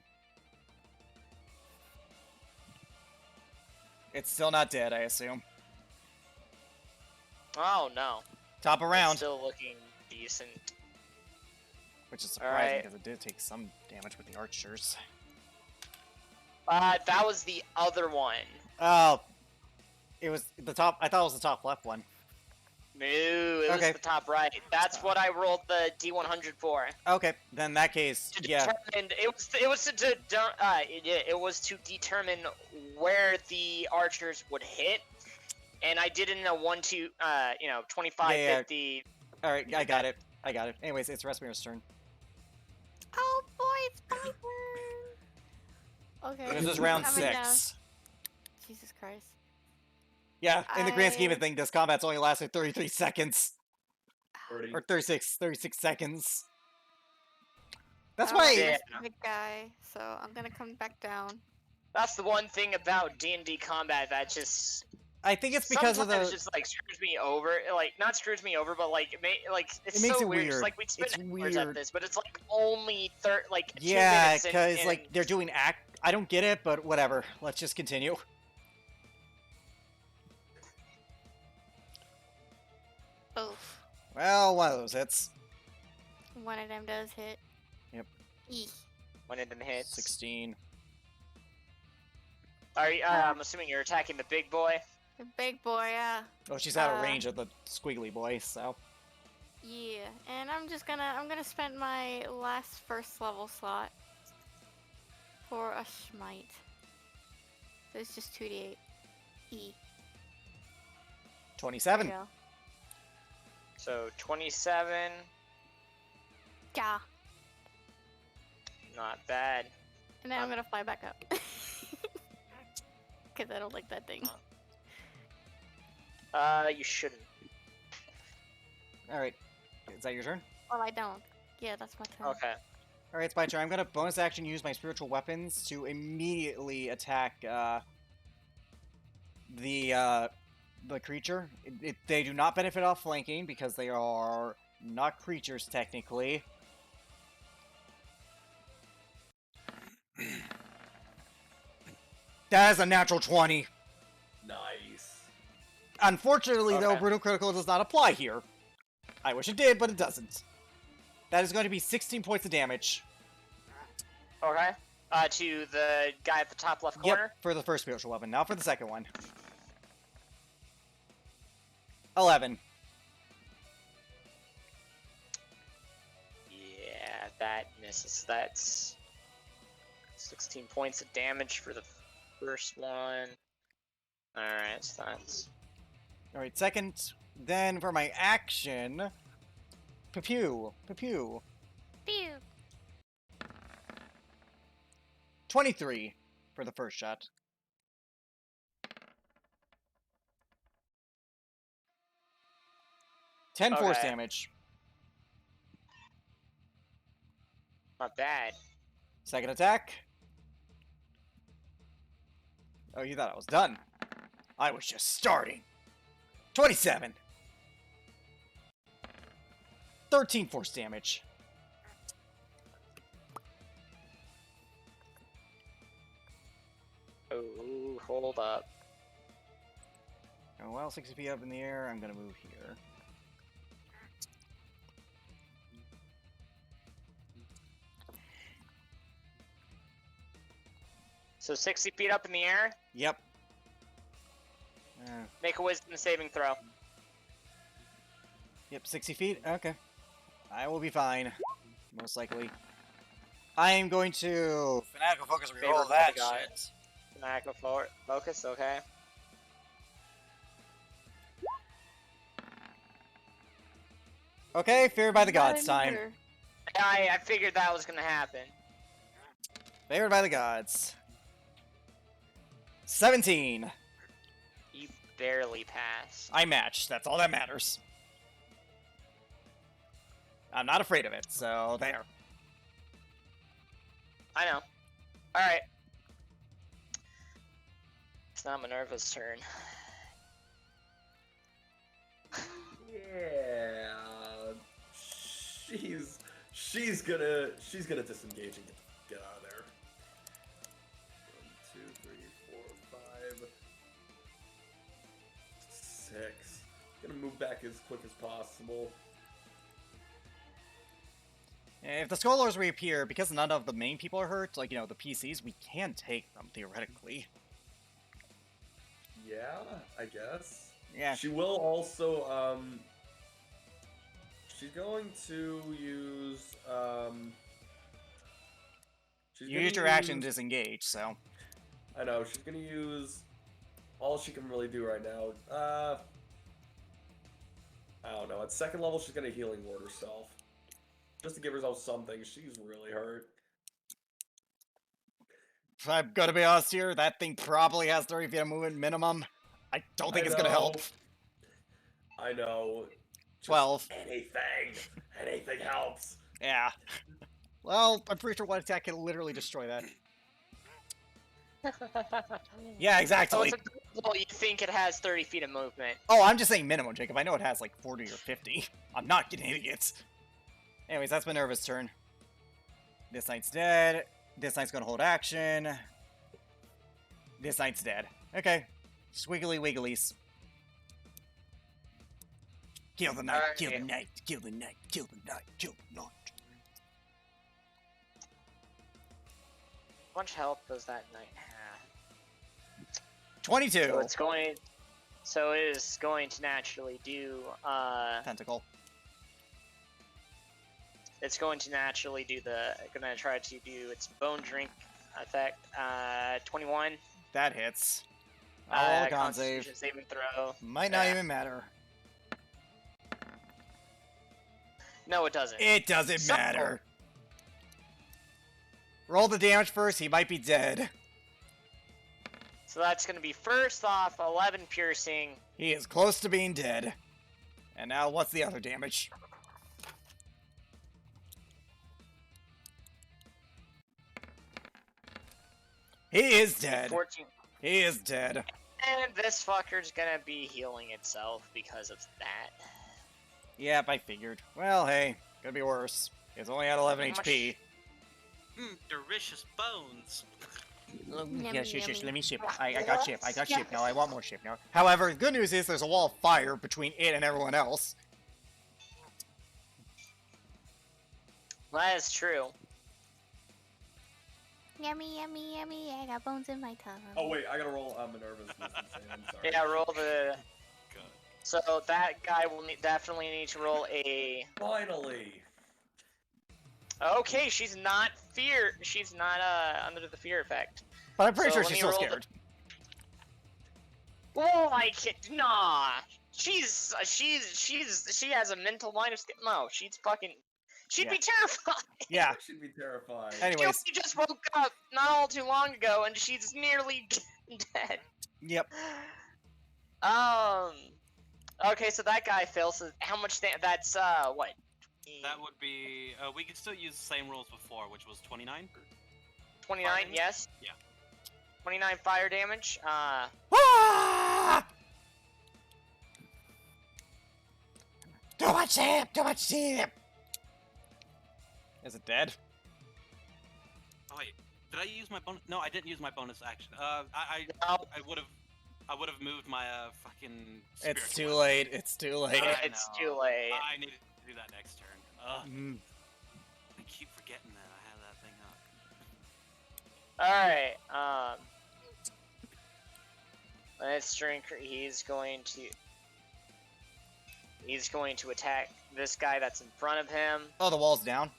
It's still not dead, I assume. Oh no. Top of round, Still looking decent. which is surprising Alright. because it did take some damage with the archers. That was the other one. Oh, it was the top. I thought it was the top left one. No, it Okay. was the top right. That's what I rolled the D100 for. Okay, then in that case, To yeah. determine, it was to determine where the archers would hit, and I did it in a 1-2, 25, Yeah. 50. All right, I got it. I got it. Anyways, it's Respire's turn. Oh boy, it's my turn. Okay. This is round coming 6. down. Jesus Christ. Yeah, in the grand scheme of I- things, this combat's only lasted 33 seconds. 30. Or 36 seconds. That's Oh, why... Yeah. that's the big guy, so I'm gonna come back down. That's the one thing about D&D combat that just I think it's because of sometimes the. just like screws me over. Like not screws me over, but like it's It makes so it weird. 'Cause, weird. like we'd spend It's hours at weird. this, but it's like only 2 Yeah, minutes. because like they're doing act. I don't get it, but whatever. Let's just continue. Oof. Well, one of those hits. One of them does hit. Yep. Eek. One of them hits. 16. Are you, I'm assuming you're attacking the big boy. The big boy, yeah. Oh, she's out of range of the squiggly boy, so. Yeah, and I'm gonna spend my last first level slot for a smite. So it's just 2d8. E. 27. There you go. So 27, Yeah. not bad. And then I'm gonna fly back up. Because I don't like that thing. You shouldn't. Alright. Is that your turn? Well, I don't. Yeah, that's my turn. Okay. Alright, it's my turn. I'm gonna bonus action use my spiritual weapons to immediately attack the creature. They do not benefit off flanking because they are not creatures technically. That is a natural 20. Nice. Unfortunately, though, Okay. Brutal Critical does not apply here. I wish it did, but it doesn't. That is going to be 16 points of damage. Okay. To the guy at the top left corner. Yep, for the first spiritual weapon. Now for the second one. 11. Yeah, that misses. That's 16 points of damage for the first one. Alright, so that's... Alright, second. Then for my action... Pew. Pew. Pew! 23 for the first shot. 10 force Okay. damage. Not bad. Second attack. Oh, you thought I was done. I was just starting. 27. 13 force damage. Oh, hold up. Oh, well, 60 feet up in the air, I'm gonna move here. So 60 feet up in the air, Yep. make a wisdom saving throw. Yep, 60 feet? Okay. I will be fine. Most likely. I am going to... Fanatical Focus Favor reroll for that the god. shit. Fanatical focus, okay. Okay, Favored by the Not Gods time. anymore. I figured that was gonna happen. Favored by the Gods. 17. You barely passed. I match. That's all that matters. I'm not afraid of it, so there. I know. Alright. It's not Minerva's turn. Yeah. She's gonna disengage and get out of there. 1, 2, 3, 4, 5, 6. Gonna move back as quick as possible. If the scholars reappear, because none of the main people are hurt, like, you know, the PCs, we can take them, theoretically. Yeah, I guess. Yeah. She will also, she's going to use, she's You gonna used your action to disengage, so... I know, she's gonna use all she can really do right now. I don't know. At second level, she's gonna healing ward herself. Just to give herself something. She's really hurt. If I'm gonna be honest here, that thing probably has 30 feet of movement minimum. I don't think it's gonna help. I know. Just 12. Anything helps. Yeah. Well, I'm pretty sure one attack can literally destroy that. Yeah, Oh, exactly. it's a Well, you think it has 30 feet of movement. Oh, I'm just saying minimum, Jacob. I know it has like 40 or 50. I'm not getting idiots. Anyways, that's Minerva's turn. This knight's dead. This knight's gonna hold action. This knight's dead. Okay. Squiggly wigglies. Kill the knight, kill the Alright. knight, kill the knight, kill the knight, kill the knight. How much health does that knight have? 22. So it's going. So it is going to naturally do. Tentacle. It's going to naturally do the. Gonna try to do its bone drink effect. 21. That hits. I'll roll a con save. Constitution saving throw. Might not Yeah. even matter. No, it doesn't. It doesn't So- matter. Roll the damage first, he might be dead. So that's gonna be first off 11 piercing. He is close to being dead. And now what's the other damage? He is dead. 14. He is dead. And this fucker's gonna be healing itself because of that. Yep, I figured. Well, hey, could be worse. It's only at 11 How much- HP. Delicious bones. Yeah, shit, let me ship. I got ship. I got ship now. I want more ship now. However, the good news is there's a wall of fire between it and everyone else. That is true. Yummy, yummy, yummy. I got bones in my tongue. Oh wait, I gotta roll Minerva's wisdom save. I'm sorry. Yeah, roll the. God. So that guy will definitely need to roll a. Finally. Okay, she's not fear. She's not under the fear effect. But I'm pretty So sure let she's me still roll the- scared. Oh, I can't. Nah. She has a mental line of. No, she's fucking. She'd Yeah. be terrified. Yeah. Should be terrified. Anyways, She just woke up not all too long ago, and she's nearly dead. yep. Okay, so that guy fails. So how much? That's what? That would be. We could still use the same rules before, which was 29. 29. Fire damage? Yes. Yeah. 29 fire damage. Ah! Too much ship! Too much ship! Is it dead? Oh wait, did I use my bonus? No, I didn't use my bonus action. I No. would have moved my fucking. It's spiritual too weapon. late. It's too late. I It's know. too late. I needed to do that next turn. Mm. I keep forgetting that I have that thing up. All right. Let's drink. He's going to attack this guy that's in front of him. Oh, the wall's down.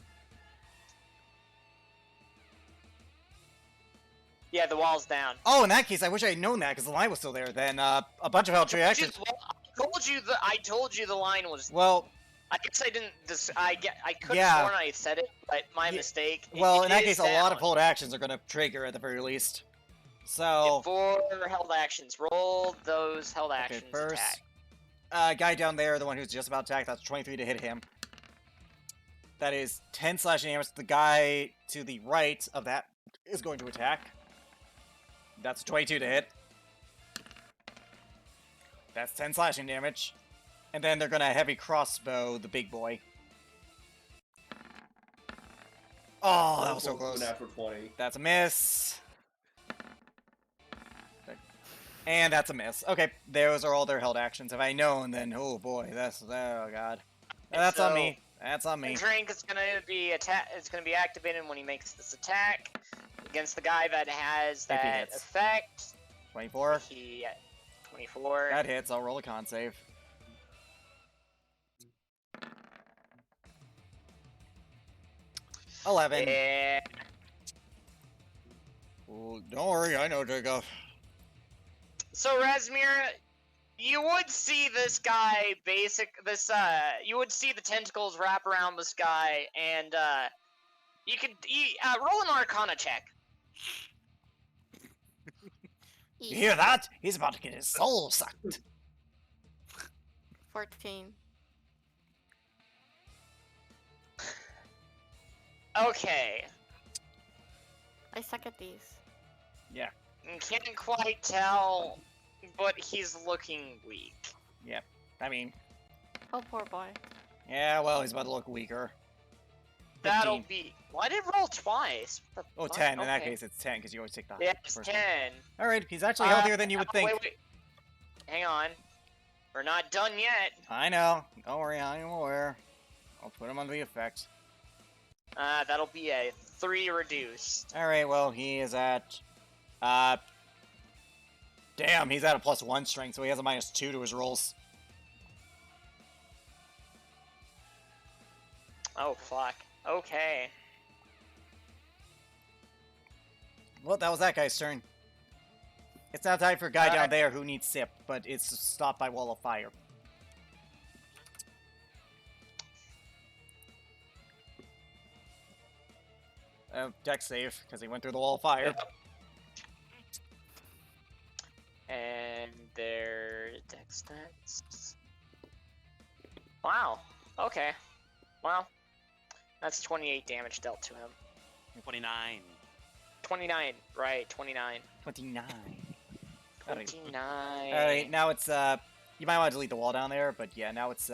Yeah, the wall's down. Oh, in that case, I wish I had known that because the line was still there. Then a bunch of health reactions. I told you the line was. Well, I guess I didn't. I could have Yeah. sworn I said it, but my Ye- mistake. well, It in that is case, a lot of down. hold actions are going to trigger at the very least. So, 4 held actions. Roll those held okay, actions. first, Attack. guy down there, the one who's just about to attack, that's 23 to hit him. That is 10 slashing damage. The guy to the right of that is going to attack. That's 22 to hit. That's 10 slashing damage. And then they're going to heavy crossbow the big boy. Oh, that was so close. Natural 20. That's a miss. And that's a miss. Okay, those are all their held actions. If I known, then oh boy, that's oh god. That's on So- me. That's on me. Drink is gonna be It's gonna be activated when he makes this attack against the guy that has If he that hits. effect. 24. He 24. That hits. I'll roll a con save. $11. Yeah. Ooh, don't worry, I know, Jacob. So Razmir, you would see this guy you would see the tentacles wrap around this guy, and you could roll an Arcana check. You hear that? He's about to get his soul sucked. 14. Okay. I suck at these. Yeah. Can't quite tell but he's looking weak. Yep. I mean, Oh, poor boy. yeah, well, he's about to look weaker. That'll 15. be. Why did it roll twice? What the Oh, fuck? 10. In that Okay. case, it's 10, because you always take the Yeah, it's first 10. one. Alright, he's actually healthier than you would think. Wait. Hang on. We're not done yet. I know. Don't worry, I am aware. I'll put him under the effect. That'll be a 3 reduced. Alright, well, he is at... Damn, he's at a +1 strength, so he has a -2 to his rolls. Oh, fuck. Okay. Well, that was that guy's turn. It's now time for a guy Alright. down there who needs sip, but it's stopped by wall of fire. Dex save, because he went through the wall of fire. And their dex stats. Wow. Okay. Well, that's 28 damage dealt to him. 29. 29. Right, 29. 29. 29. Alright, now it's, you might want to delete the wall down there, but yeah, now it's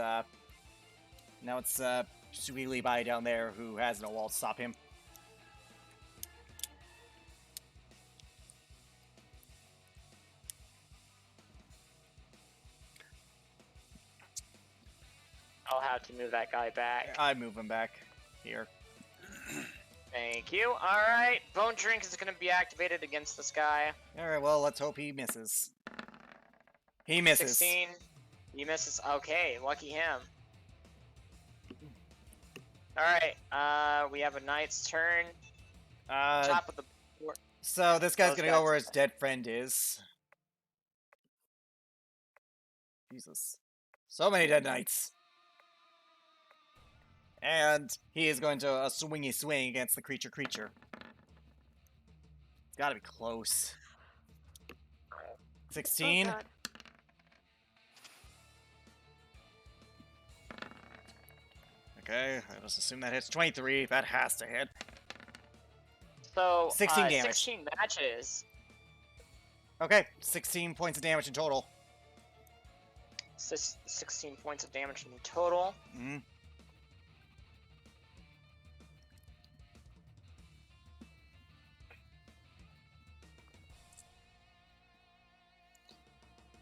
Sweely by down there who has no wall to stop him. I'll have to move that guy back. I'd move him back here. Thank you. Alright, Bone Drink is going to be activated against this guy. Alright, well, let's hope he misses. He misses. 16. He misses. Okay, lucky him. Alright, we have a knight's turn. Top of the board. So this guy's Those gonna go guys- where his dead friend is. Jesus. So many dead knights. And he is going to a swingy swing against the creature. It's gotta be close. 16? Oh, God. Okay, I just assume that hits 23. That has to hit. So, 16 damage. 16 matches. Okay, 16 points of damage in total. 16 points of damage in total. Mhm.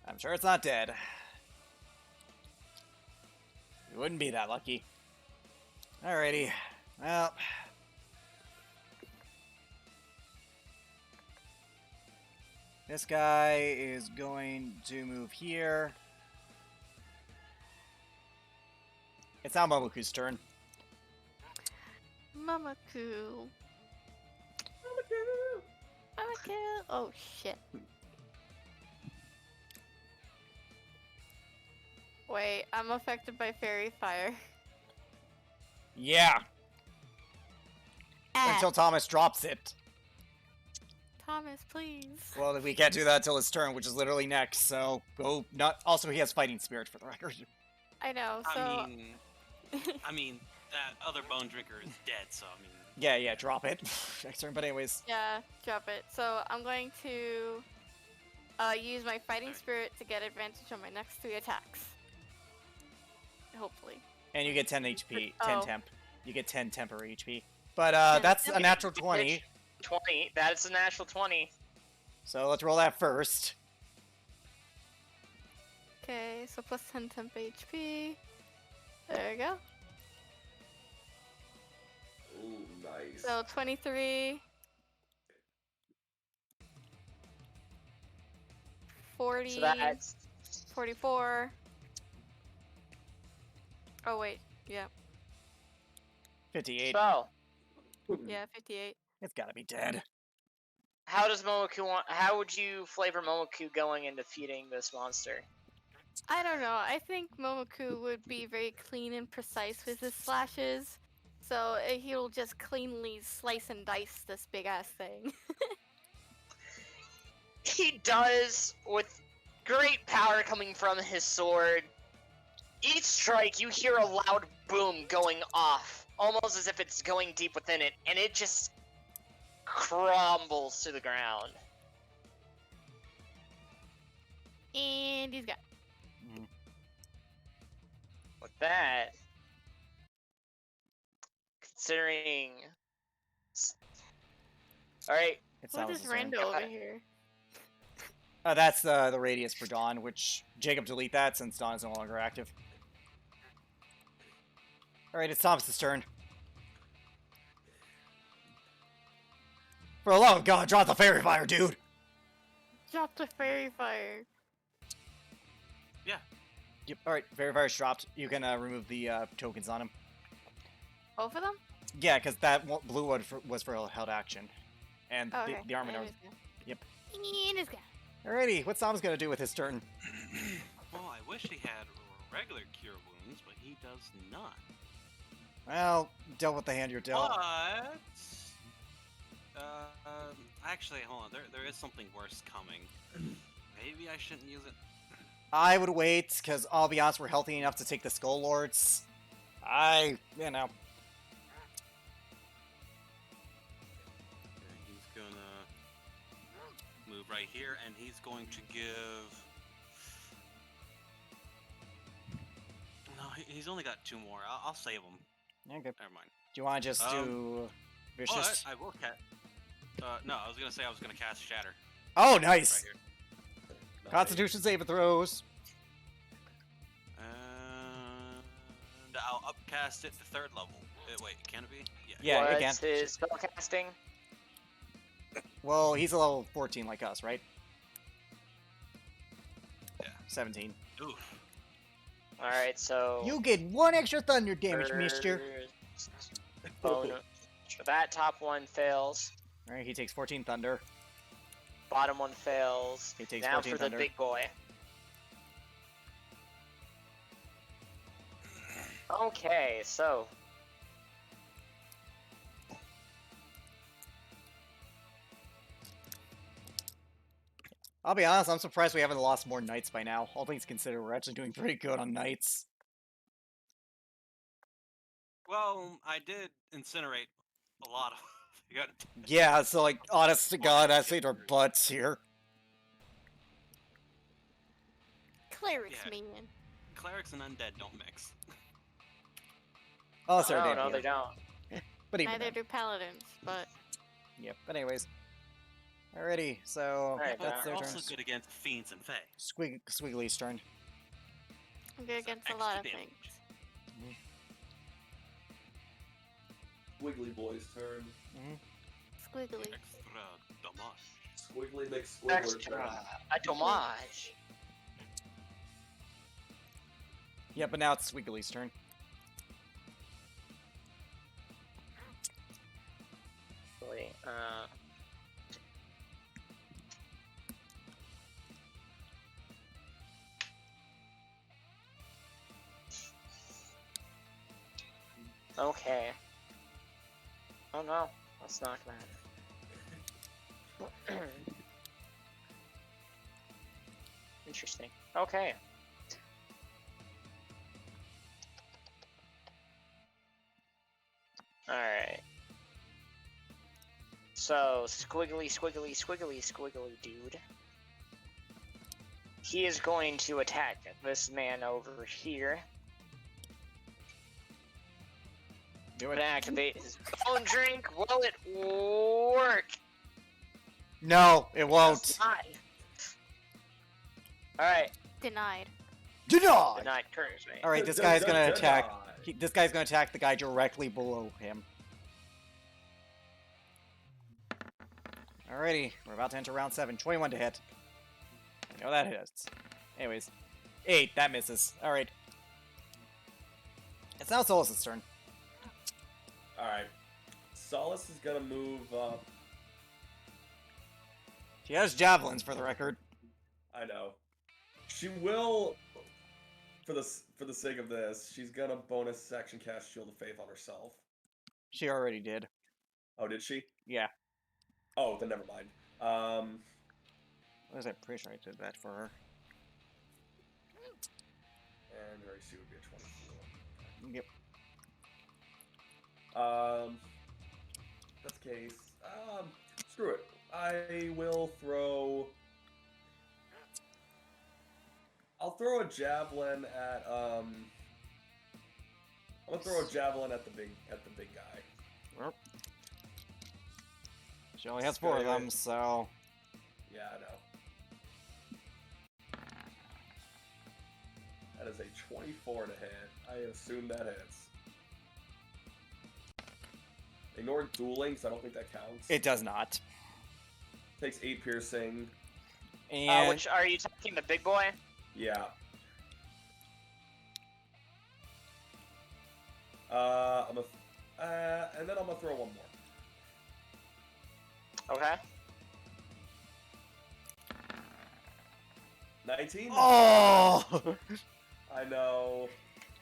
I'm sure it's not dead. You wouldn't be that lucky. Alrighty. Well. This guy is going to move here. It's now Momoku's turn. Mamaku. Mamaku. Oh, shit. Wait, I'm affected by fairy fire. Yeah, Ah, until Thomas drops it. Thomas, please. Well, we can't do that until his turn, which is literally next, so go not. Also, he has fighting spirit for the record. I know, so... I mean, that other bone drinker is dead, so I mean. Yeah, drop it. Next turn, but anyways. yeah, drop it. So I'm going to use my fighting spirit to get advantage on my next 3 attacks. Hopefully. And you get 10 HP, 10 Oh. temp. You get 10 temporary HP. But 10 that's a temp natural damage. 20, 20. That's a natural 20. so let's roll that first. Okay, so plus 10 temp HP. There we go. Ooh, nice. So 23. 40. So that's 44. Oh, wait. Yeah. 58. so. Yeah, 58. It's gotta be dead. How does Momoku want? How would you flavor Momoku going and defeating this monster? I don't know. I think Momoku would be very clean and precise with his slashes. So he'll just cleanly slice and dice this big ass thing. He does, with great power coming from his sword. Each strike, you hear a loud boom going off, almost as if it's going deep within it, and it just crumbles to the ground. And he's got. With that, considering. All right. It's What Samus's is turn. Rando over here? That's the radius for Dawn, which Jacob delete that since Dawn is no longer active. Alright, it's Thomas's turn. For the love of God, drop the fairy fire, dude! Drop the fairy fire. Yeah. Yep, alright, fairy fire's dropped. You can remove the tokens on him. Both of them? Yeah, because that blue one was for held action. And Oh, okay. the armor And knows. he's got. Yep. And he's got. Alrighty, what's Thomas gonna do with his turn? Well, I wish he had regular cure wounds, but he does not. Well, dealt with the hand you're dealt. But actually, hold on. There is something worse coming. Maybe I shouldn't use it. I would wait, because I'll be honest, we're healthy enough to take the Skull Lords. You know. Okay, he's gonna move right here, and he's going to give. No, he's only got 2 more. I'll save him. Okay. Never mind. Do you want to just do Vicious? But I will cast. No, I was gonna say I was gonna cast Shatter Oh, right nice! here. Nice. Constitution saving throws. And I'll upcast it to 3rd level. Wait, can it be? Yeah, it can. What's his spellcasting? Well, he's a level 14 like us, right? Yeah. 17. Oof. All right, so You get 1 extra thunder damage, mister. Bonus. So that top one fails. Alright, he takes 14 thunder. Bottom one fails. He takes Now 14 for the thunder. big boy. Okay, so I'll be honest, I'm surprised we haven't lost more knights by now. All things considered, we're actually doing pretty good on knights. Well, I did incinerate a lot of. You got Yeah, so like, honest to God, I saved our butts here. Clerics, Yeah. minion. clerics and undead don't mix. Oh, sorry, no, damn no, healer. they don't. But even Neither then. do paladins, but Yep, but anyways. Alrighty, so Alright, that's their also turns. good against fiends and fae. Squiggly's turn. I'm good against a extra lot of damage. things. Wiggly Boy's turn. Squiggly. Extra damage. Squiggly makes Squiggler Extra. turn. A domage. Yeah, but now it's Squiggly's turn. Wait, okay. Oh no, let's knock that. Interesting. Okay. Alright. So, squiggly, squiggly, squiggly, squiggly dude. He is going to attack this man over here. Do And it. activate his bone drink. Will it work? No, it won't. Alright, Denied. Denied! denied curse, right? Alright, this Dun, guy's dun, gonna dun, attack. dun. This guy's gonna attack the guy directly below him. Alrighty, we're about to enter round 7. 21 to hit. I know that hits. Anyways. 8, that misses. Alright. It's now Solus's turn. Alright. Solace is gonna move up. She has javelins, for the record. I know. She will, for the sake of this, she's gonna bonus action cast Shield of Faith on herself. She already did. Oh, did she? Yeah. Oh, then never mind. What is that? Pretty sure I did that for her. And her AC would be a 24. Yep. That's the case. Screw it. I will throw. I'll throw a javelin at I'm gonna throw a javelin at the big guy. Well, she only has 4 of them, so Yeah, I know. That is a 24 to hit. I assume that hits. Ignore dueling, so I don't think that counts. it does not. Takes 8 piercing. And Which are you talking the big boy? Yeah. And then I'm gonna throw one more. Okay. 19? oh, I know.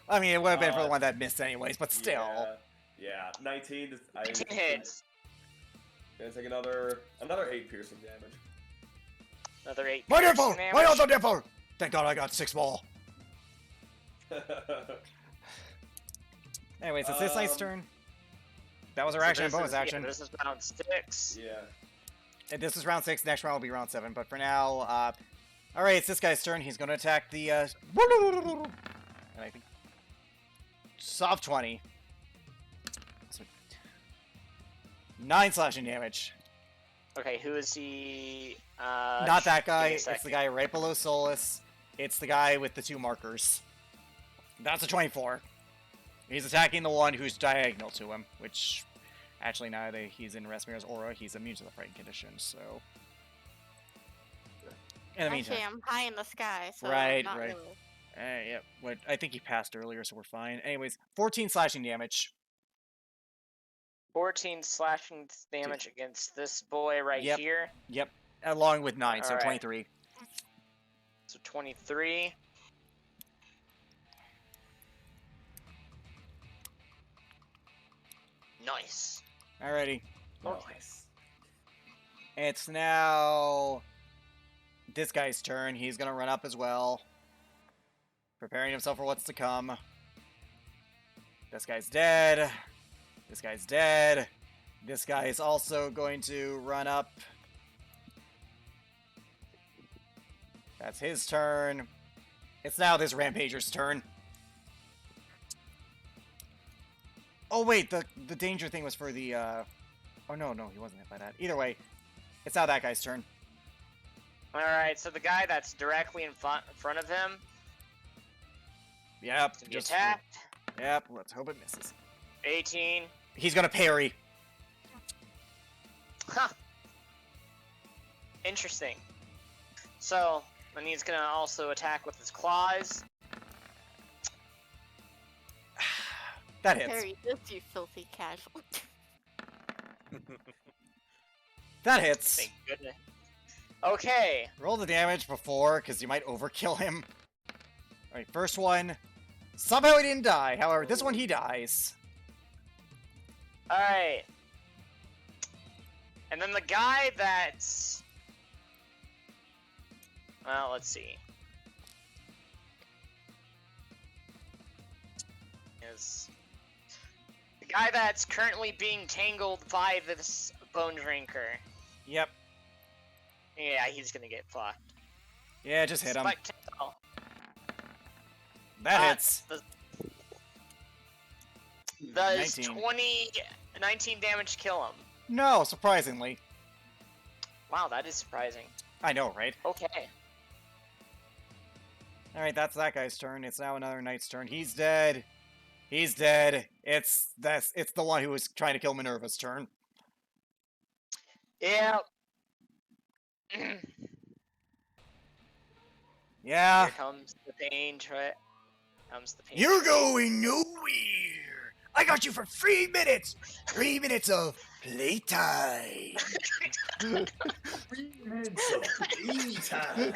I mean, it would have been for the one that missed anyways, but still. Yeah. 19. 19 hits. Gonna take another 8 piercing damage. Another 8 My piercing nipple! damage. My other nipple! Thank God I got 6 more. Anyways, it's this night's turn. That was our So action and this bonus is- action. Yeah, this is round 6. Yeah. And this is round 6. Next round will be round 7. But for now, alright, it's this guy's turn. He's going to attack the, and I think, soft 20. So, 9 slashing damage. Okay, who is he? Not that give me guy. a It's the second. guy right below Solus. It's the guy with the 2 markers. That's a 24. He's attacking the one who's diagonal to him, which, actually, now that he's in Resmir's aura, he's immune to the frightened condition, so... In the meantime... Actually, I'm high in the sky, so Right, not right. really. Yeah, what I think he passed earlier, so we're fine. Anyways, 14 slashing damage. 14 slashing damage against this boy right Yep. here. Yep, along with 9, so Alright. 23. So 23. Nice. Alrighty. Nice. It's now this guy's turn. He's gonna run up as well, preparing himself for what's to come. This guy's dead. This guy's dead. This guy is also going to run up. That's his turn. It's now this Rampager's turn. Oh wait, the danger thing was for the oh no, he wasn't hit by that. Either way, it's now that guy's turn. Alright, so the guy that's directly in front of him Yep, is to be just attacked. yep, let's hope it misses. 18. He's gonna parry. Huh. Interesting. So, and he's gonna also attack with his claws. That hits. Harry, this you filthy casual. That hits. Thank goodness. Okay. Roll the damage before, because you might overkill him. Alright, first one. Somehow he didn't die. However, this one he dies. Alright. And then the guy that's... Well, let's see. Is... The guy that's currently being tangled by this bone drinker. Yep. Yeah, he's gonna get fucked. Yeah, just hit him. Spectacle. That hits. Does 19. 19 damage kill him? No, surprisingly. Wow, that is surprising. I know, right? Okay. Alright, that's that guy's turn. It's now another knight's turn. He's dead. He's dead. It's the one who was trying to kill Minerva's turn. Yeah. Yeah. Here comes the pain, comes the pain. You're going nowhere. I got you for 3 minutes. 3 minutes of playtime. 3 minutes of playtime.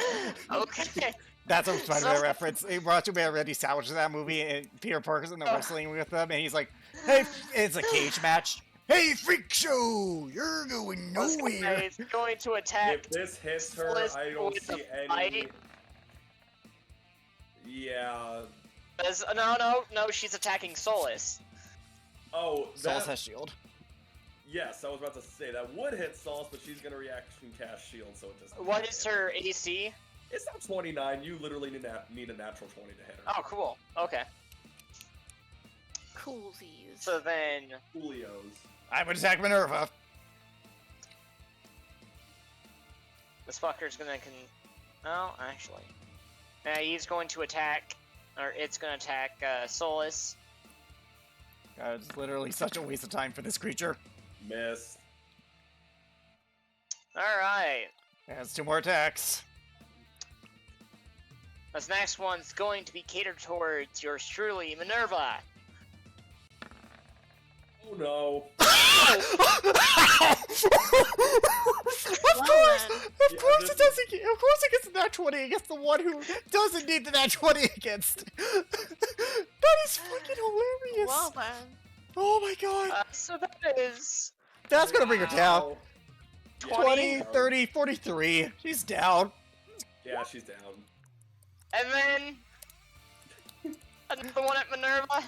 Okay. That's a Spider-Man So- reference. Macho Man already salvaged that movie, and Peter Parker's in the wrestling with them, and he's like, "Hey, it's a cage match. Hey, freak show, you're going This guy nowhere." is going to attack. If this hits her, Solus I don't with see the any. fight. Yeah. No, she's attacking Solus. Oh, Solus that. has shield. Yes, I was about to say that would hit Solus, but she's gonna reaction cast shield, so it just. What is her AC? It's not 29. You literally need a natural 20 to hit her. Oh, cool. Okay. Coolsies. So then, Julios. I would attack Minerva. this fucker's gonna no, actually. He's going to attack, or it's gonna attack, Solus. God, it's literally such a waste of time for this creature. Miss. Alright. It has 2 more attacks. This next one's going to be catered towards yours truly, Minerva. Oh no. Of course, Yeah, of course this- it doesn't. Of course it gets the nat 20 against the one who doesn't need the nat 20 against. That is fucking hilarious. Well then. Oh my god. So that is That's gonna bring her down. Ow. 20, Yeah, 30, 43. She's down. Yeah, she's down. and then another one at Minerva.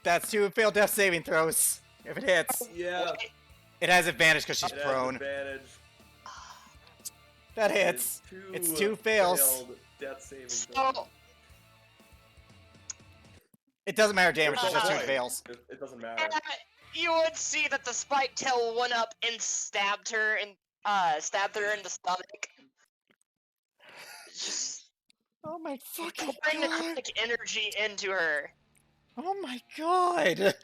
That's 2 failed death saving throws. If it hits, Yeah. Wait, it has advantage because she's It has prone. advantage. That It hits. is It's 2 fails. failed Death saving So, throws. It doesn't matter damage, it's just 2 Fine. fails. It doesn't matter. you would see that the spike tail went up and stabbed her in the stomach. Just Oh my fucking pouring god. necrotic energy into her. Oh my god!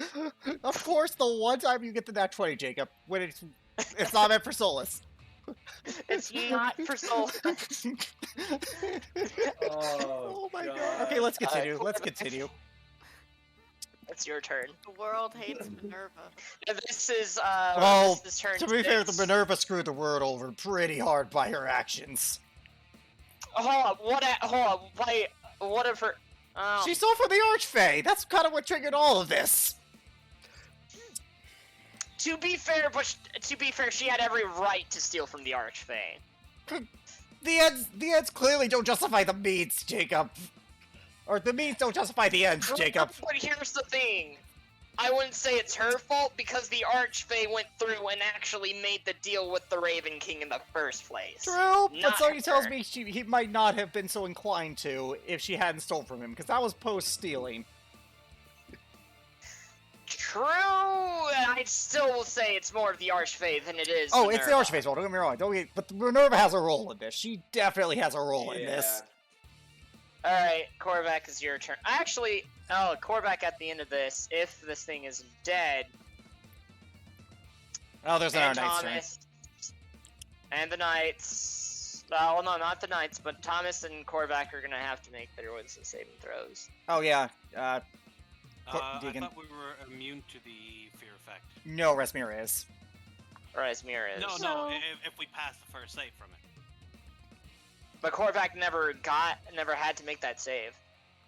Of course, the one time you get the nat 20, Jacob, when it's not meant for Solus. It's not for soul. Oh, my god. Okay, let's continue. Let's continue. It's your turn. The world hates Minerva. And this is Well, this is turn To be fair, 6. the Minerva screwed the world over pretty hard by her actions. Hold on, hold on, wait, what if her? Oh. She stole from the Archfey! That's kind of what triggered all of this! To be fair, she had every right to steal from the Archfey. The ends clearly don't justify the means, Jacob. Or the means don't justify the ends, Jacob. But here's the thing. I wouldn't say it's her fault because the Archfey went through and actually made the deal with the Raven King in the first place. True, but Not somebody tells her. me he might not have been so inclined to if she hadn't stolen from him, because that was post-stealing. True, and I still will say it's more of the Archfey than it is. Oh, it's the Minerva. Archfey's fault, don't get me wrong. But Minerva has a role in this. She definitely has a role in this. Alright, Korvac is your turn. Actually, Korvac at the end of this, if this thing is dead, Oh, there's and another knight's turn. Thomas, and the Knights, well, no, not the Knights, but Thomas and Korvac are gonna have to make their wisdom saving throws. Oh, yeah. I Deacon. thought we were immune to the fear effect. No, Resmir is. Or as Mira is. No, No. if we pass the first save from it. But Korvac never had to make that save.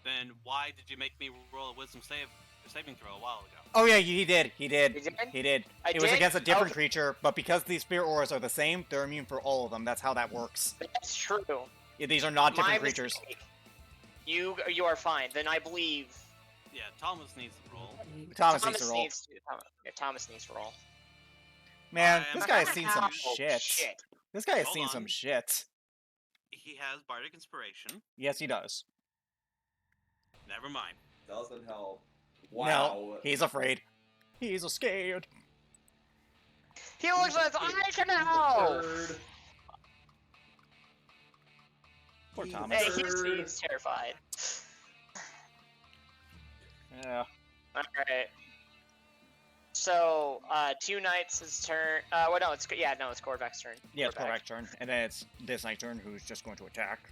Then why did you make me roll a wisdom saving throw a while ago? Oh, yeah, he did. You did? He did. I It was did? against a different Okay. creature, but because these spirit auras are the same, they're immune for all of them. That's how that works. That's true. Yeah, these are not My different creatures. mistake. You are fine. Then I believe Yeah, Thomas needs to roll. Thomas needs to roll. Thomas needs to roll. Man, I this am guy has seen some Ow, shit. This guy has Hold seen on. some shit. He has Bardic Inspiration. Yes, he does. Never mind. Doesn't help. Wow. No, he's afraid. He's scared. He looks like I can help. Third. Poor He- Thomas. Hey, Third. he's terrified. Yeah. Alright. So, 2 Knights' turn. Well, no, it's Korvac's turn. Yeah, it's Korvac. Korvac's turn. And then it's this knight's turn, who's just going to attack.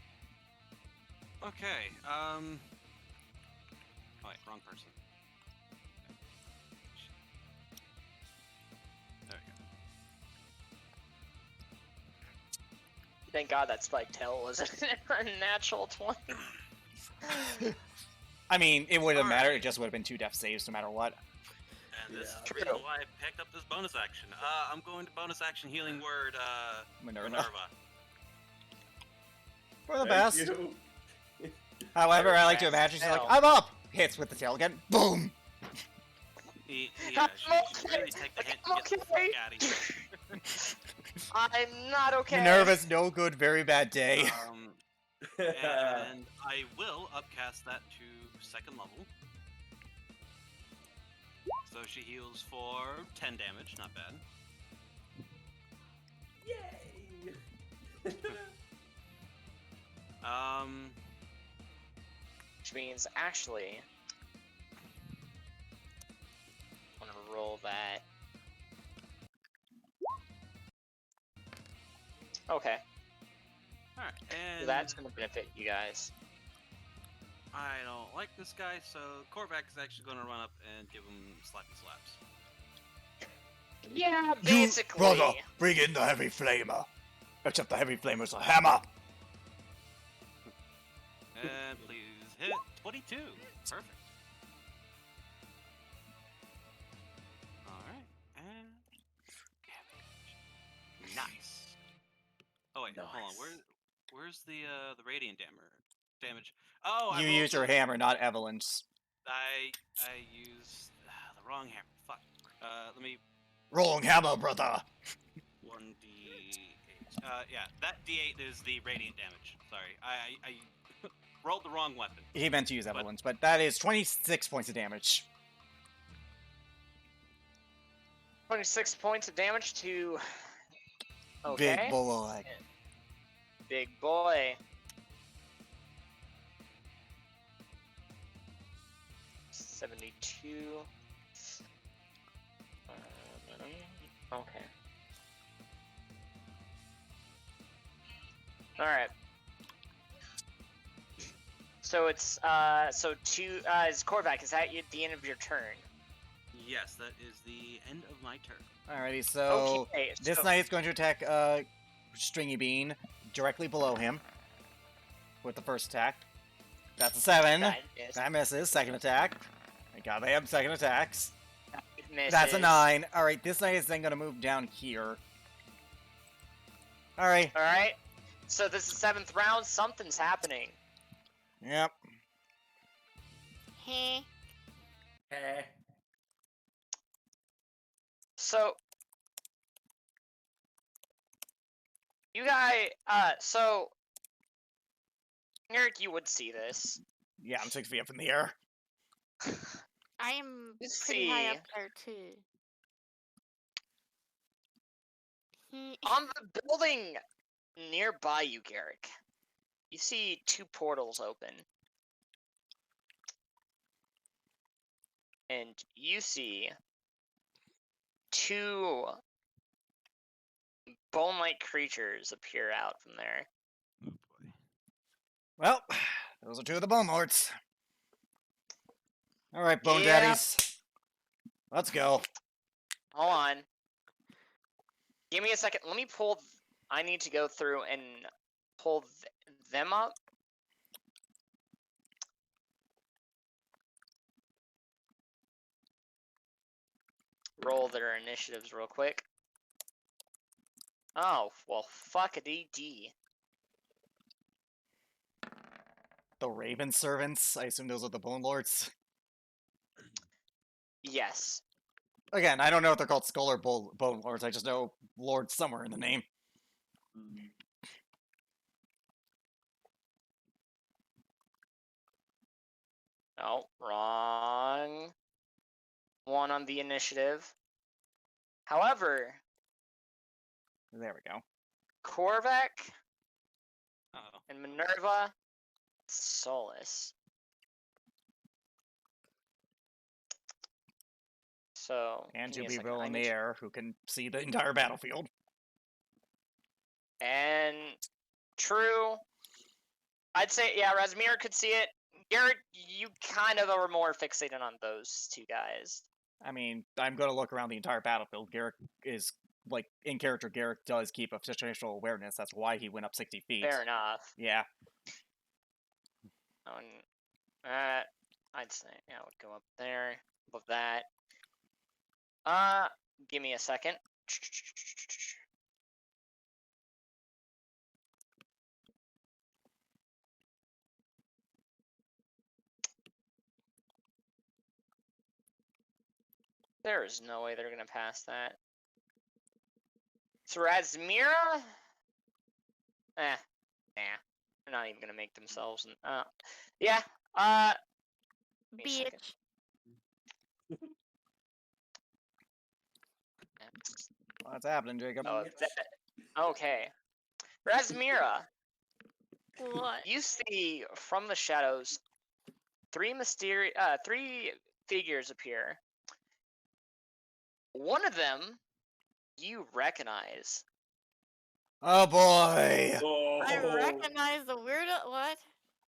Okay, Oh wait, wrong person. There we go. Thank God that spike tail was a natural 20. I mean, it wouldn't Alright. matter. It just would have been 2 death saves no matter what. And this Yeah. is the reason why I picked up this bonus action. I'm going to bonus action healing word, Minerva. For the Thank best. you. However, I like to Fast imagine she's like, tail. I'm up! Hits with the tail again. Boom! Yeah, she really take the hit and get the fuck Okay. out of here. I'm not okay. Minerva's no good, very bad day. And I will upcast that to 2nd level. So she heals for 10 damage, not bad. Yay! Which means, actually, I'm gonna roll that. Okay, Alright, so and that's gonna benefit you guys. I don't like this guy, so Korvac is actually going to run up and give him slappy slaps. Yeah, You, basically. brother, bring in the heavy flamer. Except the heavy flamer's a hammer. And please hit 22. Perfect. Alright, and damage. Nice. Oh wait, hold on. Nice. Where's the radiant damage? Oh, You I use your hammer, not Evelyn's. I used the wrong hammer. Fuck. Let me Wrong hammer, brother. 1d8. Yeah, that d8 is the radiant damage. Sorry, I rolled the wrong weapon. He meant to use Evelyn's, but that is 26 points of damage. 26 points of damage to. Okay. Big boy. Big boy. 72. Okay. All right. So it's is Korvac, is that the end of your turn? Yes, that is the end of my turn. Alrighty, so Okay, this so- knight is going to attack Stringy Bean directly below him with the first attack. That's a 7. That is- That misses. Second attack. I got him. Second attacks. misses. That's a 9. Alright, this knight is then going to move down here. Alright. All right. So this is 7th round. Something's happening. Yep. Heh. Eh. So you guys, so Eric, you would see this. Yeah, I'm 6 feet up in the air. I am You pretty high up see- there too. Heh. On the building nearby you, Garrick, you see 2 portals open. And you see 2 bone-like creatures appear out from there. Oh boy. Well, those are 2 of the Bone Lords. Alright, Bone Yeah. Daddies. Let's go. Hold on. Give me a second. Let me pull. I need to go through and pull them up. Roll their initiatives real quick. Oh, well, fuck a DD. The Raven Servants. I assume those are the Bone Lords. Yes. Again, I don't know if they're called Skull or Bone Lords. I just know Lord somewhere in the name. No, wrong one on the initiative. However, There we go. Korvac Uh-oh. and Minerva, Solus. So, And give me a Juby second, Bill I in the need to- air, who can see the entire battlefield. And true. I'd say, yeah, Razmir could see it. Garrett, you kind of are more fixated on those 2 guys. I mean, I'm going to look around the entire battlefield. Garrick is, like, in character, Garrick does keep a situational awareness. That's why he went up 60 feet. Fair enough. Yeah. I'd say, yeah, I would go up there. Above that. Give me a second. There is no way they're gonna pass that. So Razmira? Nah. They're not even gonna make themselves. Yeah. Wait a second. Bitch. What's happening, Jacob? Oh, okay. Razmira, What? you see from the shadows three figures appear. One of them you recognize. Oh boy! Oh, I recognize the weirdo. What?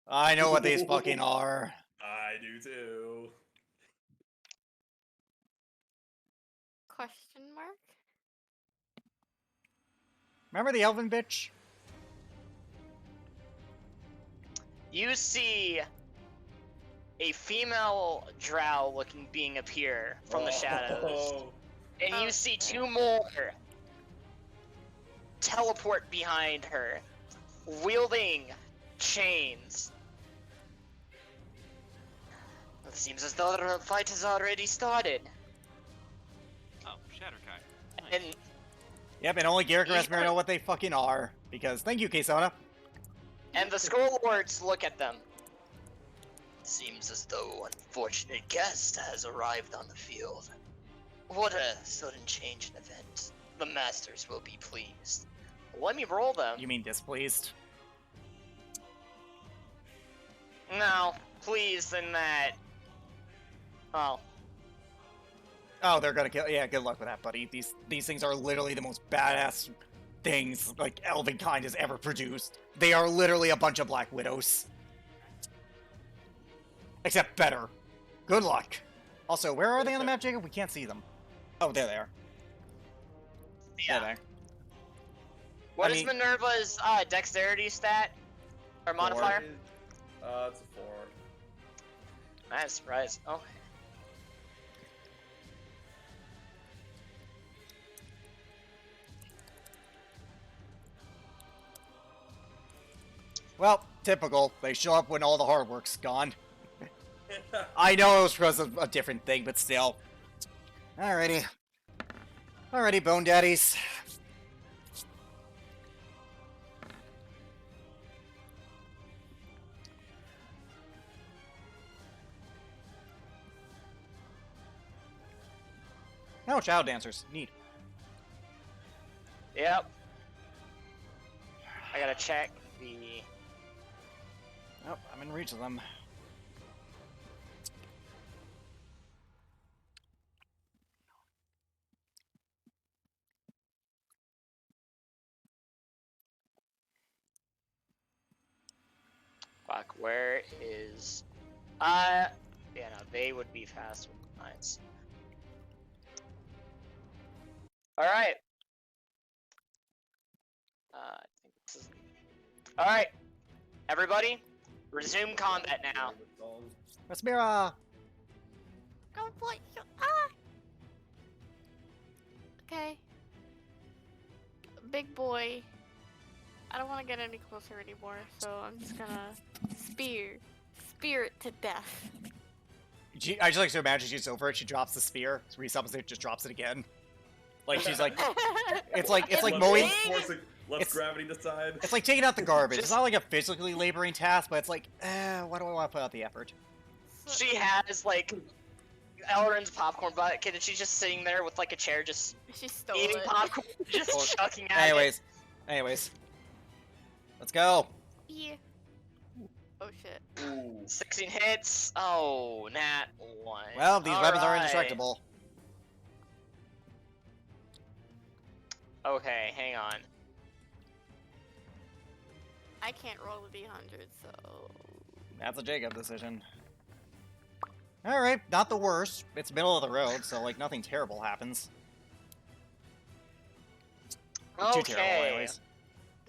I know what these fucking are. I do too. Question mark? Remember the elven bitch? You see a female drow looking being appear from the shadows. Oh. And you Oh, see shit. 2 more teleport behind her, wielding chains. It seems as though the fight has already started. Oh, Shadar-Hi. And Yep, and only Garrick and He's Rasmir gonna- know what they fucking are. Because, thank you, Kesona. the Skull Lords look at them. Seems as though an unfortunate guest has arrived on the field. What a sudden change in events. The Masters will be pleased. Let me roll them. You mean displeased? No, pleased in that. Oh, Oh, they're gonna kill. Yeah, good luck with that, buddy. These things are literally the most badass things like Elvenkind has ever produced. They are literally a bunch of Black Widows. Except better. Good luck. Also, where are they on the map, Jacob? We can't see them. Oh, there they are. There yeah. they are. What I is mean- Minerva's dexterity stat? Or modifier? It's a 4. I'm surprised. Okay. Well, typical. They show up when all the hard work's gone. I know it was because of a different thing, but still. Alrighty. Alrighty, Bone Daddies. Oh, Shadow Dancers. Neat. Yep. I gotta check the. Oh, I'm in reach of them. Fuck, where is. Yeah, no, they would be fast with mines. Alright. I think this is. Alright. Everybody, resume combat now. Rasmira! Don't point your eye. Okay. Big boy. I don't want to get any closer anymore, so I'm just gonna spear it to death. I just like to imagine she's over it, she drops the spear, resummons it, just drops it again. Like she's like, it's like mowing. Let's It's- gravity decide. It's like taking out the garbage. It's Just- not like a physically laboring task, but it's like, why do I want to put out the effort? She has, like, Elrin's popcorn bucket, and she's just sitting there with, like, a chair, just She stole eating it. popcorn, just Or- chucking at Anyways. Let's go. Yeah. Oh shit. Ooh. it. 16 hits. Oh, nat 1. Well, these weapons are Alright. indestructible. Okay, hang on. I can't roll the D100, so. That's a Jacob decision. Alright, not the worst. It's middle of the road, so like nothing terrible happens. Too terrible, Okay. anyways.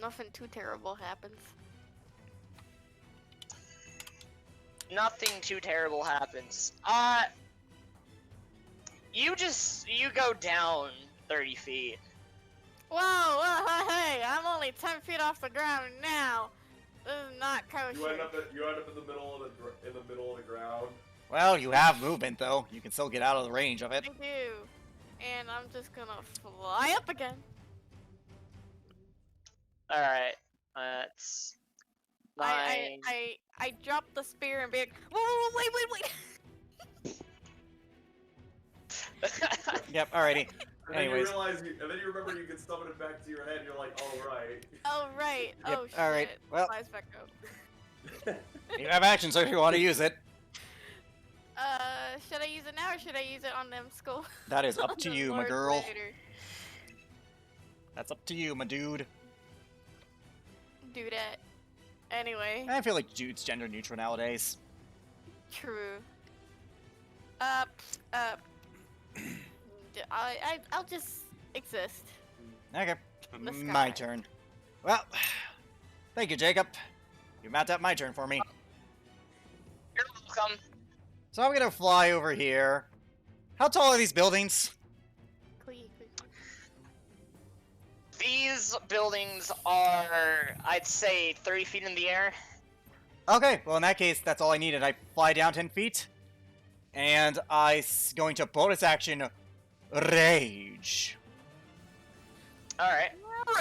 Nothing too terrible happens. Nothing too terrible happens. You go down 30 feet. Whoa, hey, I'm only 10 feet off the ground now. This is not kosher. You end up in the middle of the ground. Well, you have movement though. You can still get out of the range of it. I do. And I'm just gonna fly up again. Alright. That's I dropped the spear and be like, whoa, wait. Yep, alrighty. And then Anyways. you realize, and then you remember you can summon it back to your head. And you're like, oh right. Oh right. Yep, Oh shit. alright, well. Flies back up. You have action, so if you want to use it. Should I use it now or should I use it on them skull? That is on up to the you, my Lord girl. later? That's up to you, my dude. Do that. Anyway. I feel like dude's gender neutral nowadays. True. I'll just exist. Okay, The sky. my turn. Well, thank you, Jacob. You mapped out my turn for me. You're welcome. So I'm gonna fly over here. How tall are these buildings? Clee. These buildings are, I'd say, 30 feet in the air. Okay, well in that case, that's all I needed. I fly down 10 feet, and going to bonus action, Rage. Alright.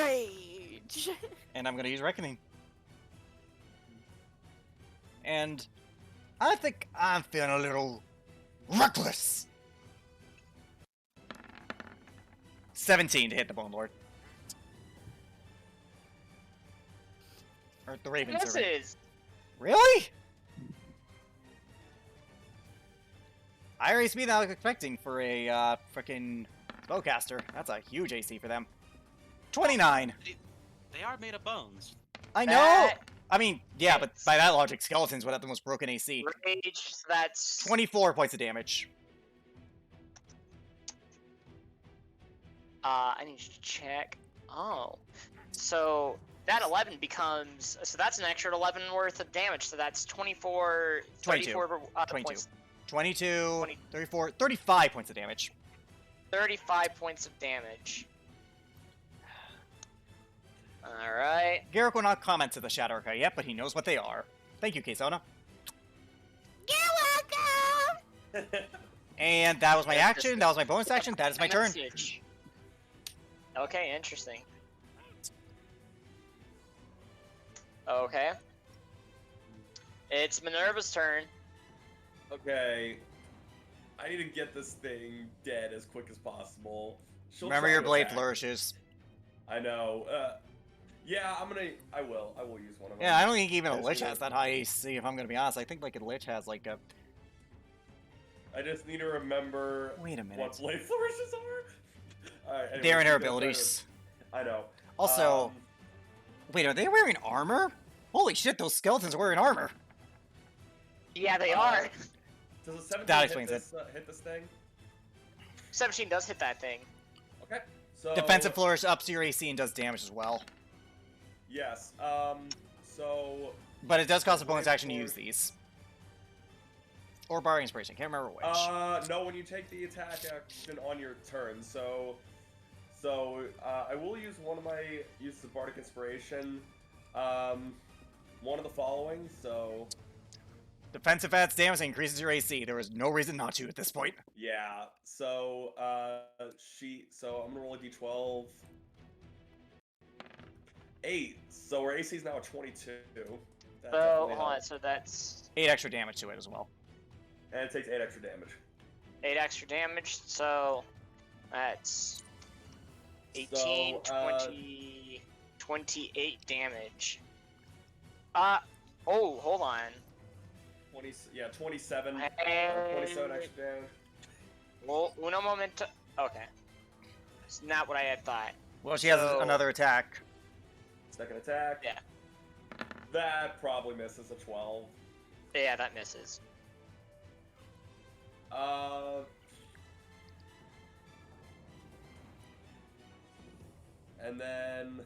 Rage. And I'm gonna use Reckoning. And I think I'm feeling a little reckless. 17 to hit the Bone Lord. Or the Raven Servant. Misses. Really? Higher AC than I was expecting for a frickin' bowcaster. That's a huge AC for them. 29. They are made of bones. I know. That I mean, yeah, but by that logic, skeletons would have the most broken AC. Rage, so that's 24 points of damage. I need to check. Oh. So that 11 becomes, so that's an extra 11 worth of damage, so that's 24, 22. 34 22. points, 22, 20. 34, 35 points of damage. 35 points of damage. Alright. Garrick will not comment to the Shadar-Hi yet, but he knows what they are. Thank you, Kesona. You're welcome. And that was my action, that was my bonus action, that is my turn. Message. Okay, interesting. Okay. It's Minerva's turn. Okay. I need to get this thing dead as quick as possible. She'll Remember try your to blade attack. flourishes. I know. Yeah, I will use one of them. Yeah, I don't think even a Yes, Lich you has will. that high AC, if I'm gonna be honest. I think like a Lich has like a... I just need to remember Wait a what minute. blade flourishes are. Alright, anyways, They're in her keep going. abilities. I know. Also, wait, are they wearing armor? Holy shit, those skeletons are wearing armor. Yeah, they are. Does a 17 That hit explains this, hit this thing? 17 does hit that thing. Okay. So Defensive Flourish ups your AC and does damage as well. Yes. So But it does cost a bonus action to use these. Or Bardic Inspiration, can't remember which. no, when you take the attack action on your turn. So I will use one of my uses of Bardic Inspiration. One of the following. So Defensive adds damage and increases your AC. There is no reason not to at this point. yeah. So So I'm gonna roll a d12. 8. So our AC is now at 22. That So, definitely hold on, helps. so that's 8 extra damage to it as well. And it takes 8 extra damage. 8 extra damage, so that's 18, So, 20, 28 damage. Oh, hold on. 27. And- 27 extra damage. Well, uno momento. Okay. It's not what I had thought. Well, she has So- another attack. Second attack. Yeah. That probably misses a 12. Yeah, that misses. And then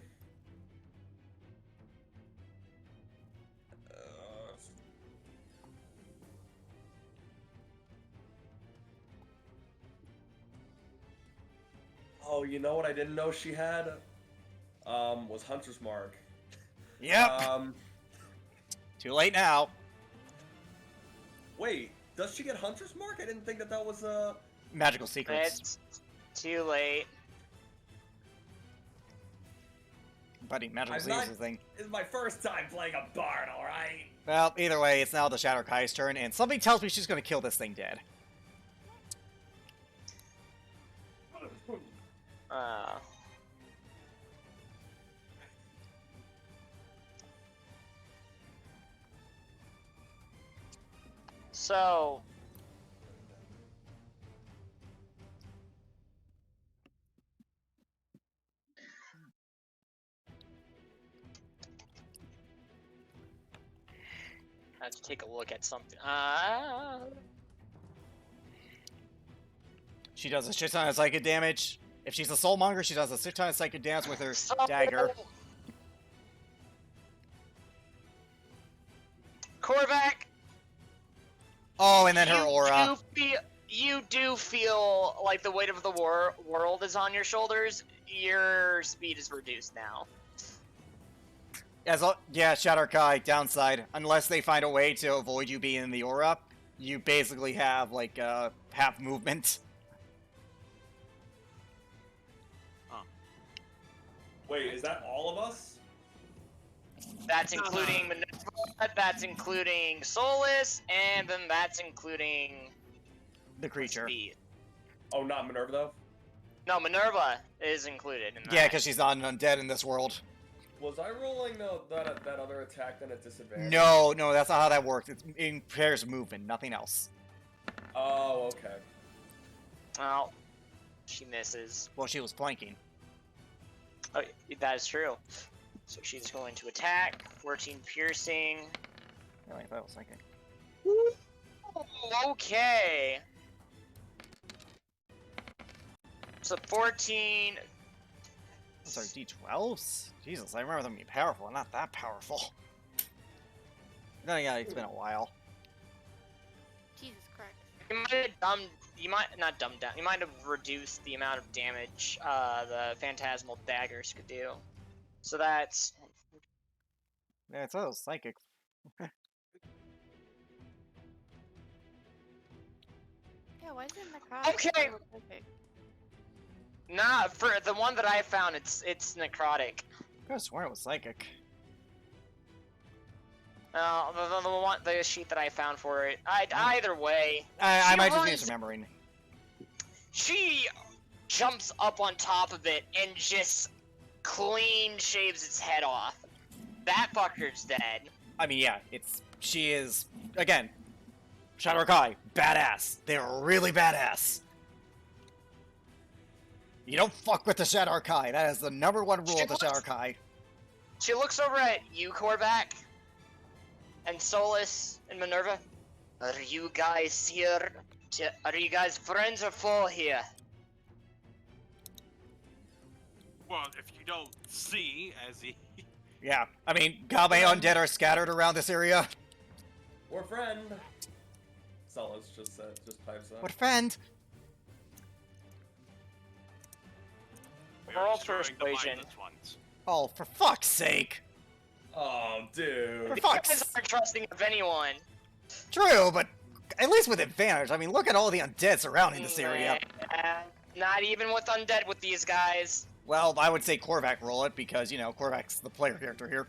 oh, you know what I didn't know she had? Was Hunter's Mark. Yep. Too late now. Wait, does she get Hunter's Mark? I didn't think that was a... Magical secrets. It's too late. Buddy, magical I'm disease not- is the thing. This is my first time playing a bard, alright? Well, either way, it's now the Shadar-Hi's turn, and something tells me she's gonna kill this thing dead. So I have to take a look at something. She does a shit ton of psychic damage. If she's a soulmonger, she does a shit ton of psychic damage with her dagger. Korvac. Oh, and then her aura. You do feel like the weight of the world is on your shoulders. Your speed is reduced now. Yeah, Shadar-Hi, downside. Unless they find a way to avoid you being in the aura, you basically have, like, half movement. Wait, is that all of us? That's including Minerva, that's including Solus, and then that's including The creature. speed. Oh, not Minerva, though? No, Minerva is included in that. Yeah, because she's not an undead in this world. Was I rolling that other attack then at disadvantage? No, that's not how that works. It impairs movement, nothing else. Oh, okay. Well, she misses. Well, she was flanking. Oh, that is true. So she's going to attack. 14 piercing. Oh, I thought it was psychic. Okay. So 14. Those are D12s? Jesus, I remember them being powerful. Not that powerful. No, yeah, it's been a while. Jesus Christ. You might have dumbed. You might not dumbed down. You might have reduced the amount of damage the phantasmal daggers could do. So that's. Yeah, it's those psychic. Yeah, why is it necrotic? Okay. Nah, for the one that I found, it's necrotic. I could have sworn it was psychic. The sheet that I found for it. Either way, I She might just be runs- misremembering. she jumps up on top of it and just clean shaves its head off. That fucker's dead. I mean, yeah, she is, again, Shadar-Hi, badass. They're really badass. You don't fuck with the Shadar-Hi. That is the #1 rule of the Shadar-Hi. She looks over at you, Korvac, and Solus, and Minerva. Are you guys here? Are you guys friends or foe here? Well, if you don't see, as he... Yeah, I mean, Gabe undead are scattered around this area. Or friend. Solus just pipes up. What friend? We are Roll destroying the persuasion. mindless ones. Oh, for fuck's sake. Oh, dude. For You fuck's guys aren't trusting of anyone. True, but at least with advantage. I mean, look at all the undead surrounding this area. Not even with undead with these guys. Well, I would say Korvac roll it because, you know, Korvac's the player character here.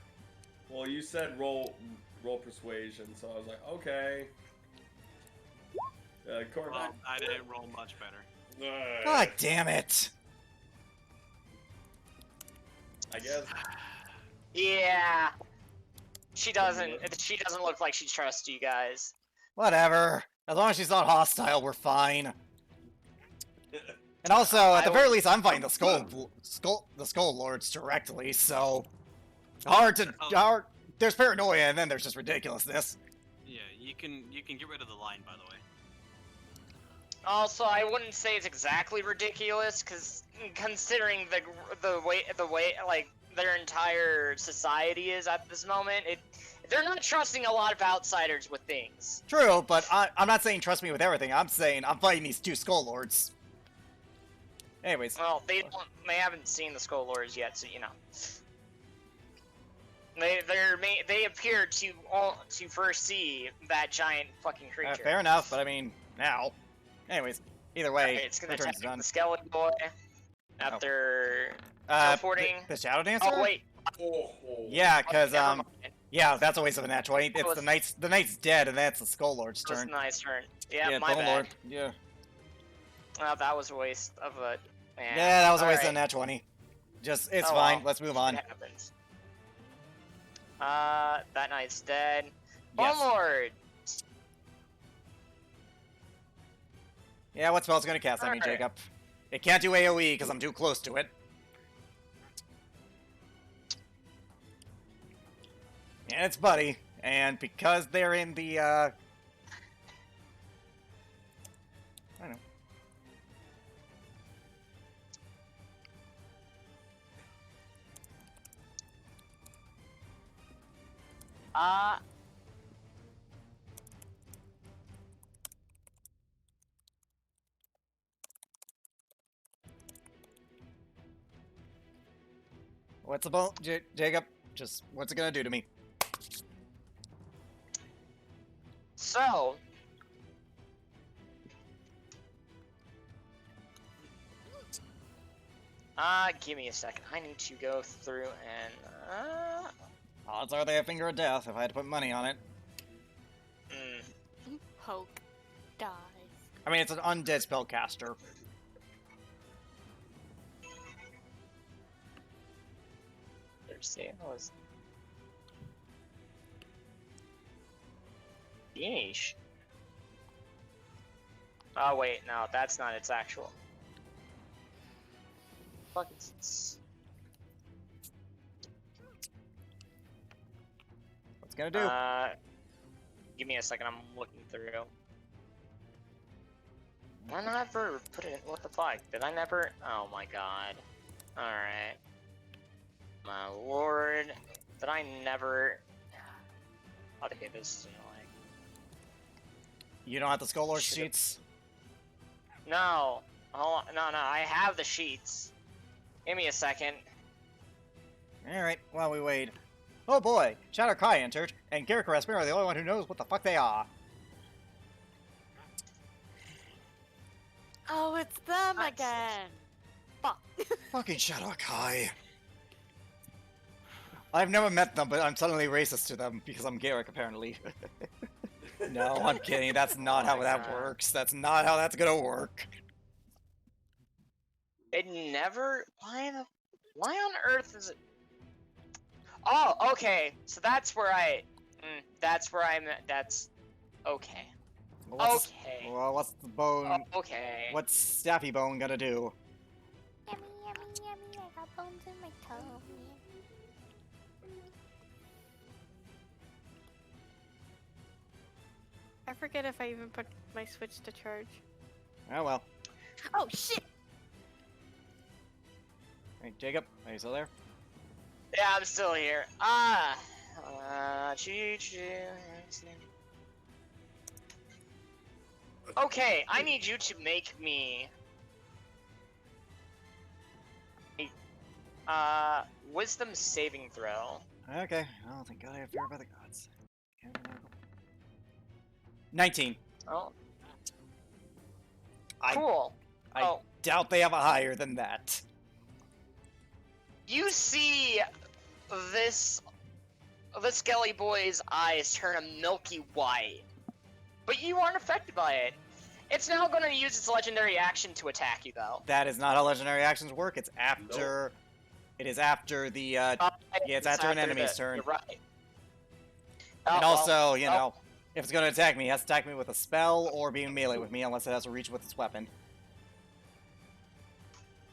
Well, you said roll persuasion, so I was like, okay. Corvac. Well, I didn't roll much better. God damn it. I guess. Yeah. She doesn't look like she trusts you guys. Whatever. As long as she's not hostile, we're fine. And also, at the very least, I'm fighting the Skull Lords directly, so there's paranoia, and then there's just ridiculousness. Yeah, you can get rid of the line, by the way. Also, I wouldn't say it's exactly ridiculous, because considering the way like their entire society is at this moment, they're not trusting a lot of outsiders with things. True, but I'm not saying trust me with everything. I'm saying I'm fighting these 2 Skull Lords. Anyways. Well, they haven't seen the Skull Lords yet, so you know. They appear to first see that giant fucking creature. Fair enough, but I mean, now. Anyways, either way, It's gonna my turn's attack done. the skeleton boy after Uh, teleporting. the Shadow Dancer? Oh wait, Oh. Yeah, because Never mind. yeah, that's a waste of a nat 20. It's was- the knight's dead, and that's the Skull Lord's It was turn. a nice turn. Yeah, Yeah, my Skull bad. Lord. Yeah. Oh, that was a waste of a. Yeah, that was a waste of a alright. nat 20. Just, it's Oh, fine. well. Let's move on. It happens. That knight's dead. Yes. Bone Lord! Yeah, what spell's gonna cast on me, Alright. Jacob? It can't do AoE because I'm too close to it. And it's Buddy, and because they're in the, I don't know. What's the bone, Jacob? Just, what's it gonna do to me? So. Give me a second. I need to go through and, Odds are they have Finger of Death if I had to put money on it. Poke dies. I mean, it's an undead spellcaster. Thursday was. Yeesh. Oh wait, no, that's not its actual. Fuck it's. What's it gonna do? Give me a second. I'm looking through. Did I never put it? What the fuck? Did I never? Oh my god. All right. My lord. Did I never? Okay, this is annoying. You don't have the Skull Lord Should've- sheets? No. Hold on. No, I have the sheets. Give me a second. Alright, while we wait. Oh boy! Shadar-Hi entered, and Garrick and Rasmir are the only one who knows what the fuck they are. Oh, it's them Nice. again. Fuck. Fucking Shadar-Hi. I've never met them, but I'm suddenly racist to them because I'm Garrick, apparently. No, I'm kidding. That's not Oh how my that God. works. That's not how that's gonna work. It never. Why on earth is it? Oh, okay. So that's where I. That's where I'm. That's. Okay. Well, Okay. Well, what's the bone? Okay. What's Staffy Bone gonna do? Yummy, yummy, yummy. I got bones in my tummy. I forget if I even put my Switch to charge. Oh well. Oh shit! Hey, Jacob, are you still there? Yeah, I'm still here. Choo choo. Okay, I need you to make me a wisdom saving throw. Okay. Oh, thank God I have fear by the gods. 19. Oh, I cool. I doubt they have a higher than that. You see this Skelly boy's eyes turn a milky white, but you aren't affected by it. It's now going to use its legendary action to attack you, though. That is not how legendary actions work. It's after. It is after the. Yeah, it's after an enemy's turn. You're right. And Oh, also, well, you know, if it's going to attack me, it has to attack me with a spell or be in melee with me, unless it has to reach with its weapon.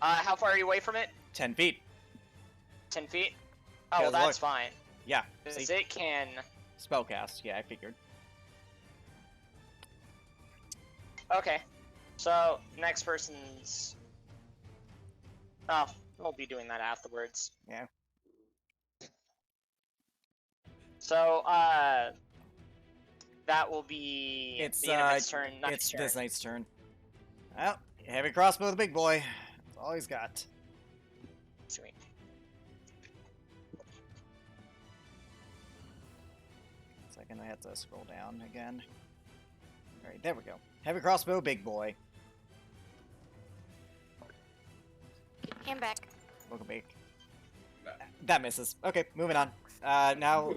how far are you away from it? 10 feet. 10 feet? Yeah, Oh, well, that's look. fine. Yeah. Because See? it can. Spellcast. Yeah, I figured. Okay. So, next person's. Oh, we'll be doing that afterwards. Yeah. So, that will be It's, the end of its turn. Not It's its turn. this knight's turn. Well, heavy crossbow, the big boy. That's all he's got. Sweet. Second, I have to scroll down again. Alright, there we go. Heavy crossbow, big boy. And back. Welcome back. That misses. Okay, moving on. Now,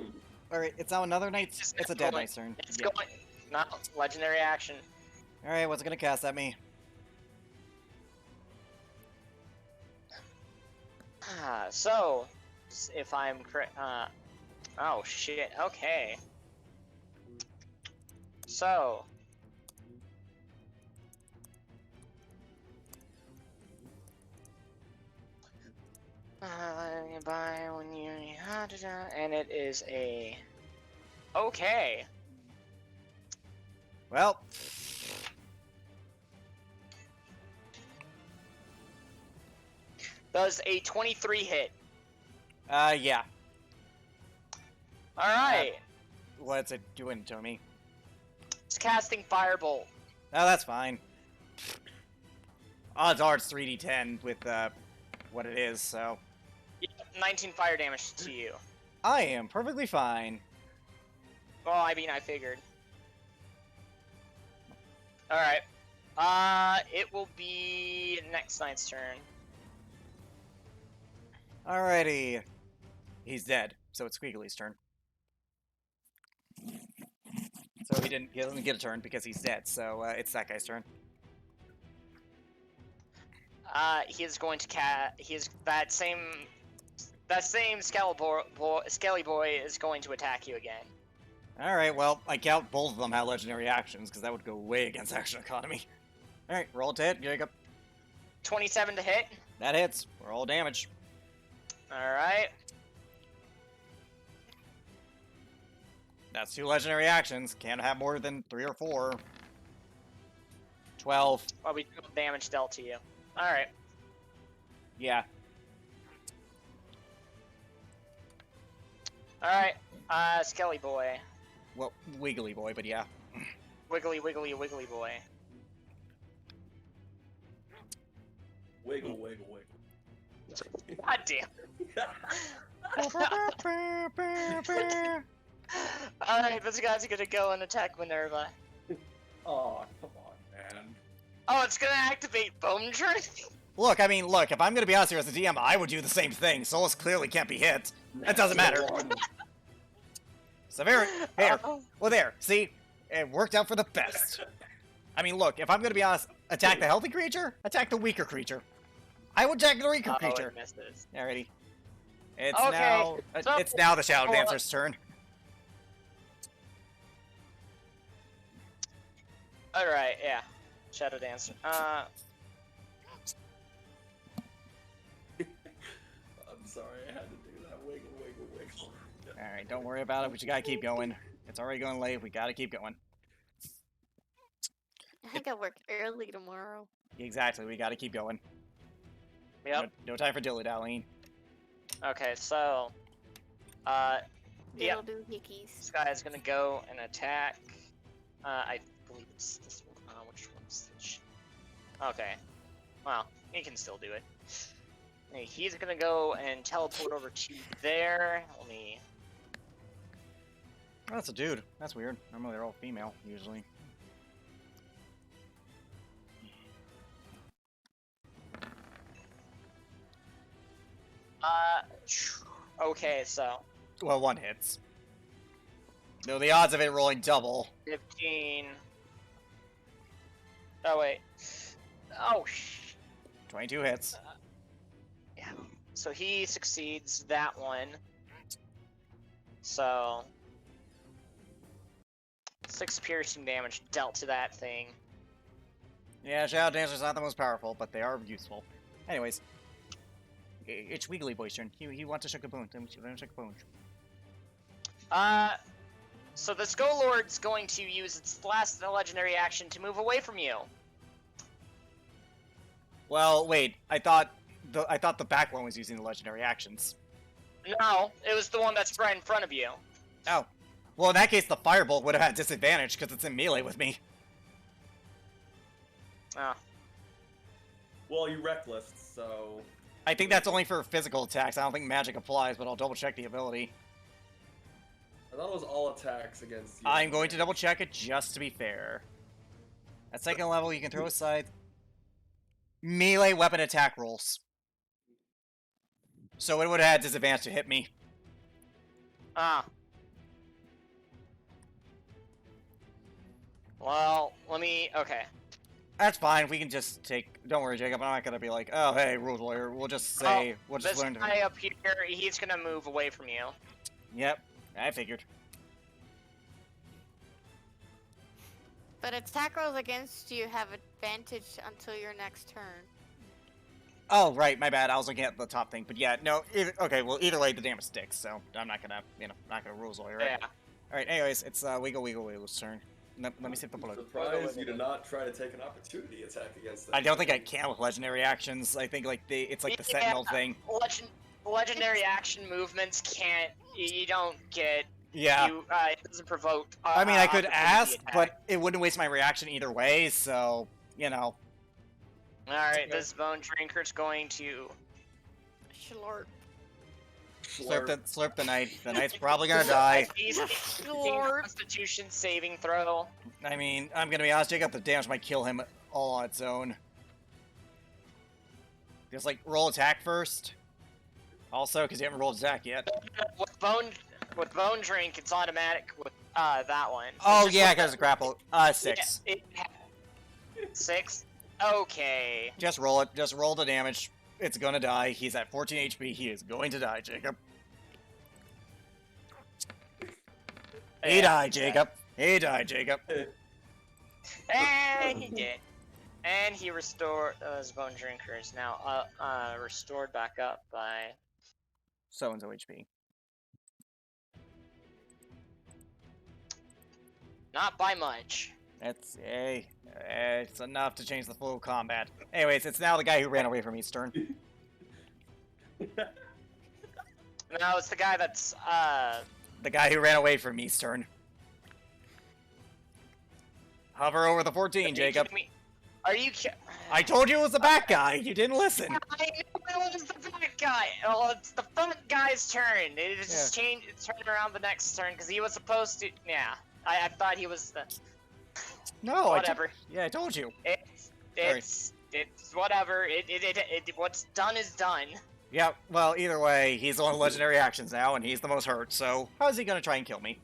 alright, it's now another knight's. It's a dead knight's turn. It's Yeah. going. Not legendary action. Alright, what's it gonna cast at me? So, if I'm correct, oh shit. Okay. So. Buy when you and it is a. Okay. Well, Does a 23 hit? yeah. All right. What's it doing to me? It's casting Firebolt. Oh, that's fine. Odds are it's 3d10 with, what it is, so... 19 fire damage to you. I am perfectly fine. Well, I mean, I figured. Alright. It will be next night's turn. Alrighty. He's dead, so it's Squiggly's turn. So he doesn't get a turn because he's dead, so, it's that guy's turn. He is going to that same Skelly boy is going to attack you again. Alright, well, I doubt both of them have legendary actions, because that would go way against action economy. Alright, roll to hit, Jacob. 27 to hit. That hits. Roll damage. Alright. That's 2 legendary actions. Can't have more than 3 or 4. 12. Well, we do damage dealt to you. Alright. Yeah. Alright. Skelly boy. Well, Wiggly Boy, but yeah. Wiggly wiggly boy. Wiggle, wiggle, wiggle. God damn. Alright, this guy's gonna go and attack Minerva. Oh, come on, man. Oh, it's gonna activate Bone Trick? Look, I mean, look, if I'm gonna be honest here as a DM, I would do the same thing. Solus clearly can't be hit. That doesn't matter. So there. Well, there. See? It worked out for the best. I mean, look, if I'm gonna be honest, attack the healthy creature, attack the weaker creature. I would attack the weaker creature. It misses. Alrighty. It's Okay, now so- it's now the Shadow Dancer's turn. Alright, yeah. Shadow Dancer. I'm sorry, I had to do that. Wiggle, wiggle, wiggle. Alright, don't worry about it, we just gotta keep going. It's already going late, we gotta keep going. I gotta work early tomorrow. Exactly, we gotta keep going. Yep. No time for dilly-dallying. Okay, so... It'll Yep. do hickeys. This guy is gonna go and attack. I believe it's this one. Which one's this? Okay. Well, he can still do it. Okay, he's gonna go and teleport over to there. Let me. Oh, that's a dude. That's weird. Normally they're all female, usually. Okay, so Well, one hits. No, the odds of it rolling double. 15. Oh wait. Oh 22 hits. yeah. So he succeeds that one. So 6 piercing damage dealt to that thing. Yeah, Shadow Dancer's not the most powerful, but they are useful. Anyways. It's Wiggly Boy's turn. He wants to shake a bone. Let him shake a bone. So the Skull Lord's going to use its last legendary action to move away from you. Well, wait. I thought the back one was using the legendary actions. No, it was the one that's right in front of you. Oh. Well, in that case, the Firebolt would have had disadvantage because it's in melee with me. Oh. Well, you reckless, so... I think that's only for physical attacks. I don't think magic applies, but I'll double check the ability. I thought it was all attacks against you. I'm going to double check it just to be fair. At second level, you can throw aside melee weapon attack rolls. So it would have had disadvantage to hit me. Ah. Well, okay. That's fine. We can just take. Don't worry, Jacob. I'm not gonna be like, oh, hey, rules lawyer. We'll just say we'll just This learn. guy up here, he's gonna move away from you. Yep, I figured. But attack rolls against you have advantage until your next turn. Oh, right, my bad. I was looking at the top thing, but yeah, no. Okay, well, either way, the damage sticks. So I'm not gonna, not gonna rules lawyer. Right? Yeah. All right. Anyways, it's Wiggle's turn. Let me see if the bullet. Surprised you did not try to take an opportunity attack against that. I don't think I can with legendary actions. I think like it's like the sentinel thing. Legendary action movements can't. You don't get. Yeah. It doesn't provoke. I mean, I could opportunity ask, attack. but it wouldn't waste my reaction either way. So you know. All right, this bone drinker's going to. Schlorp. Slurp the knight. The knight's probably gonna die. He's Lord. Constitution saving throw. I mean, I'm gonna be honest, Jacob. The damage might kill him all on its own. Just like roll attack first. Also, because you haven't rolled attack yet. With bone drink, it's automatic with that one. Oh Just yeah, with because the- of grapple. 6. Yeah, 6. Okay. Just roll it. Just roll the damage. It's gonna die. He's at 14 HP. He is going to die, Jacob. He Yeah, died, Jacob. He died, Jacob. And he did. And he restored his bone drinker is now restored back up by. So and so HP. Not by much. It's enough to change the flow of combat. Anyways, it's now the guy who ran away from Eastern. No, it's the guy that's The guy who ran away from Eastern. Hover over the 14, Are you Jacob. kidding me? Are you I told you it was the back guy. You didn't listen. I knew it was the back guy. Well, it's the front guy's turn. It just changed. It turned around the next turn because he was supposed to. Yeah, I thought he was the. No, Whatever. I told you. It's whatever. What's done is done. Yeah, well, either way, he's on legendary actions now, and he's the most hurt, so how's he gonna try and kill me?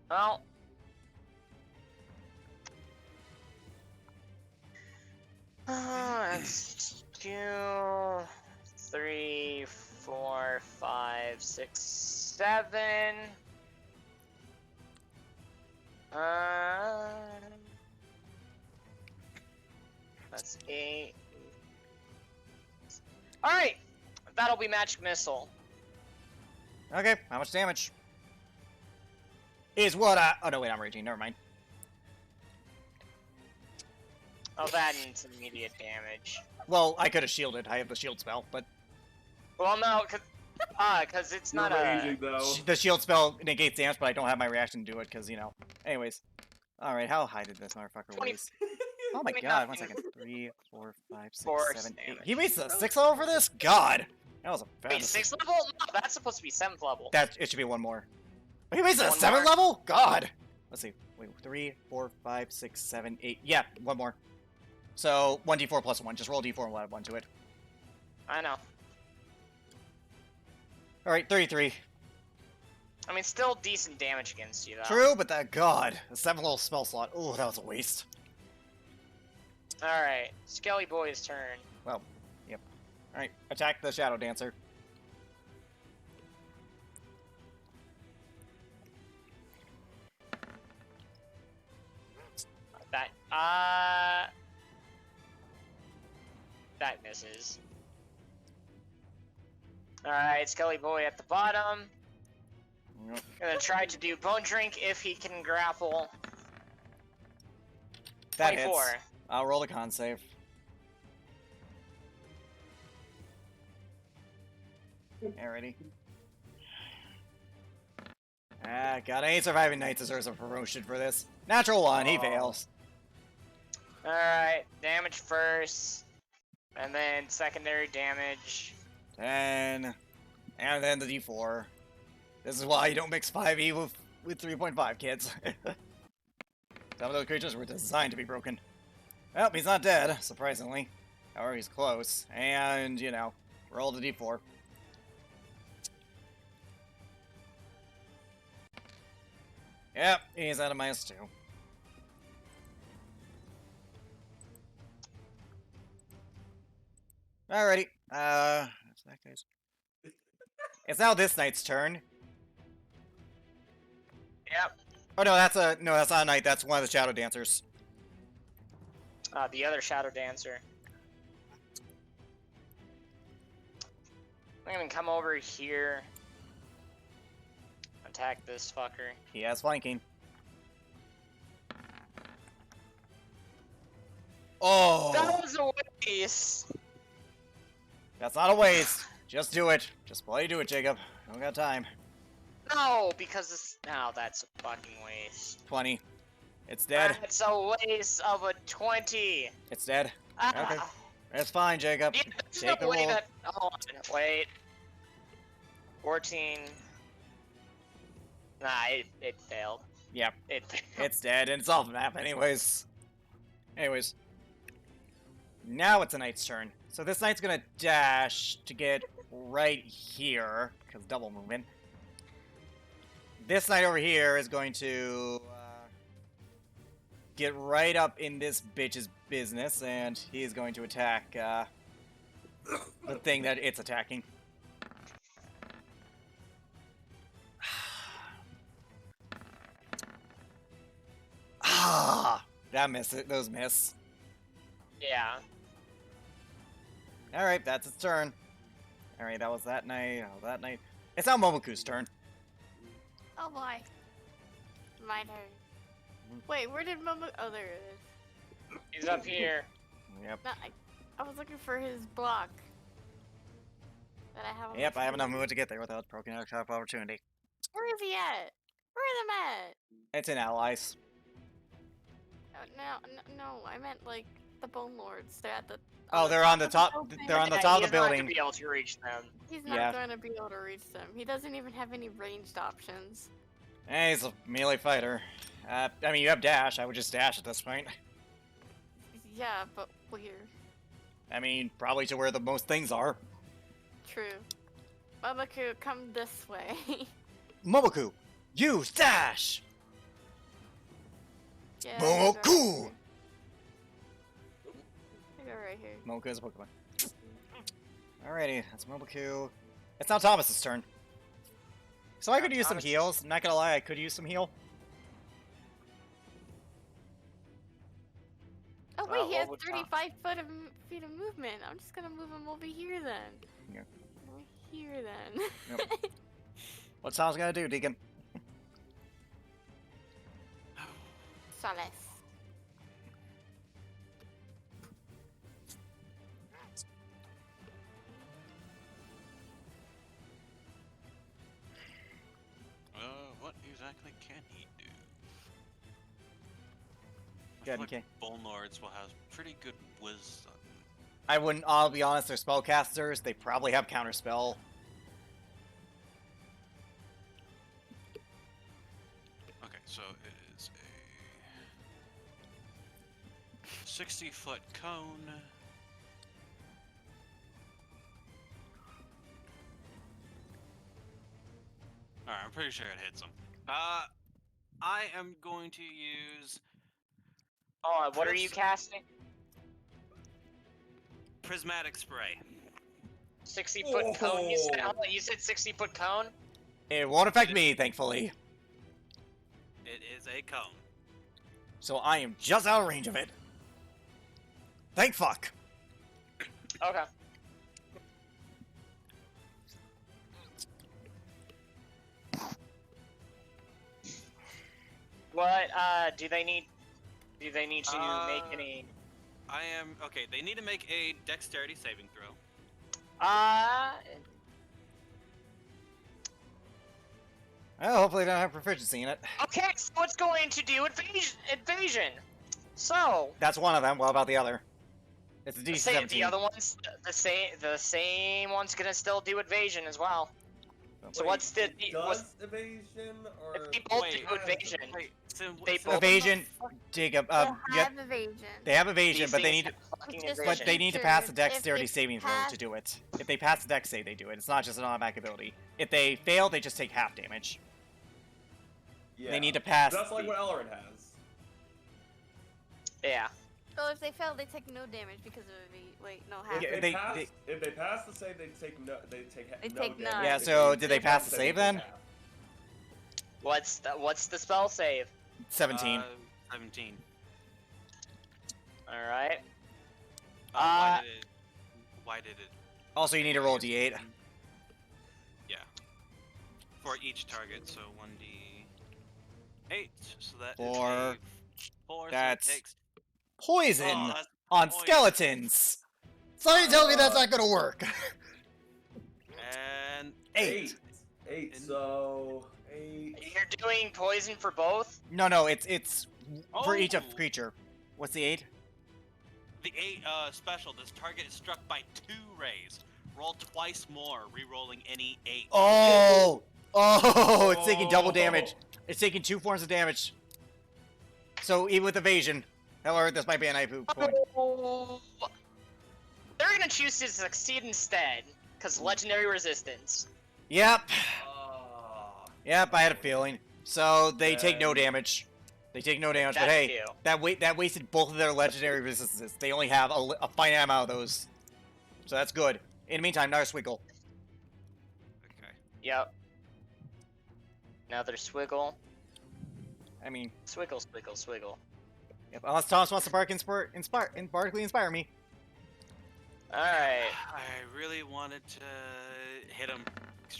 Well. That's 2, 3, 4, 5, 6, 7. That's 8. Alright! That'll be magic missile. Okay, how much damage? Is what I... Oh, no, wait, I'm raging. Never mind. Oh, that needs immediate damage. Well, I could have shielded. I have the shield spell, but Well, no, cause it's You're not a. raging, though. the shield spell negates damage, but I don't have my reaction to do it, because, you know. Anyways. Alright, how high did this motherfucker 20 waste? Oh my I mean, god, 1 nothing. second. 3, 4, 5, 6, Force 7, 8. damage. He wastes a 6 level for this? God! That was a bad Wait, mistake. 6th level? No, that's supposed to be 7th level. It should be one more. He wasted a One 7 more? level? God! Let's see. Wait, 3, 4, 5, 6, 7, 8. Yeah, one more. So, 1d4 plus 1. Just roll d4 and we'll add 1 to it. I know. Alright, 33. I mean, still decent damage against you, though. True, but that god. A 7 level spell slot. Oh, that was a waste. Alright, Skelly Boy's turn. Well, yep. Alright, attack the Shadow Dancer. That misses. Alright, Skelly Boy at the bottom. Yep. Gonna try to do Bone Drink if he can grapple. That 24. hits. I'll roll a con save. Alrighty. God, any surviving knight deserves a promotion for this. Natural 1, he Aw. fails. Alright, damage first. And then secondary damage. 10. And then the d4. This is why you don't mix 5e with with 3.5, kids. Some of those creatures were designed to be broken. Well, he's not dead, surprisingly. However, he's close. And, you know, roll the d4. Yep, he's at a -2. Alrighty. That's that guy's. It's now this knight's turn. Yep. Oh no, that's not a knight. That's one of the shadow dancers. The other Shadow Dancer. I'm gonna come over here. Attack this fucker. He has flanking. Oh, That was a waste! that's not a waste. Just do it. Just play, do it, Jacob. Don't got time. No, because it's... No, that's a fucking waste. 20. It's dead. That's a waste of a 20! It's dead. Ah. Okay. It's fine, Jacob. Yeah, there's Take no the way roll. that... Hold on, wait. 14... Nah, it failed. Yep. It failed. It's dead, and it's off the map anyways. Anyways. Now it's a knight's turn. So this knight's gonna dash to get right here, because double movement. This knight over here is going to get right up in this bitch's business, and he's going to attack the thing that it's attacking. Ah, that miss it. Those miss. Yeah. All right, that's its turn. All right, that was that night. Oh, that night. It's now Momoku's turn. Oh boy. My turn. Wait, where did Momo? Oh, there it is. He's up here. Yep. No, I was looking for his block. That I have. On Yep, my I have enough screen. movement to get there without broken out of opportunity. Where is he at? Where is him at? It's in allies. No, I meant like the Bone Lords. They're at the. Oh, they're on the top. They're on the top of the He's not building. gonna be able to reach them. He's not Yeah. going to be able to reach them. He doesn't even have any ranged options. Hey, he's a melee fighter. I mean, you have dash. I would just dash at this point. Yeah, but weird. I mean, probably to where the most things are. True. Momoku, come this way. Momoku, use dash! Yeah, Momoku! I go right here. Momoku is a Pokemon. Alrighty, that's Momoku. It's now Thomas's turn. So I could use some Thomas- heals. I'm not gonna lie, I could use some heal. Oh wait, he what has would 35 feet of movement. I'm just gonna move him over here then. Yeah. Over here then. Yep. What's Thomas gonna do, Deacon? Solace. What exactly can he do? I Good, feel like okay. Bone Lords will have pretty good wisdom. I wouldn't, I'll be honest, they're spellcasters. They probably have counterspell. Okay, so it is a 60-foot cone. Alright, I'm pretty sure it hits him. I am going to use Oh, what are you casting? Prismatic Spray. 60-foot cone. You said 60-foot cone. It won't affect me, thankfully. It is a cone. So I am just out of range of it. Thank fuck. Okay. What do they need? Do they need to make any? I am okay. They need to make a dexterity saving throw. Well, hopefully they don't have proficiency in it. Okay, so it's going to do invasion. So That's one of them. What about the other? It's a the DC-17. other one's the same. The same one's gonna still do invasion as well. So Wait, what's the it what's does evasion or if they both Wait, do evasion? Wait, Sim, They Sim, both- Evasion, Jacob. They have evasion. They have evasion, These but they things need have fucking Just- but evasion. they need to pass the Creatures, if dexterity they saving throw pass- to do it. If they pass the dex save, they do it. It's not just an automatic ability. If they fail, they just take half damage. yeah. They need to pass. That's like the- what Elrin has. Yeah. So if they fail, they take no damage because of wait, no half. Yeah, If they- if they pass the save, they take no. They take They no take damage. none. Yeah, If so they did they take pass one the save, save they then? take half. What's the spell save? 17. 17. All right. Why did it? Also, you need to roll a d8. Yeah. For each target, so 1d8. So that is Four. a 4. That's- So it takes. Poison Oh, that's on poison. skeletons. So you tell me that's not gonna work. And 8. Eight. And- So 8. You're doing poison for both. No, it's for each of Oh. creature. What's the 8? the 8 special. This target is struck by 2 rays. Roll twice more, re-rolling any 8. Oh, it's taking double damage. It's taking 2 forms of damage. So even with evasion, however, this might be an IPU point. Oh. They're gonna choose to succeed instead, because legendary resistance. Yep, Ah. I had a feeling. So they take no Then- damage. They take no damage, but That's hey, two. that wasted both of their legendary resistances. They only have a finite amount of those, so that's good. In the meantime, another swiggle. Okay. Yep. Another swiggle. I mean, Swiggle, swiggle, swiggle. unless Thomas wants to bardically inspire me. Alright. I really wanted to hit him.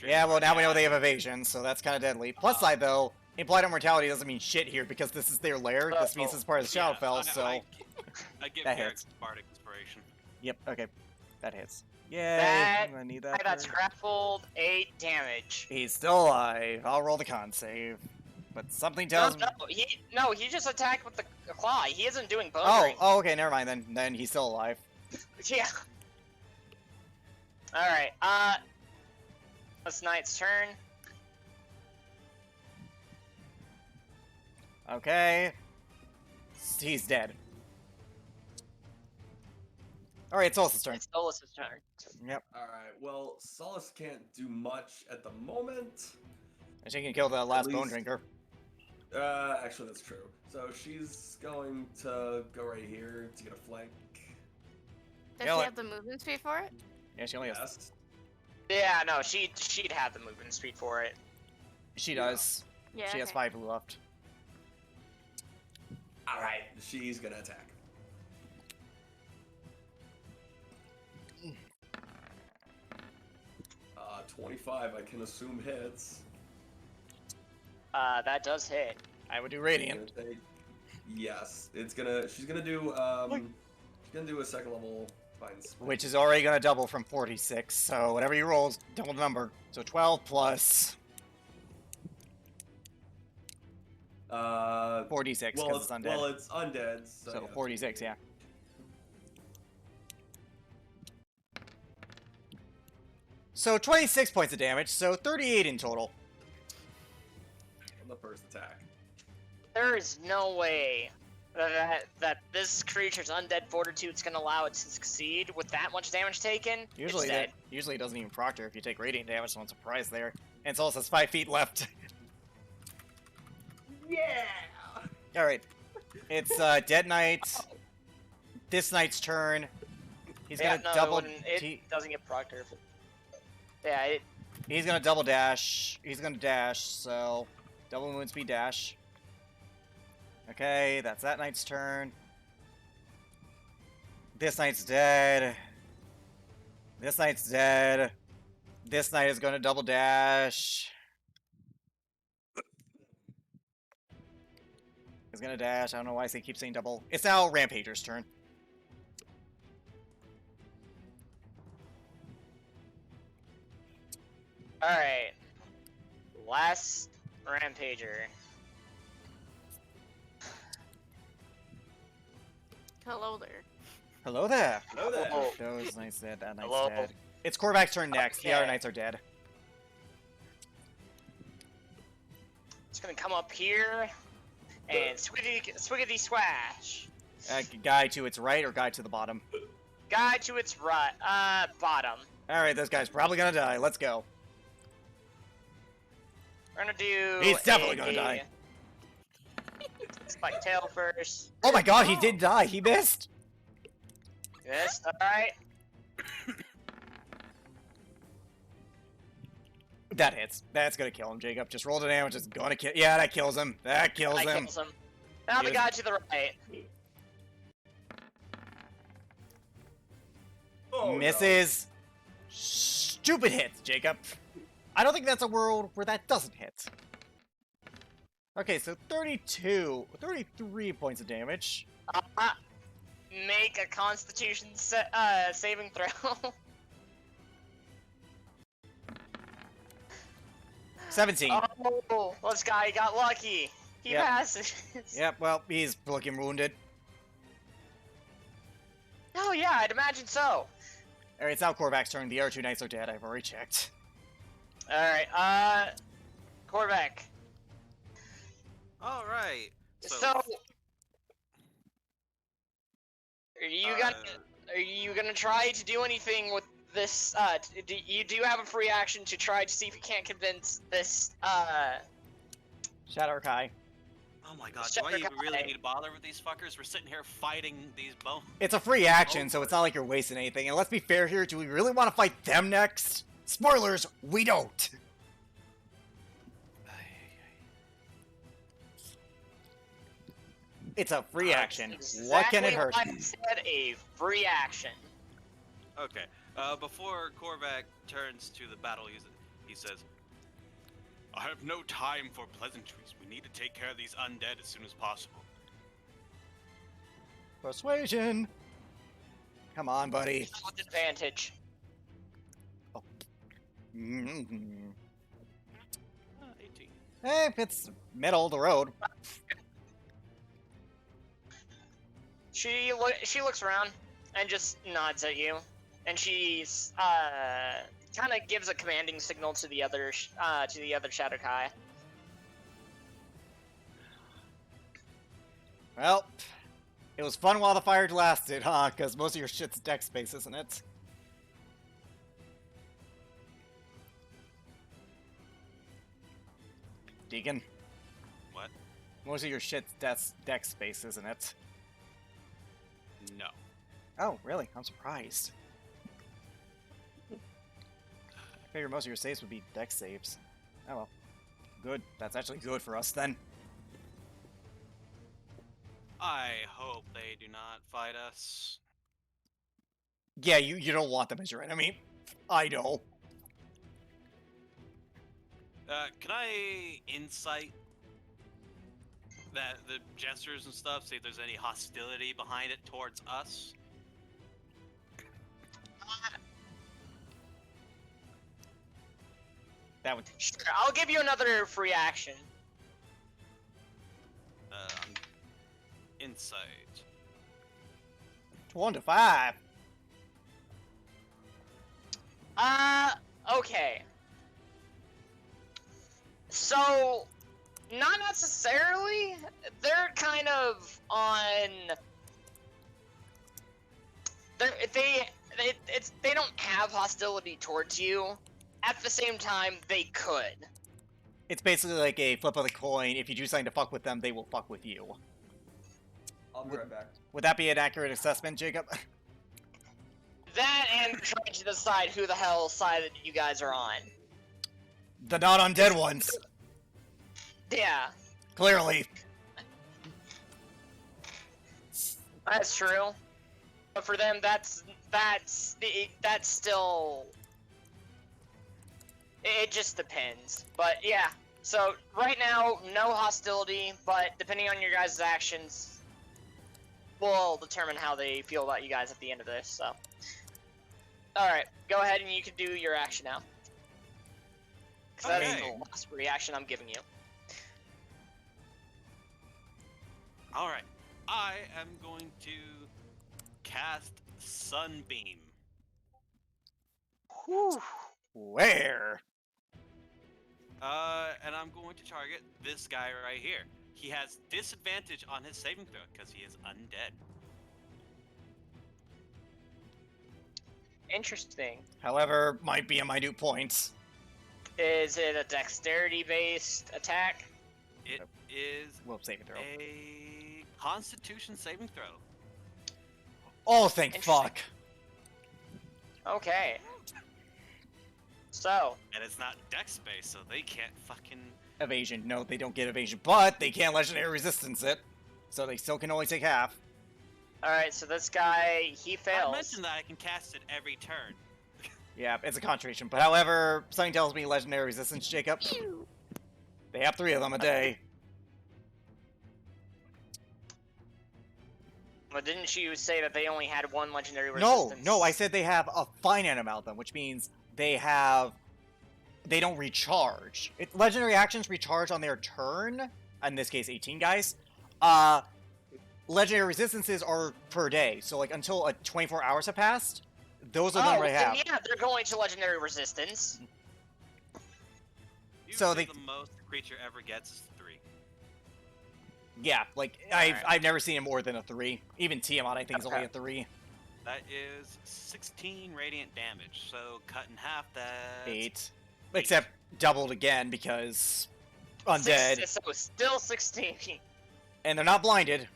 Yeah, well now we know they have evasion, so that's kind of deadly. Plus side though, implied immortality doesn't mean shit here because this is their lair. This means it's part of the Shadowfell, so I give That Garrick's hits. bardic inspiration. yep, okay, that hits. Yay! That- I'm gonna need that. That's for- grappled 8 damage. He's still alive. I'll roll the con save, but something tells me. No, he just attacked with the claw. He isn't doing bone Oh, ring. okay, never mind then. Then he's still alive. Yeah. Alright, it's Knight's turn. Okay. He's dead. Alright, it's Solstice's turn. It's Solus's turn. Yep. All right. Well, Solace can't do much at the moment. And she can kill the last bone least- drinker. Actually, that's true. So she's going to go right here to get a flank. Does Yeah, she like- have the movement speed for it? Yeah, she only has. Yes. Yeah, no, she'd have the movement speed for it. She does. Yeah. She has okay. 5 left. All right. She's gonna attack. Uh, 25. I can assume hits. That does hit. I would do radiant. Gonna take- Yes, it's gonna. She's gonna do. She's gonna do a second level Divine Smite. Which is already gonna double from 46, so whatever you roll is double the number. So 12 plus 46, well, because it's undead. well, it's undead. So, So yeah. 46, yeah. So 26 points of damage, so 38 in total. On the first attack. There is no way that this creature's undead fortitude is gonna allow it to succeed with that much damage taken. Usually, it's dead. usually it doesn't even proctor if you take radiant damage, so I'm surprised there. And it also has 5 feet left. Yeah. Alright. It's Dead Knight. This knight's turn. He's Yeah, gonna no, double. it doesn't get proctor. Yeah, He's gonna double dash. He's gonna dash, so double movement speed dash. Okay, that's that knight's turn. This knight's dead. This knight's dead. This knight is gonna double dash. He's gonna dash. I don't know why I keep saying double. It's now Rampager's turn. Alright. Last Rampager. Hello there. Hello there. Hello there. Oh. Those knights dead. That knight's Hello. dead. It's Korvac's turn next. The other Okay. knights are dead. gonna come up here and swiggity swash. Guy to its right or guy to the bottom? Guy to its right, bottom. Alright, this guy's probably gonna die. Let's go. We're gonna do. He's definitely gonna die. Spike tail first. Oh my god, he did die. He missed. Yes, alright. That hits. That's gonna kill him, Jacob. Just roll the damage. It's gonna kill. Yeah, that kills him. That kills That him. kills him. Now the Yes. guy to the right. Oh, Misses. Stupid hits, Jacob. I don't think that's a world where that doesn't hit. Okay, so 33 points of damage. Make a Constitution saving throw. 17. Oh, this guy got lucky. He Yep. passes. Yep, well, he's looking wounded. Oh yeah, I'd imagine so. Alright, it's now Korvac's turn. The other two knights are dead. I've already checked. Alright, Korvac. All right. So, are you gonna try to do anything with this? You do have a free action to try to see if you can't convince this. Shadar-Hi. Oh my god, do I even Shadar-Hi. really need to bother with these fuckers? We're sitting here fighting these bones. It's a free action, so it's not like you're wasting anything. And let's be fair here, do we really want to fight them next? Spoilers, we don't. It's a free action. What can it hurt? Exactly why I said a free action. Okay, before Korvac turns to the battle, he says, I have no time for pleasantries. We need to take care of these undead as soon as possible. Persuasion. Come on, buddy. With advantage. Mhm. 18. Eh, it's middle of the road. She looks around and just nods at you, and she's kind of gives a commanding signal to the other Shadar-Hi. Well, it was fun while the fire lasted, huh? Because most of your shit's deck space, isn't it? Deacon, What? most of your shit's deck space, isn't it? No. Oh, really? I'm surprised. I figured most of your saves would be deck saves. Oh well. Good. That's actually good for us then. I hope they do not fight us. Yeah, you don't want them as your enemy. I know. Can I insight that the gestures and stuff, see if there's any hostility behind it towards us? That would. Sure, I'll give you another free action. Insight. 1 to 5. Okay. So, not necessarily. They're kind of on. They don't have hostility towards you. At the same time, they could. It's basically like a flip of the coin. If you do something to fuck with them, they will fuck with you. I'll be right back. Would that be an accurate assessment, Jacob? That and trying to decide who the hell side you guys are on. The not undead ones. Yeah, Clearly. that's true. But for them, that's still. It just depends. But yeah, so right now, no hostility, but depending on your guys' actions, will determine how they feel about you guys at the end of this, so. Alright, go ahead and you can do your action now. Because that is Okay. the last reaction I'm giving you. Alright. I am going to cast Sunbeam. Whew. Where? And I'm going to target this guy right here. He has disadvantage on his saving throw because he is undead. Interesting. However, might be a minute point. Is it a dexterity-based attack? It is Well, saving throw. a Constitution saving throw. Oh, thank Interesting. fuck. Okay. So, And it's not dex based, so they can't fucking. Evasion. No, they don't get evasion, but they can't legendary resistance it. So they still can only take half. alright, so this guy, he I fails. mentioned that I can cast it every turn. Yeah, it's a concentration. But however, something tells me legendary resistance, Jacob. They have 3 of them a day. But didn't you say that they only had 1 legendary No, resistance? no, I said they have a finite amount of them, which means they don't recharge. Legendary actions recharge on their turn, in this case 18 guys. Legendary resistances are per day, so like until 24 hours have passed, those are the ones I then have. yeah, they're going to legendary resistance. So Usually they- the most a creature ever gets is 3. Yeah, like Alright. I've never seen it more than a 3. Even Tiamat I think is only Okay. a 3. That is 16 radiant damage. So cut in half. That's 8. Except doubled again because undead. So still 16. And they're not blinded.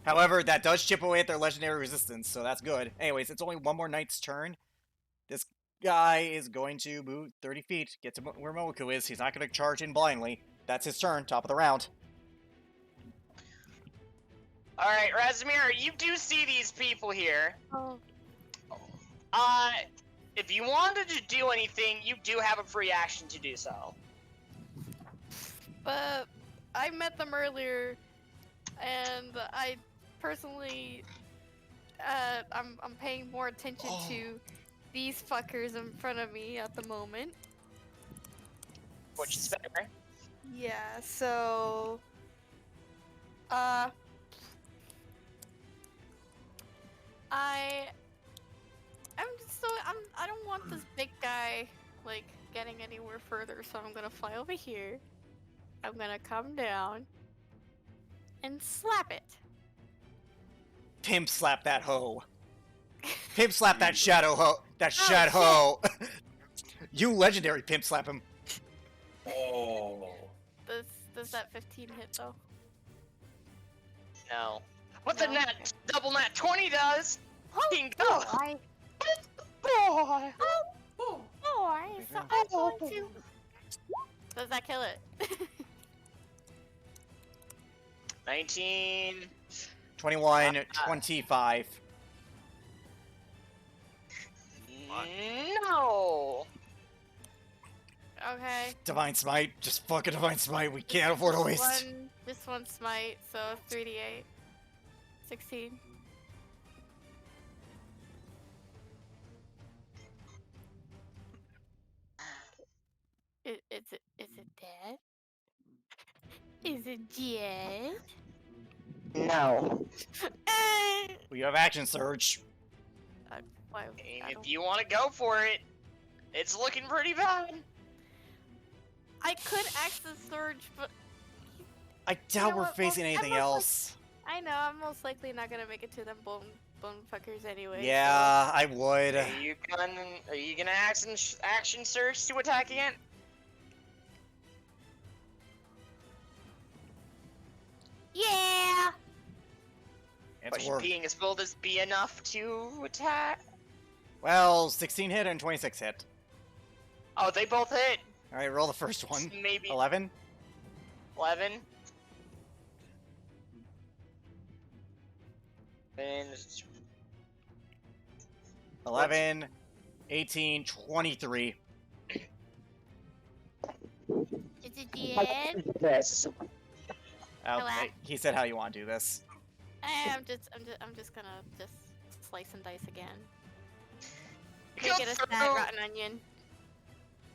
However, that does chip away at their legendary resistance, so that's good. Anyways, it's only one more knight's turn. This guy is going to move 30 feet, get to where Momoku is. He's not going to charge in blindly. That's his turn, top of the round. Alright, Razmir, you do see these people here. Oh, If you wanted to do anything, you do have a free action to do so. but I met them earlier, and I personally, I'm paying more attention Oh. to these fuckers in front of me at the moment. Which is better. Yeah, so, I don't want this big guy, like, getting anywhere further, so I'm gonna fly over here. I'm gonna come down and slap it. Pimp slap that hoe. Pimp slap that shadow hoe. That Oh, shed hoe. You legendary pimp slap him. Oh. Does that 15 hit though? No. What the No, net double net 20 does? Fucking go! Boy, Boy! Oh. boy, so I'm going to. Does that kill it? 19. 21, 25. No! Okay. Divine Smite. Just fucking Divine Smite. We can't afford to waste. This one smite, so 3d8. 16. Is it dead? Is it dead? No. We have action surge. Why? I If don't- you want to go for it, it's looking pretty bad. I could access surge, but I doubt know we're what, facing well, anything I'm not else. I know I'm most likely not gonna make it to them bone fuckers anyway. Yeah, I would. Are you gonna action surge to attack again? So. Yeah. It's But should worth. being as bold as be enough to attack? Well, 16 hit and 26 hit. Oh, they both hit. All right, roll the first one. Maybe 11. 11. And 11, 18, 23. Is it dead? this. Hello? He said how you want to do this. I'm just gonna just slice and dice again. Go Make it a sad through- rotten onion.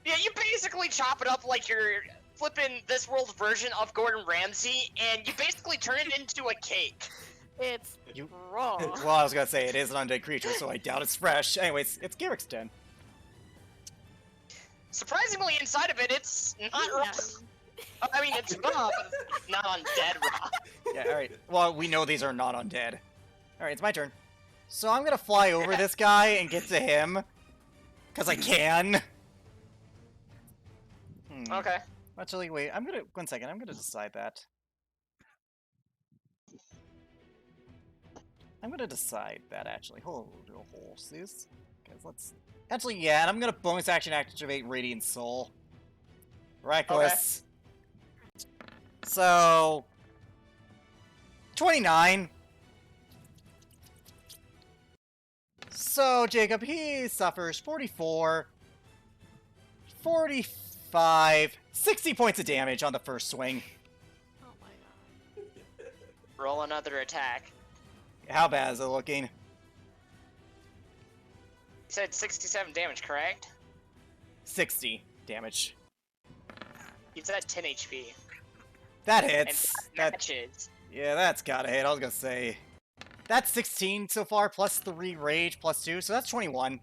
Yeah, you basically chop it up like you're flipping this world's version of Gordon Ramsay, and you basically turn it into a cake. It's You- raw. Well, I was gonna say it is an undead creature, so I doubt it's fresh. Anyways, it's Garrick's turn. Surprisingly, inside of it, it's not raw. I mean, it's raw, but it's not undead raw. Yeah, alright. Well, we know these are not undead. Alright, it's my turn. So I'm gonna fly over this guy and get to him. Because I can. Okay. Actually, wait, I'm gonna... One second, I'm gonna decide that. I'm gonna decide that, actually. Hold horses. Guys, let's... Actually, yeah, and I'm gonna bonus action activate Radiant Soul. Reckless. So... 29. So, Jacob, he suffers 44, 45, 60 points of damage on the first swing. Oh my god. Roll another attack. How bad is it looking? You said 67 damage, correct? 60 damage. You said 10 HP. That And hits. that matches. Yeah, that's gotta hit. I was gonna say. That's 16 so far, plus 3 rage, plus 2, so that's 21.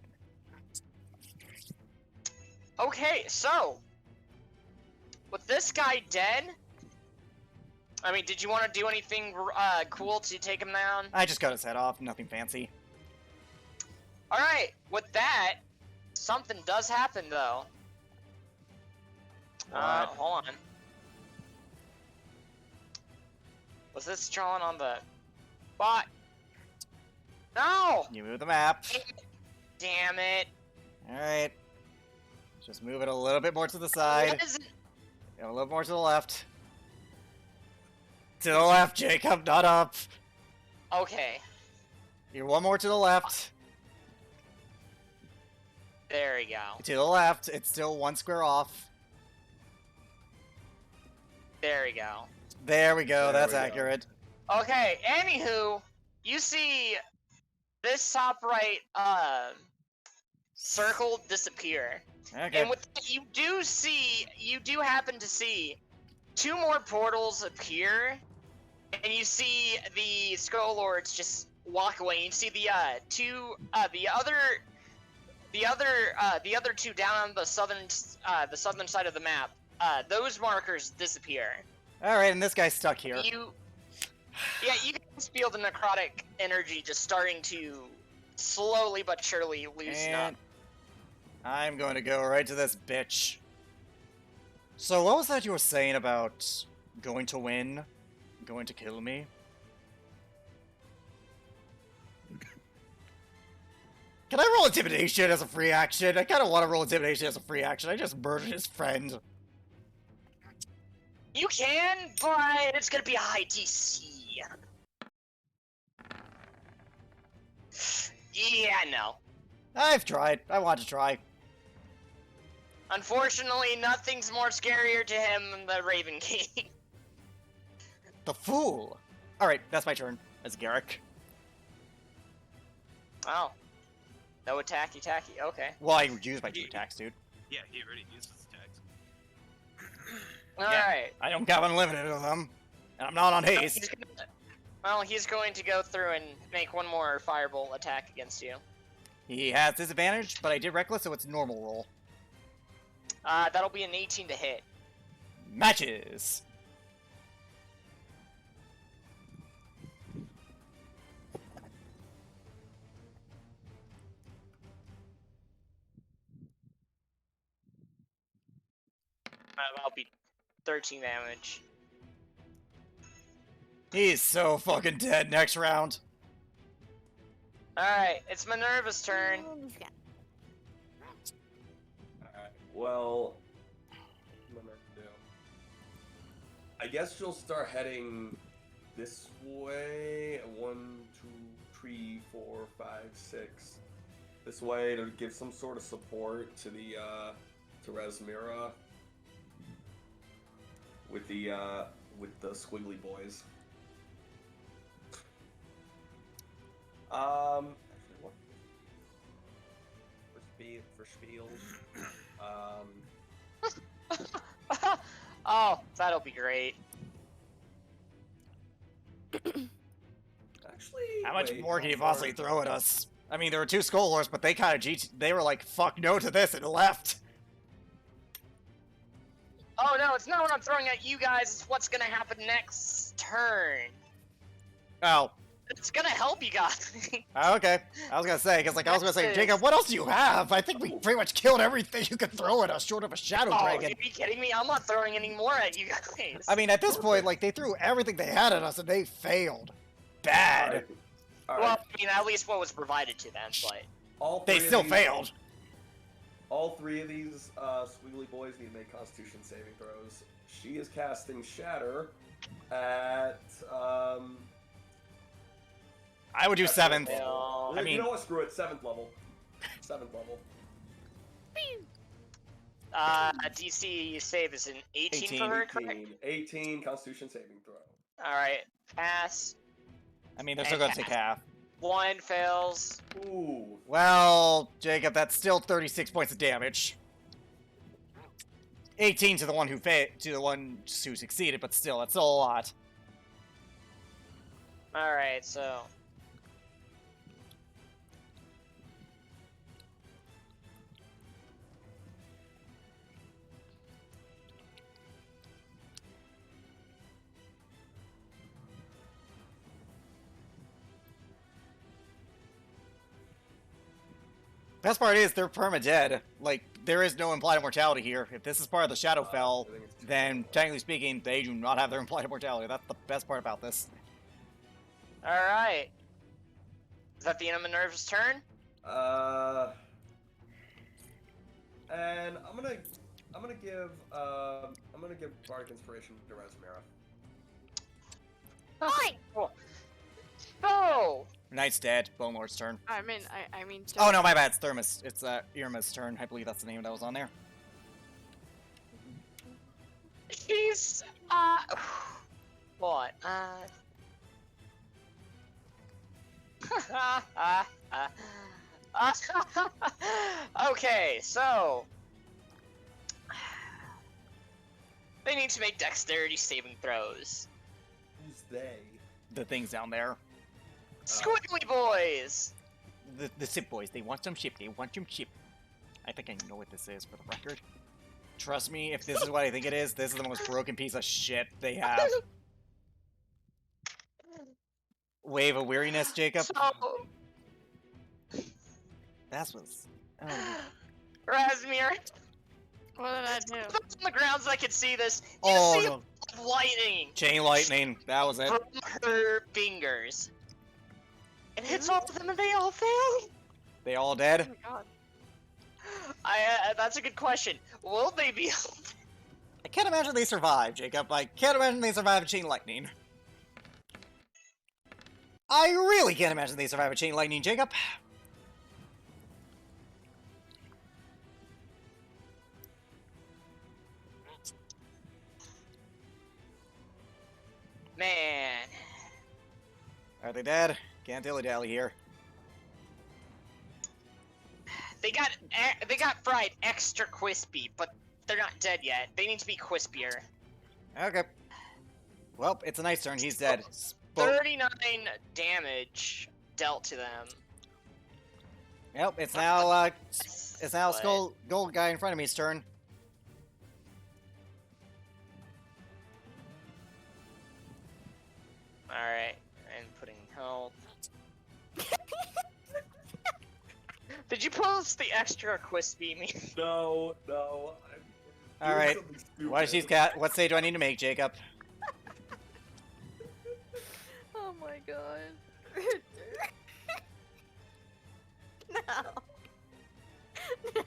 Okay, so with this guy dead, I mean, did you want to do anything cool to take him down? I just cut his head off, nothing fancy. All right, with that, something does happen though. What? Hold on. Was this drawn on the bot? No! You move the map. Damn it! Alright. Just move it a little bit more to the side. What is it? A little more to the left. To the left, Jacob, not up. Okay, You're one more to the left. there we go. To the left, it's still one square off. There we go. There we go, There that's we go. accurate. Okay, anywho, you see this top right circle disappear. Okay. And with that, you do happen to see 2 more portals appear, and you see the Skull Lords just walk away. You see the other 2 down on the southern side of the map. Those markers disappear. Alright, and this guy's stuck here. You can just feel the necrotic energy just starting to slowly but surely loosen up. And I'm going to go right to this bitch. So what was that you were saying about going to win? Going to kill me? Can I roll intimidation as a free action? I kind of want to roll intimidation as a free action. I just murdered his friend. You can, but it's gonna be a high DC. Yeah, no. I've tried. I want to try. Unfortunately, nothing's more scarier to him than the Raven King. The fool. Alright, that's my turn as Garrick. Oh. No attacky tacky, okay. Well, I used my 2 attacks, dude. Yeah, he already used his attacks. Alright. I don't have unlimited of them. And I'm not on haste. He's going to go through and make one more Firebolt attack against you. He has disadvantage, but I did reckless, so it's normal roll. That'll be an 18 to hit. Matches. That'll be 13 damage. He's so fucking dead next round. Alright, it's Minerva's turn. Alright, well, what am I gonna do? I guess she'll start heading this way. 1, 2, 3, 4, 5, 6. This way to give some sort of support to the to Resmira with the squiggly boys. Actually, what? For spiels. Oh, that'll be great. Actually, How much wait, more can you how far- possibly throw at us? I mean, there were 2 Skull Lords, but they kind of they were like, fuck no to this and left. Oh no, it's not what I'm throwing at you guys. It's what's gonna happen next turn. Oh. It's gonna help you guys. Oh, okay. I was gonna say, because like I was gonna say, Jacob, what else do you have? I think we pretty much killed everything you could throw at us, short of a shadow Oh, dragon. are you kidding me? I'm not throwing any more at you guys. I mean, at this point, like they threw everything they had at us, and they failed. Bad. All well, right. I mean, at least what was provided to them, but All They three of still these- failed. All three of these squiggly boys need to make Constitution saving throws. She is casting Shatter at I would do at 7th. fourth level. I mean- you know what? Screw it. 7th level. 7th level. DC save is an 18 for her, correct? 18 Constitution saving throw. Alright, pass. I mean, they're still gonna take half. 1 fails. Ooh. Well, Jacob, that's still 36 points of damage. 18 to the one who who succeeded, but still, that's still a lot. Alright, so. Best part is they're perma-dead. Like, there is no implied immortality here. If this is part of the Shadowfell, I think it's then technically speaking, they do not have their implied immortality. That's the best part about this. Alright. Is that the end of Minerva's turn? And I'm gonna give Bardic Inspiration to Razmira. Fine! Oh! Knight's dead. Bone Lord's turn. I mean. Oh no, my bad. It's Thermus. It's Irma's turn. I believe that's the name that was on there. She's, what? Okay, so they need to make dexterity saving throws. Who's they? The things down there. Squiggly boys! The Sip boys. They want some ship. They want some ship. I think I know what this is for the record. Trust me, if this is what I think it is, this is the most broken piece of shit they have. Wave of Weariness, Jacob. So, That's what's... Oh. Razmir, What did I do? on the ground so I could see this. You Oh, see no. lightning Chain lightning. That was it. from her fingers. It hits all of them and they all fail. They all Oh dead? my god. That's a good question. Will they be? I can't imagine they survive, Jacob. I can't imagine they survive a chain lightning. I really can't imagine they survive a chain lightning, Jacob. Man. Are they dead? Can't dilly-dally here. They got fried extra crispy, but they're not dead yet. They need to be crispier. Okay. Well, it's a Knight's turn. He's dead. 39 damage dealt to them. Yep, it's now, it's now But- Skull Gold guy in front of me's turn. Alright, and putting health. Did you post the extra crispy me? No. All right. What stage do I need to make, Jacob? Oh my god. no. No.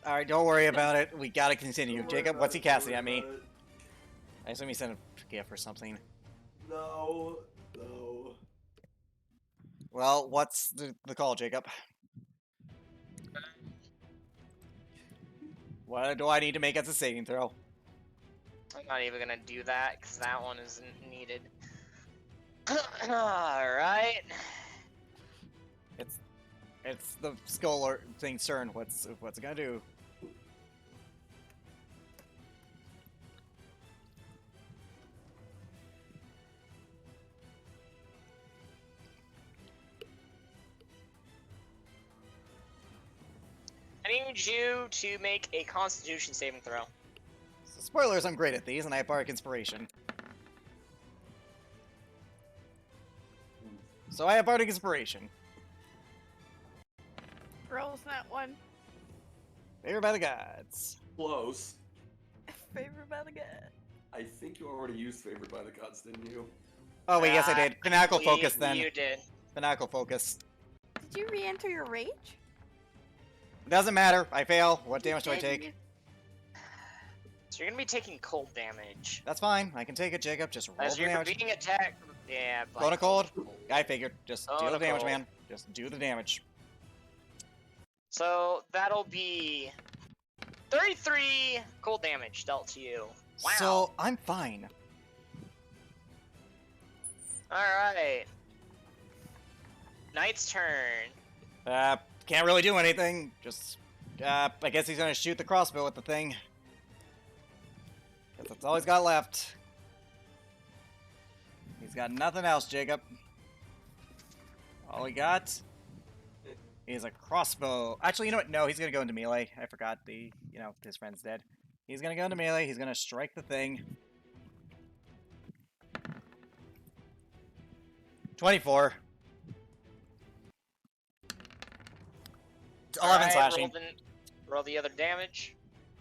All right, don't worry about it. We gotta continue. Jacob, what's he casting at me? I assume he sent a gift or something. No. Well, what's the call, Jacob? What do I need to make as a saving throw? I'm not even gonna do that, because that one isn't needed. Alright. It's the skull or thing's turn. What's it gonna do? I need you to make a Constitution saving throw. So spoilers, I'm great at these, and I have Bardic Inspiration. So I have Bardic Inspiration. Rolls that one. Favored by the gods. Close. Favored by the god. I think you already used Favored by the Gods, didn't you? Oh wait, yes I did. Fanatical believe Focus then. You did. Fanatical Focus. Did you re-enter your rage? Doesn't matter. I fail. What damage do I You take? did. So you're gonna be taking cold damage. That's fine. I can take it, Jacob. Just roll As the you're damage. being attacked. Yeah. by Go to cold. I figured. Just Go do to the damage, cold. man. Just do the damage. So that'll be 33 cold damage dealt to you. Wow. So I'm fine. Alright. Knight's turn. Can't really do anything. Just, I guess he's gonna shoot the crossbow with the thing. 'Cause that's all he's got left. He's got nothing else, Jacob. All he got is a crossbow. Actually, you know what? No, he's gonna go into melee. I forgot his friend's dead. He's gonna go into melee. He's gonna strike the thing. 24. 11 Alright, slashing. roll the other damage.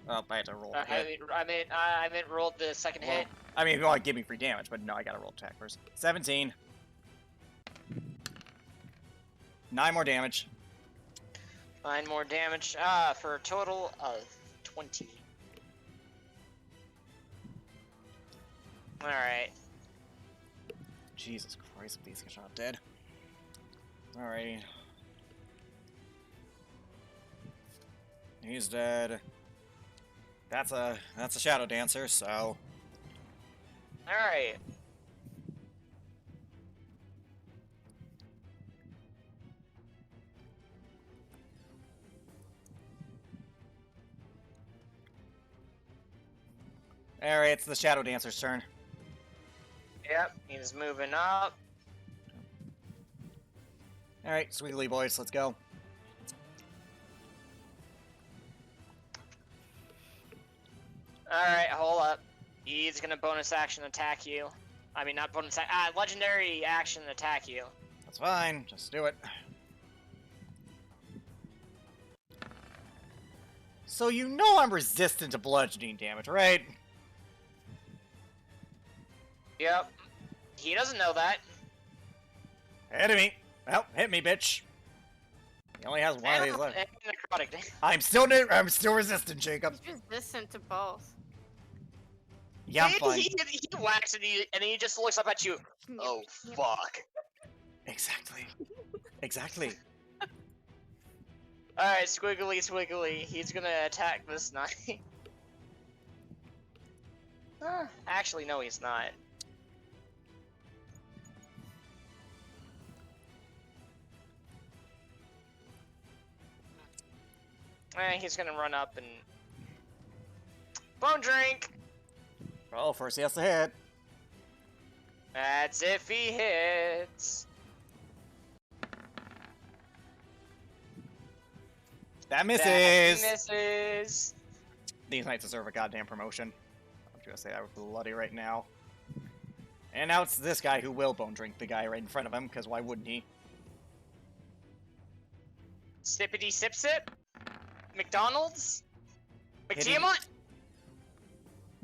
Oh, I had to roll. to hit. I meant roll the second hit. I mean, if you want to give me free damage, but no, I gotta roll attack first. 17. 9 more damage. 9 more damage. For a total of 20. Alright. Jesus Christ, if these guys are not dead. Alrighty. He's dead. That's a shadow dancer, so Alright. alright, it's the shadow dancer's turn. Yep, he's moving up. Alright, squiggly boys, let's go. Alright, hold up. He's gonna bonus action attack you. I mean, not bonus legendary action attack you. That's fine, just do it. So you know I'm resistant to bludgeoning damage, right? Yep. He doesn't know that. Hit me. Well, hit me, bitch. He only has one of these left. And necrotic. I'm still resistant, Jacob. He's resistant to both. Yeah, I'm fine. He whacks and he just looks up at you. Oh, fuck. Exactly. Exactly. Alright, squiggly. He's gonna attack this knight. Actually, no, he's not. He's gonna run up and... Bone drink! Oh, first he has to hit. That's if he hits. That misses. That misses. These knights deserve a goddamn promotion. I'm just gonna say that bloody right now. And now it's this guy who will bone drink the guy right in front of him, because why wouldn't he? Sippity sip sip. McDonald's. Hit him. McTiamont.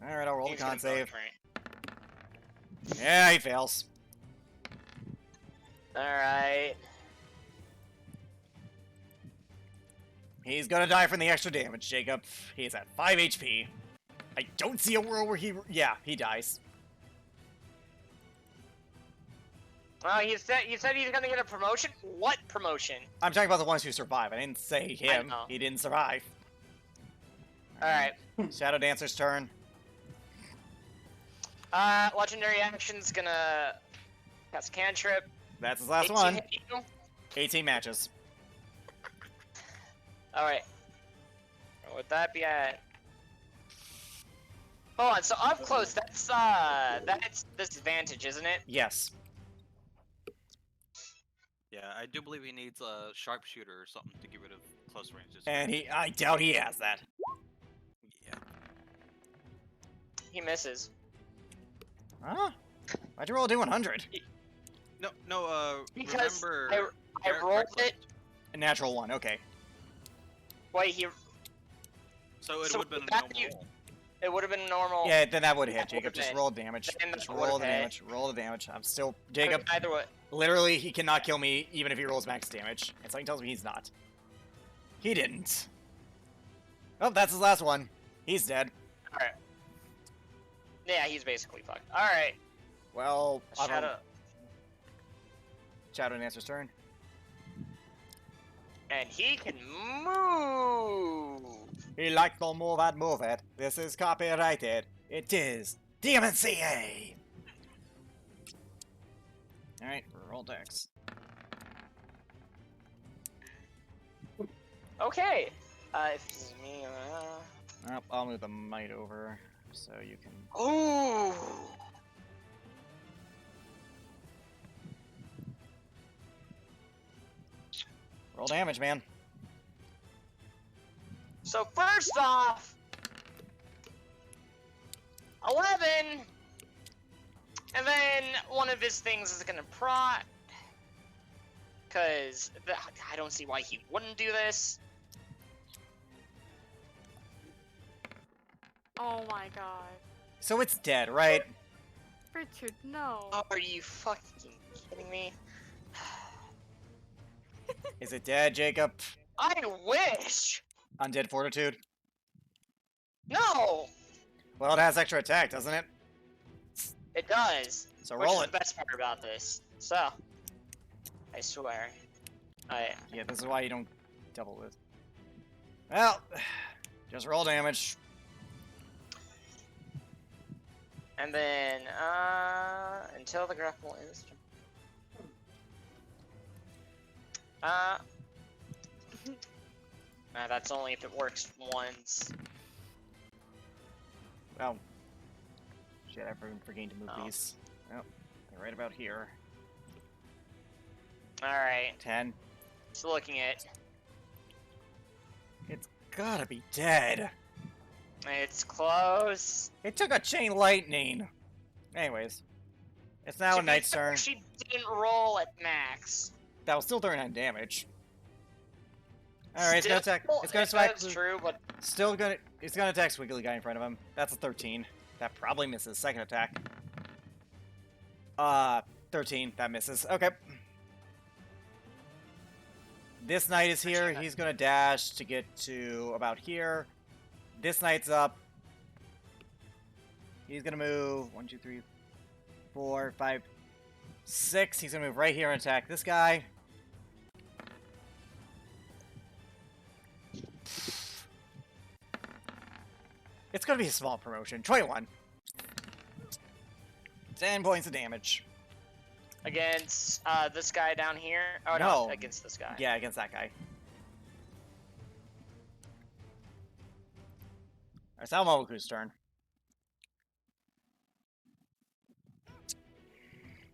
Alright, I'll roll the He's con gonna bone save. drink. Yeah, he fails. Alright. He's gonna die from the extra damage, Jacob. He's at 5 HP. I don't see a world where he... Yeah, he dies. Well, you said he's gonna get a promotion? What promotion? I'm talking about the ones who survive. I didn't say him. know. He didn't survive. Alright. Shadow Dancer's turn. Legendary action's gonna cast a cantrip. That's his last 18 one. hit you. 18 matches. Alright. What would that be at? Hold on, so up close, that's disadvantage, isn't it? Yes. Yeah, I do believe he needs a sharpshooter or something to get rid of close ranges. And I doubt he has that. Yeah. He misses. Huh? Why'd you roll a D100? No, Because remember... I Garrett rolled right-clicked. it. A natural 1, okay. Wait, he. So it So would have been a that normal you- roll. It would have been normal. Yeah, then that would hit, That Jacob. would've Just hit. roll damage. Then Just that roll the would've hit. damage. Roll the damage. I'm still... Jacob, Either way. literally, he cannot kill me even if he rolls max damage. And something tells me he's not. He didn't. Oh, that's his last one. He's dead. Alright. Yeah, he's basically fucked. Alright. Well, I Shut don't... up. Shadow Dancer's turn. And he can move. He likes to move and move it. This is copyrighted. It is DMCA. Alright, roll dex. Okay. If this is me, Oh, I'll move the might over so you can... Ooh. Roll damage, man. So first off, 11, and then one of his things is gonna prot, cause I don't see why he wouldn't do this. Oh my god. So it's dead, right? Richard, no. Are you fucking kidding me? Is it dead, Jacob? I wish. Undead Fortitude? No, Well, it has extra attack, doesn't it? it does. So Which roll is it. the best part about this. So, I swear. Yeah, this is why you don't double this. Well, just roll damage. And then, until the grapple ends. That's only if it works once. Oh. Shit, I forgot to move Oh. these. Oh, they're right about here. Alright, 10. just looking at It's gotta be dead. it's close. It took a chain lightning. Anyways. It's now To be Knight's fair, turn. She didn't roll at max. That was still 39 damage. Alright, it's gonna attack. Still, It's gonna if attack. that's true, but Still gonna. It's gonna attack Squiggly guy in front of him. That's a 13. That probably misses. Second attack. 13. That misses. Okay. This knight is here. He's gonna dash to get to about here. This knight's up. He's gonna move 1, 2, 3, 4, 5, 6. He's gonna move right here and attack this guy. It's gonna be a small promotion. 21. 10 points of damage. against this guy down here. Oh No. no, against this guy. Yeah, against that guy. Alright, it's now Momoku's turn.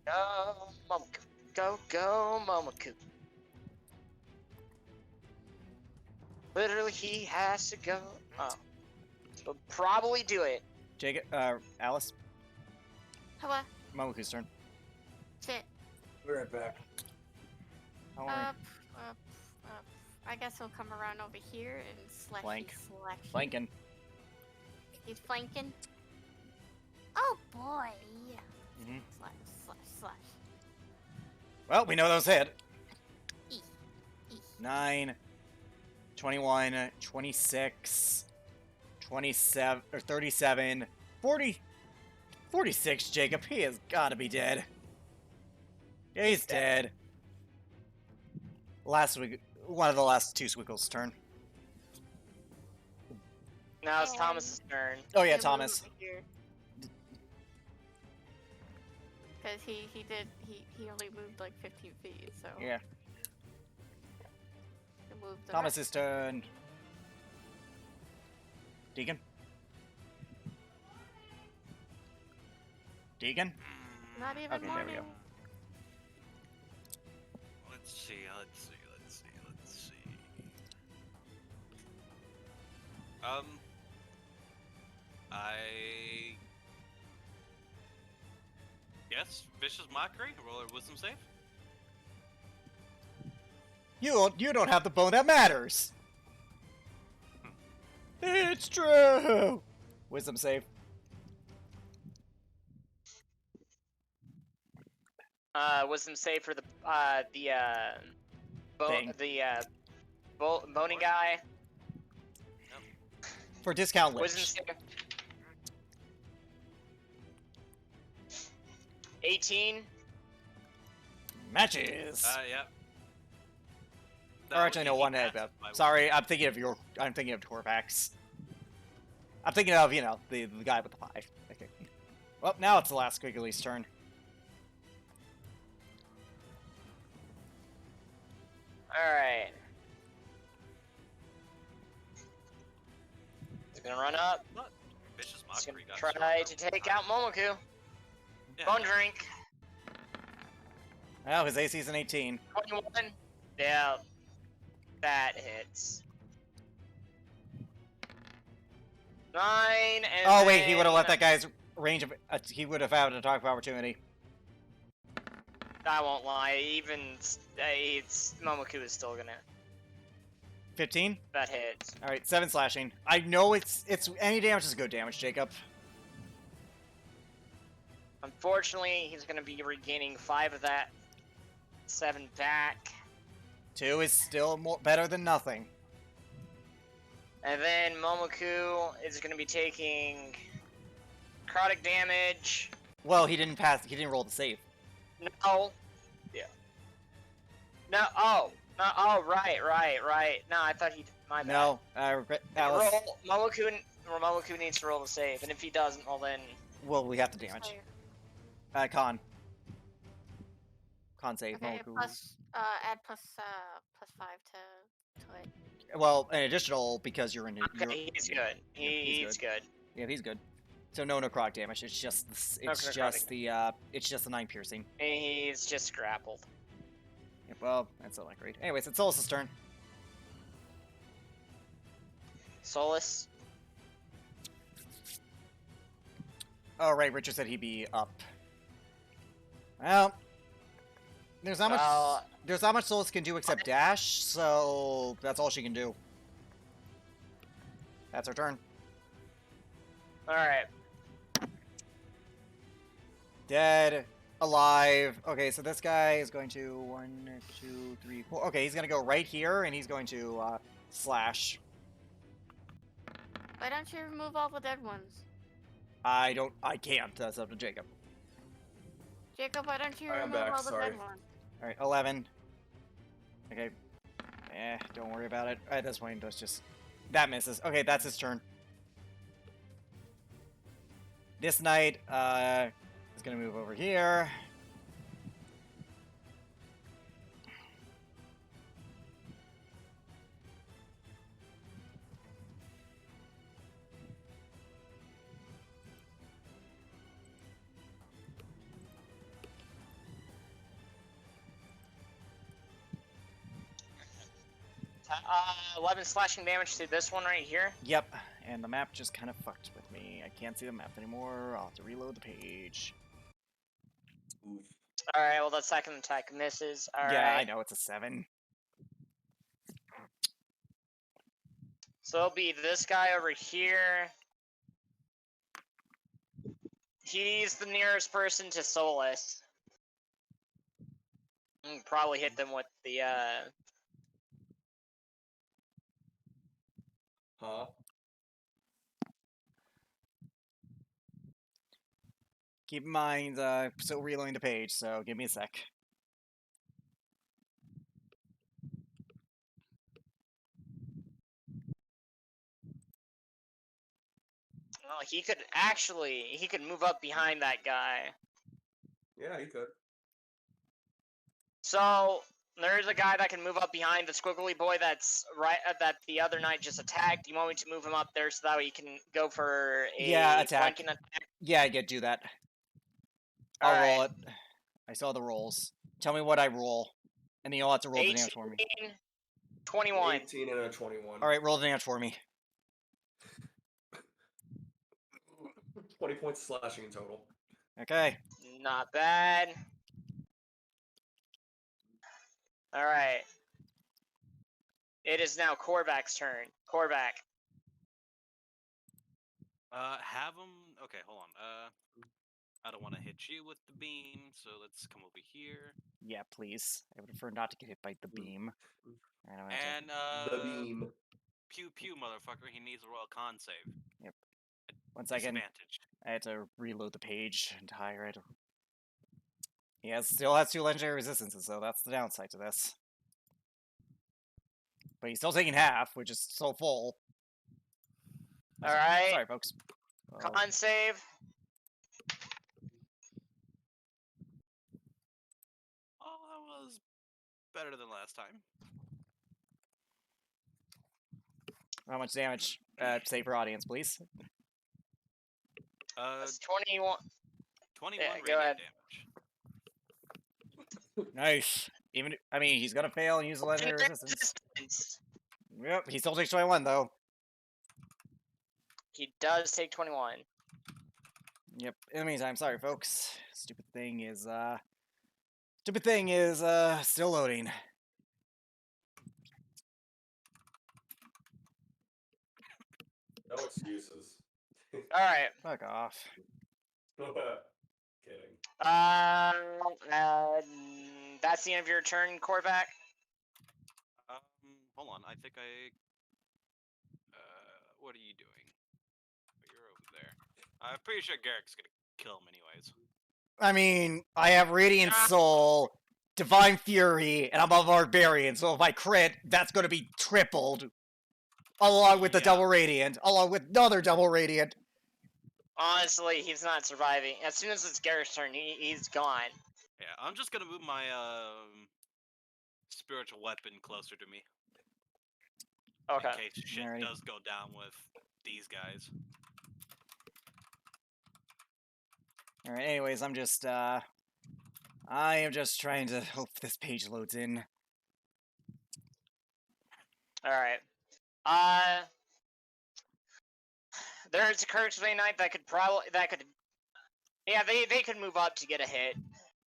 Go, Momoku. Go, Momoku. Literally, he has to go. Oh. He'll probably do it. Jacob, Alice, Hello. Momoku's turn. Shit. Be right back. Don't worry. Up. I guess he'll come around over here and slash. Flank. Slash. Flanking. He's flanking. Oh boy. Mhm. Slash. Slash. Slash. Well, we know those hit. E. 9, 21, 26, 27, or 37, 40, 46, Jacob. He has got to be dead. Yeah, he's dead. Last week, one of the last two Squiggles' turn. Now it's Thomas's turn. Oh yeah, Thomas. Because he only moved like 15 feet, so. Yeah, He moved the Thomas's turn. Deacon? Deacon? rest. Not even Okay, there we morning. go. Let's see. I guess vicious mockery. Roll a wisdom save. You don't have the bone that matters. It's true. Wisdom save. Wisdom save for the Thing. boning guy. For discount Wisdom lich. save. 18. Matches. Yeah. Or actually, no, one head. Sorry, I'm thinking of Torvax. I'm thinking of, the guy with the 5. Okay. Well, now it's the last Squiggly's turn. Alright. He's gonna run up. Vicious He's gonna mockery got try to take out Momoku. Yeah. Bone drink. Well, his AC is an 18. 21. Yeah. That hits. 9 and Oh wait, he would have then- let that guy's range of. He would have had an attack of opportunity. I won't lie, even it's Momoku is still gonna 15. that hits. All right, 7 slashing. I know it's any damage is good damage, Jacob. Unfortunately, he's gonna be regaining 5 of that 7 back. 2 is still better than nothing. And then Momoku is gonna be taking necrotic damage. Well, he didn't pass. He didn't roll the save. No. Yeah. No. Oh. No. Oh. Right. No, I thought he. My bad. No, I regret. Alice. Roll. Momoku needs to roll the save, and if he doesn't, well then. Well, we have to damage. Con save. Okay, Momoku. add plus 5 to it. Well, an additional because you're in. Okay, he's good. He's good. Yeah, he's good. So no necrotic damage. It's just it's just the 9 piercing. He's just grappled. Yeah, well, that's not that great. Anyways, it's Solus's turn. Solus. Oh right, Richard said he'd be up. Well, there's not much. Well- There's not much Solus can do except dash, so that's all she can do. That's her turn. All right. Dead, alive. Okay, so this guy is going to 1, 2, 3, 4. Okay, he's gonna go right here, and he's going to slash. Why don't you remove all the dead ones? I can't. That's up to Jacob. Jacob, why don't you Alright, I'm remove back, all the sorry. dead ones? All right, 11. Okay. Don't worry about it. At this point, let's just. That misses. Okay, that's his turn. This knight is gonna move over here. Uh, 11 slashing damage to this one right here. Yep, and the map just kind of fucked with me. I can't see the map anymore. I'll have to reload the page. Oof. All right. Well, that second attack misses. All right. Yeah, I know it's a 7. So it'll be this guy over here. He's the nearest person to Solus. Probably hit them with the Huh? Keep in mind, still reloading the page, so give me a sec. Well, he could move up behind that guy. Yeah, he could. So there's a guy that can move up behind the squiggly boy that's right that the other knight just attacked. You want me to move him up there so that way you can go for a attack. flanking attack? Yeah, I get do that. I'll roll Alright. it. I saw the rolls. Tell me what I roll, and then you'll have to roll the damage for me. 21. 18 and a 21. All right, roll the damage for me. 20 points of slashing in total. Okay. Not bad. All right. It is now Korvac's turn. Korvac. Have him. Okay, hold on. I don't want to hit you with the beam, so let's come over here. Yeah, please. I would prefer not to get hit by the beam. Alright, I'm gonna And The beam. pew pew, motherfucker. He needs a royal con save. Yep. 1 second. Disadvantage. I had to reload the page and hire it. He still has 2 legendary resistances, so that's the downside to this. But he's still taking half, which is still full. All right. Sorry, folks. Oh, Con save. Oh, that was better than last time. how much damage? Say for audience, please. That's 21. 21 Yeah, radiant go ahead. damage. Nice. I mean, he's gonna fail and use the legendary resistance. Resistance. Yep, he still takes 21 though. He does take 21. Yep. In the meantime, sorry, folks. Stupid thing is still loading. No excuses. All right. Fuck off. Kidding. That's the end of your turn, Korvac. Hold on. I think I. What are you doing? Oh, you're over there. I'm pretty sure Garrick's gonna kill him anyways. I mean, I have Radiant Soul, Divine Fury, and I'm a Barbarian, so if I crit, that's gonna be tripled. Along with the Yeah. double Radiant, along with another double Radiant. Honestly, he's not surviving. As soon as it's Garrett's turn, he's gone. Yeah, I'm just gonna move my spiritual weapon closer to me Okay. in case shit Alrighty. does go down with these guys. Alright, anyways, I am just trying to hope this page loads in. All right. There's a Kirksway Knight that could yeah, they could move up to get a hit.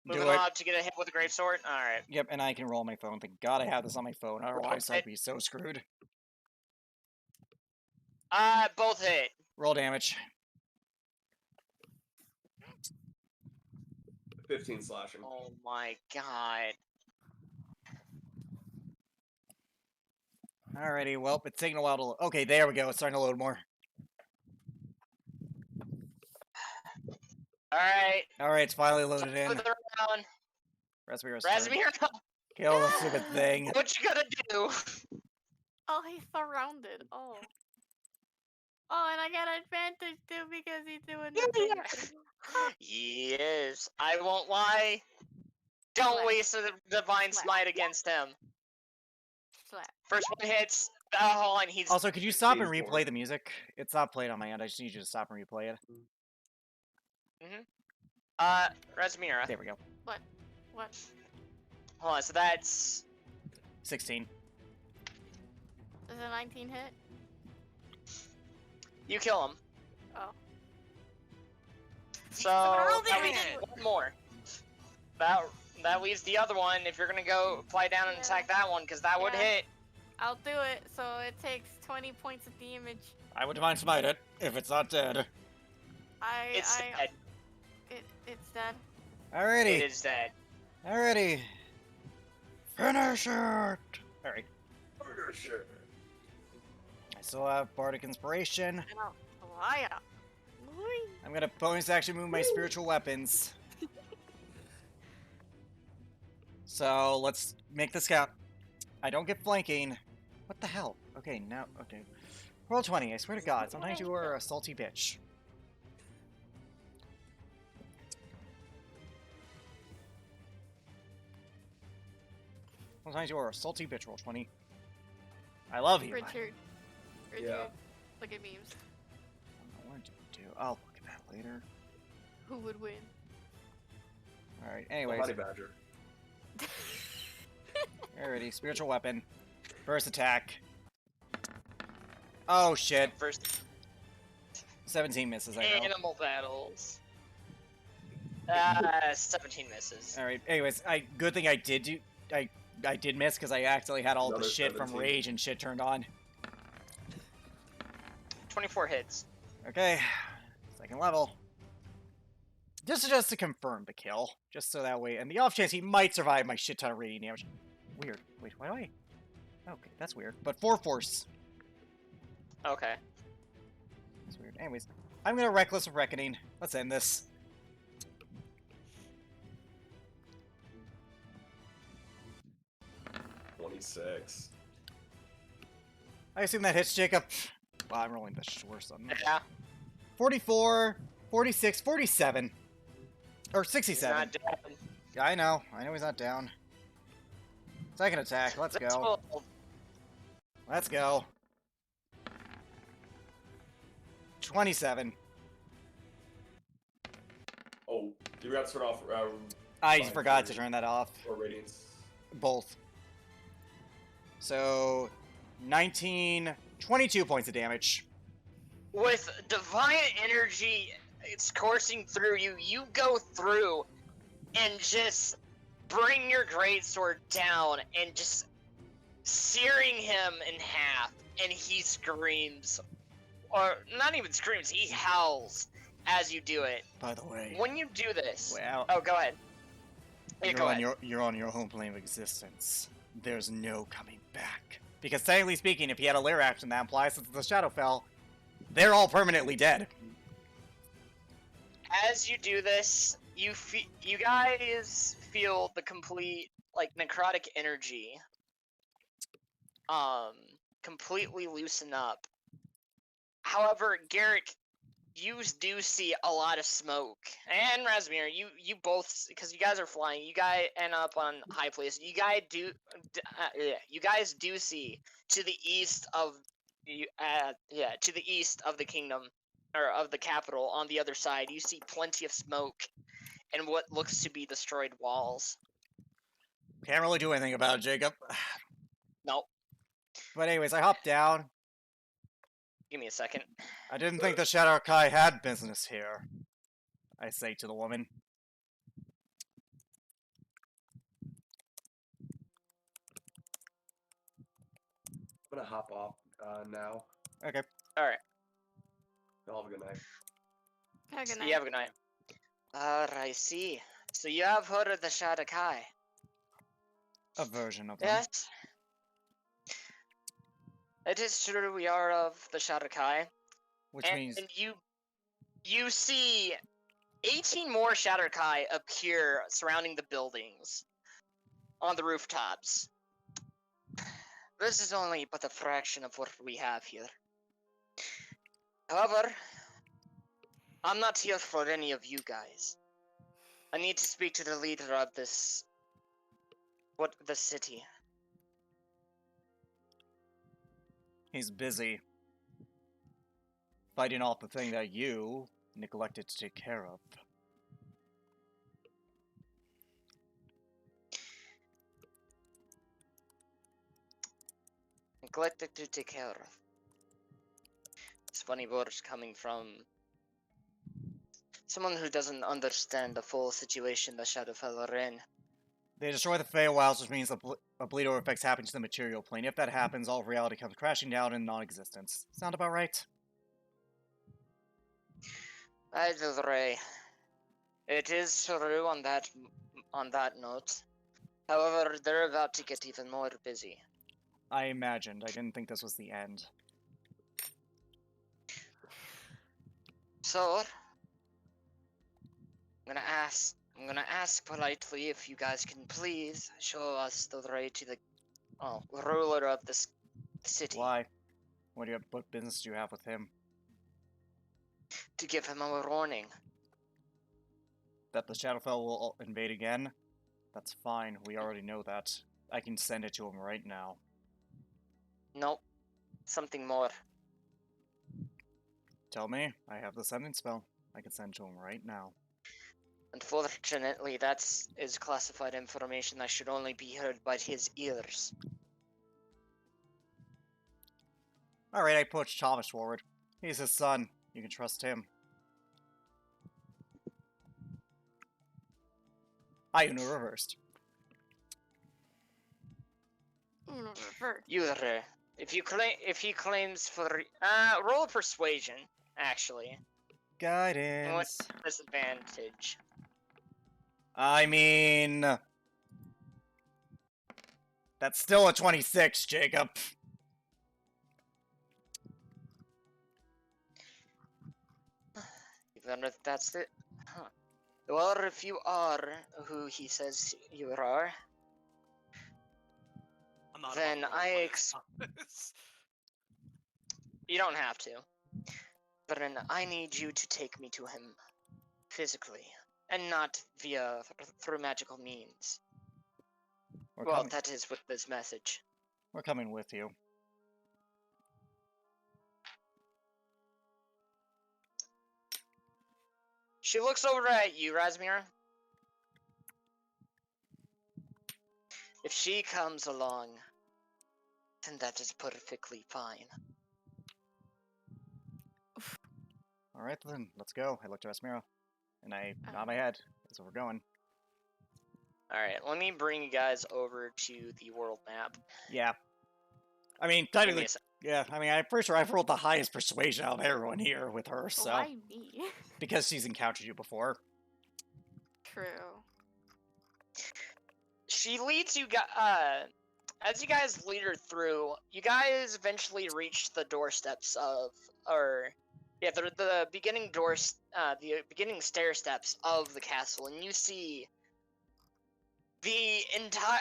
Do Moving it. up to get a hit with a Gravesword. All right. Yep, and I can roll my phone. Thank God I have this on my phone, otherwise I'd be so screwed. Both hit. Roll damage. 15 slashing. Oh my god. Alrighty, well, it's taking a while to load. Okay, there we go. It's starting to load more. All right. Alright, it's finally loaded in. Further around. Raspberry. Razmir, Kill the stupid thing. what you gonna do? Oh, he's surrounded. Oh. Oh, and I get advantage too because he's doing the thing. Yes, I won't lie. Don't Slap. waste a divine Slap. smite against him. Slap. First one hits. Oh, and he's Also, could you stop and 84. replay the music? It's not played on my end. I just need you to stop and replay it. Razmira. There we go. What? Hold on, so that's 16. Does a 19 hit? you kill him. Oh. So Surrounded that me. leaves one more. That leaves the other one. If you're gonna go fly down and attack that one, because that would Yeah. hit. I'll do it. So it takes 20 points of damage. I would divine smite it if it's not dead. It's dead. It's dead. Alrighty. It is dead. Alrighty. Finish it! Alright. Sure. I still have Bardic Inspiration. And I'll fly out. Whee! I'm gonna bonus action move my spiritual weapons. So let's make this count. I don't get flanking. What the hell? Okay, now, okay. Roll 20, I swear to God, sometimes you are a salty bitch. Sometimes you are a salty bitch, roll 20. I love you. Richard. Yeah. Look at memes. I don't know what to do. I'll look at that later. Who would win? Alright, Oh, anyways. Honey Badger. Alrighty, spiritual weapon. First attack. Oh shit. First. 17 misses, I know. Animal battles. 17 misses. Alright, anyways, good thing I did do... I did miss because I accidentally had all the Another shit from 17. rage and shit turned on. 24 hits. Okay, second level. Just to confirm the kill, just so that way, and the off chance he might survive my shit ton of radiant damage. Weird. Wait, why do I? Okay, that's weird. But 4 force. Okay. That's weird. Anyways, I'm gonna Reckless of Reckoning. Let's end this. $26. I assume that hits, Jacob. Wow, I'm rolling the worst on that. Yeah. 44, 46, 47. Or He's 67. not dead. Yeah, I know he's not down. Second attack, let's That's go. cool. Let's go. 27. Oh, you got to start off. I Fine, forgot to fine. turn that off. Or radiance. Both. So, 19, 22 points of damage. With divine energy, it's coursing through you. You go through and just bring your greatsword down and just searing him in half, and he screams, or not even screams, he howls as you do it. By the way, When you do this, well, oh, go ahead. Yeah, go ahead. you're on your home plane of existence. There's no coming back. Because technically speaking, if he had a lair action, that implies that the Shadowfell, they're all permanently dead. As you do this, you guys feel the complete necrotic energy completely loosen up. However, Garrick, you do see a lot of smoke, and Razmir, you both, because you guys are flying, you guys end up on high place. You guys do see to the east of to the east of the kingdom, or of the capital. On the other side, you see plenty of smoke and what looks to be destroyed walls. Can't really do anything about it, Jacob. Nope. But anyways, I hopped down. Give me a second. I didn't think the Shadar-Hi had business here, I say to the woman. I'm gonna hop off now. Okay. All right. Y'all have a good night. Have a good night. You have a good night. I see. So you have heard of the Shadar-Hi? A version of them. Yes. It is true we are of the Shadar-Hi. Which and, means... and you see 18 more Shadar-Hi appear surrounding the buildings on the rooftops. This is only but a fraction of what we have here. However, I'm not here for any of you guys. I need to speak to the leader of the city. He's busy fighting off the thing that you neglected to take care of. Neglected to take care of. It's funny words coming from someone who doesn't understand the full situation the Shadowfell are in. They destroy the Feywilds, which means a bleed over effects happen to the material plane. If that happens, all of reality comes crashing down in non-existence. Sound about right? Either way, it is true on that note. However, they're about to get even more busy. I imagined. I didn't think this was the end. So, I'm gonna ask politely if you guys can please show us the way to the ruler of this city. Why? What business do you have with him? To give him a warning. That the Shadowfell will invade again? That's fine. We already know that. I can send it to him right now. Nope. Something more. Tell me. I have the sending spell. I can send it to him right now. Unfortunately, that is classified information that should only be heard by his ears. Alright, I pushed Thomas forward. He's his son. You can trust him. Uno reversed. Revert. If he claims for roll persuasion, actually. And what's Guidance. the disadvantage? I mean... That's still a 26, Jacob. Even if that's it. Huh. Well, if you are who he says you are, I'm not then about to I roleplay ex- this. you don't have to. But then I need you to take me to him physically, and not through magical means. We're Well, coming. that is with this message. We're coming with you. She looks over at you, Razmir. If she comes along, then that is perfectly fine. Alright then, let's go. I look to Esmira. And I nod my head. That's where we're going. Alright, let me bring you guys over to the world map. Yeah. I mean, Give me technically, a sec. yeah, I mean, I'm pretty sure I've rolled the highest persuasion out of everyone here with her, so... Why me? Because she's encountered you before. True. She leads you as you guys lead her through, you guys eventually reach the doorsteps of, the beginning the beginning stair steps of the castle, and you see the entire,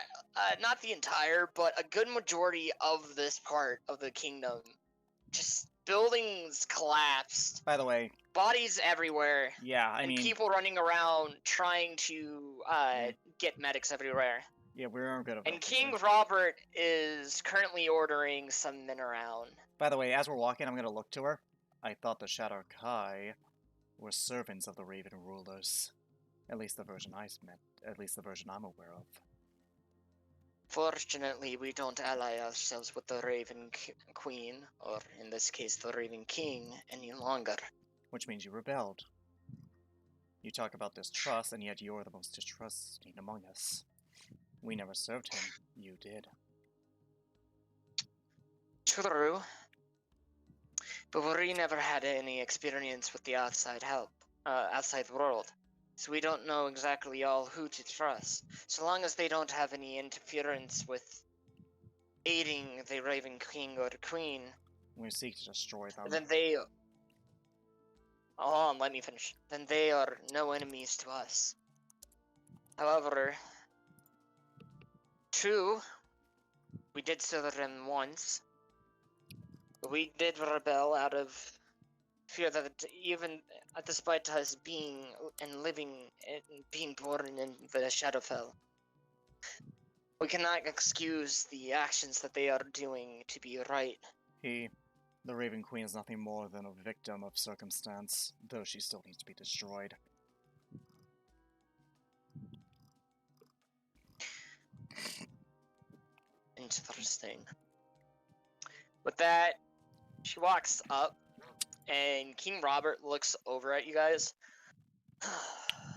not the entire, but a good majority of this part of the kingdom. Just buildings collapsed, By the way, bodies everywhere, yeah, I and mean... people running around trying to get medics everywhere. Yeah, we aren't good about And this, King right? Robert is currently ordering some men around. By the way, as we're walking, I'm gonna look to her. I thought the Shadar-Hi were servants of the Raven rulers. At least the version I'm aware of. Fortunately, we don't ally ourselves with the Raven Queen, or in this case, the Raven King, any longer. Which means you rebelled. You talk about distrust, and yet you're the most distrusting among us. We never served him. You did. True. But we never had any experience with the outside outside world. So we don't know exactly all who to trust. So long as they don't have any interference with aiding the Raven King or Queen, We seek to destroy them. then they... Hold on, let me finish. Then they are no enemies to us. However, true, we did serve them once. We did rebel out of fear that even despite us being and living and being born in the Shadowfell, we cannot excuse the actions that they are doing to be right. The Raven Queen, is nothing more than a victim of circumstance, though she still needs to be destroyed. Interesting. With that, she walks up, and King Robert looks over at you guys.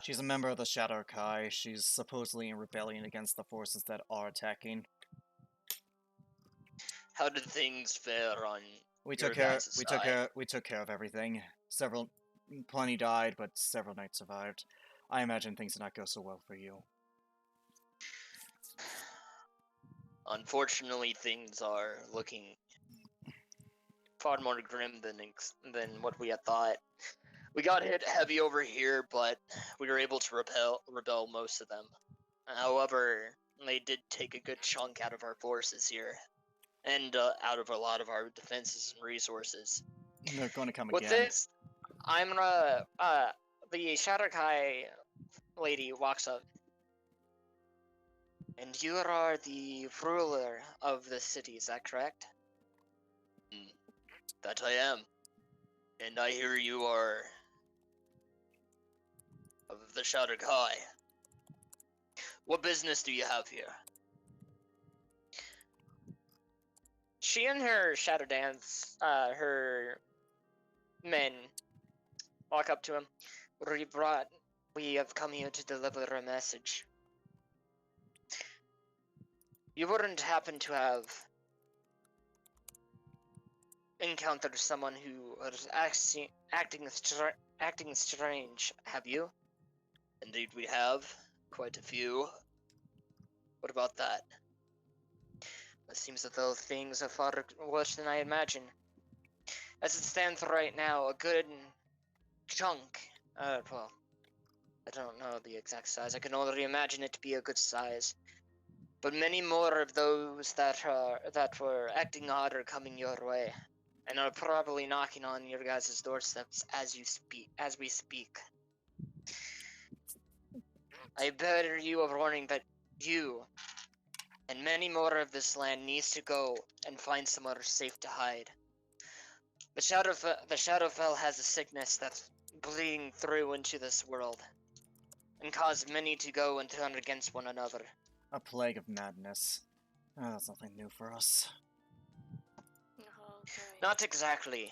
She's a member of the Shadar-Hi. She's supposedly in rebellion against the forces that are attacking. How did things fare on We your took care. guys' side? We took care of everything. Plenty died, but several knights survived. I imagine things did not go so well for you. Unfortunately, things are looking far more grim than what we had thought. We got hit heavy over here, but we were able to repel most of them. However, they did take a good chunk out of our forces here, and out of a lot of our defenses and resources. They're going to come With again. this, I'm gonna, the Shadar-Hi lady walks up. And you are the ruler of the city, is that correct? That I am. And I hear you are of the Shadar-Hi. What business do you have here? She and her shadow dance, her men walk up to him. We have come here to deliver a message. You wouldn't happen to have encountered someone who was acting strange, have you? Indeed we have. Quite a few. What about that? It seems that those things are far worse than I imagine. As it stands right now, a good chunk, well, I don't know the exact size. I can only imagine it to be a good size. But many more of those that were acting odd are coming your way, and are probably knocking on your guys' doorsteps as we speak. I bear you a warning that you and many more of this land needs to go and find somewhere safe to hide. The Shadowfell has a sickness that's bleeding through into this world, and caused many to go and turn against one another. A plague of madness. Oh, that's nothing new for us. Oh, great. Not exactly.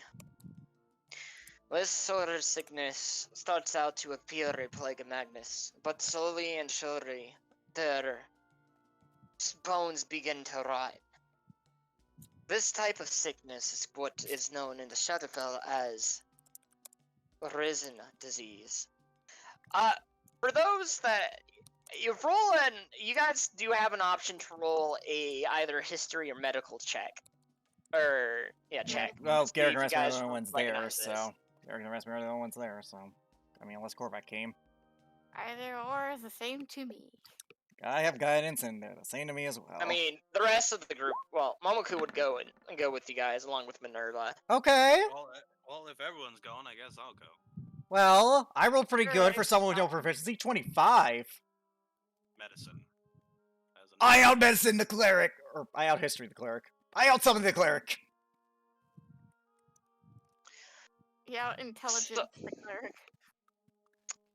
This sort of sickness starts out to appear a plague of madness, but slowly and surely, their bones begin to rot. This type of sickness is what is known in the Shadowfell as risen disease. For those that you guys do have an option to roll a either history or medical check. Check. Well, See if Garrick you and guys Rasmus are the only ones there, recognize this. so... Garrick and Rasmus are the only ones there, so... I mean, unless Korvac came. Either or is the same to me. I have guidance, and they're the same to me as well. I mean, the rest of the group. Well, Momoku would go and go with you guys along with Minerva. Okay! Well, if everyone's going, I guess I'll go. Well, I rolled pretty Sure, good for it's someone with no fine. proficiency. 25! Medicine. As an I out medicine the cleric! Or, I out history the cleric. I out summon the cleric! Yeah, intelligent the cleric.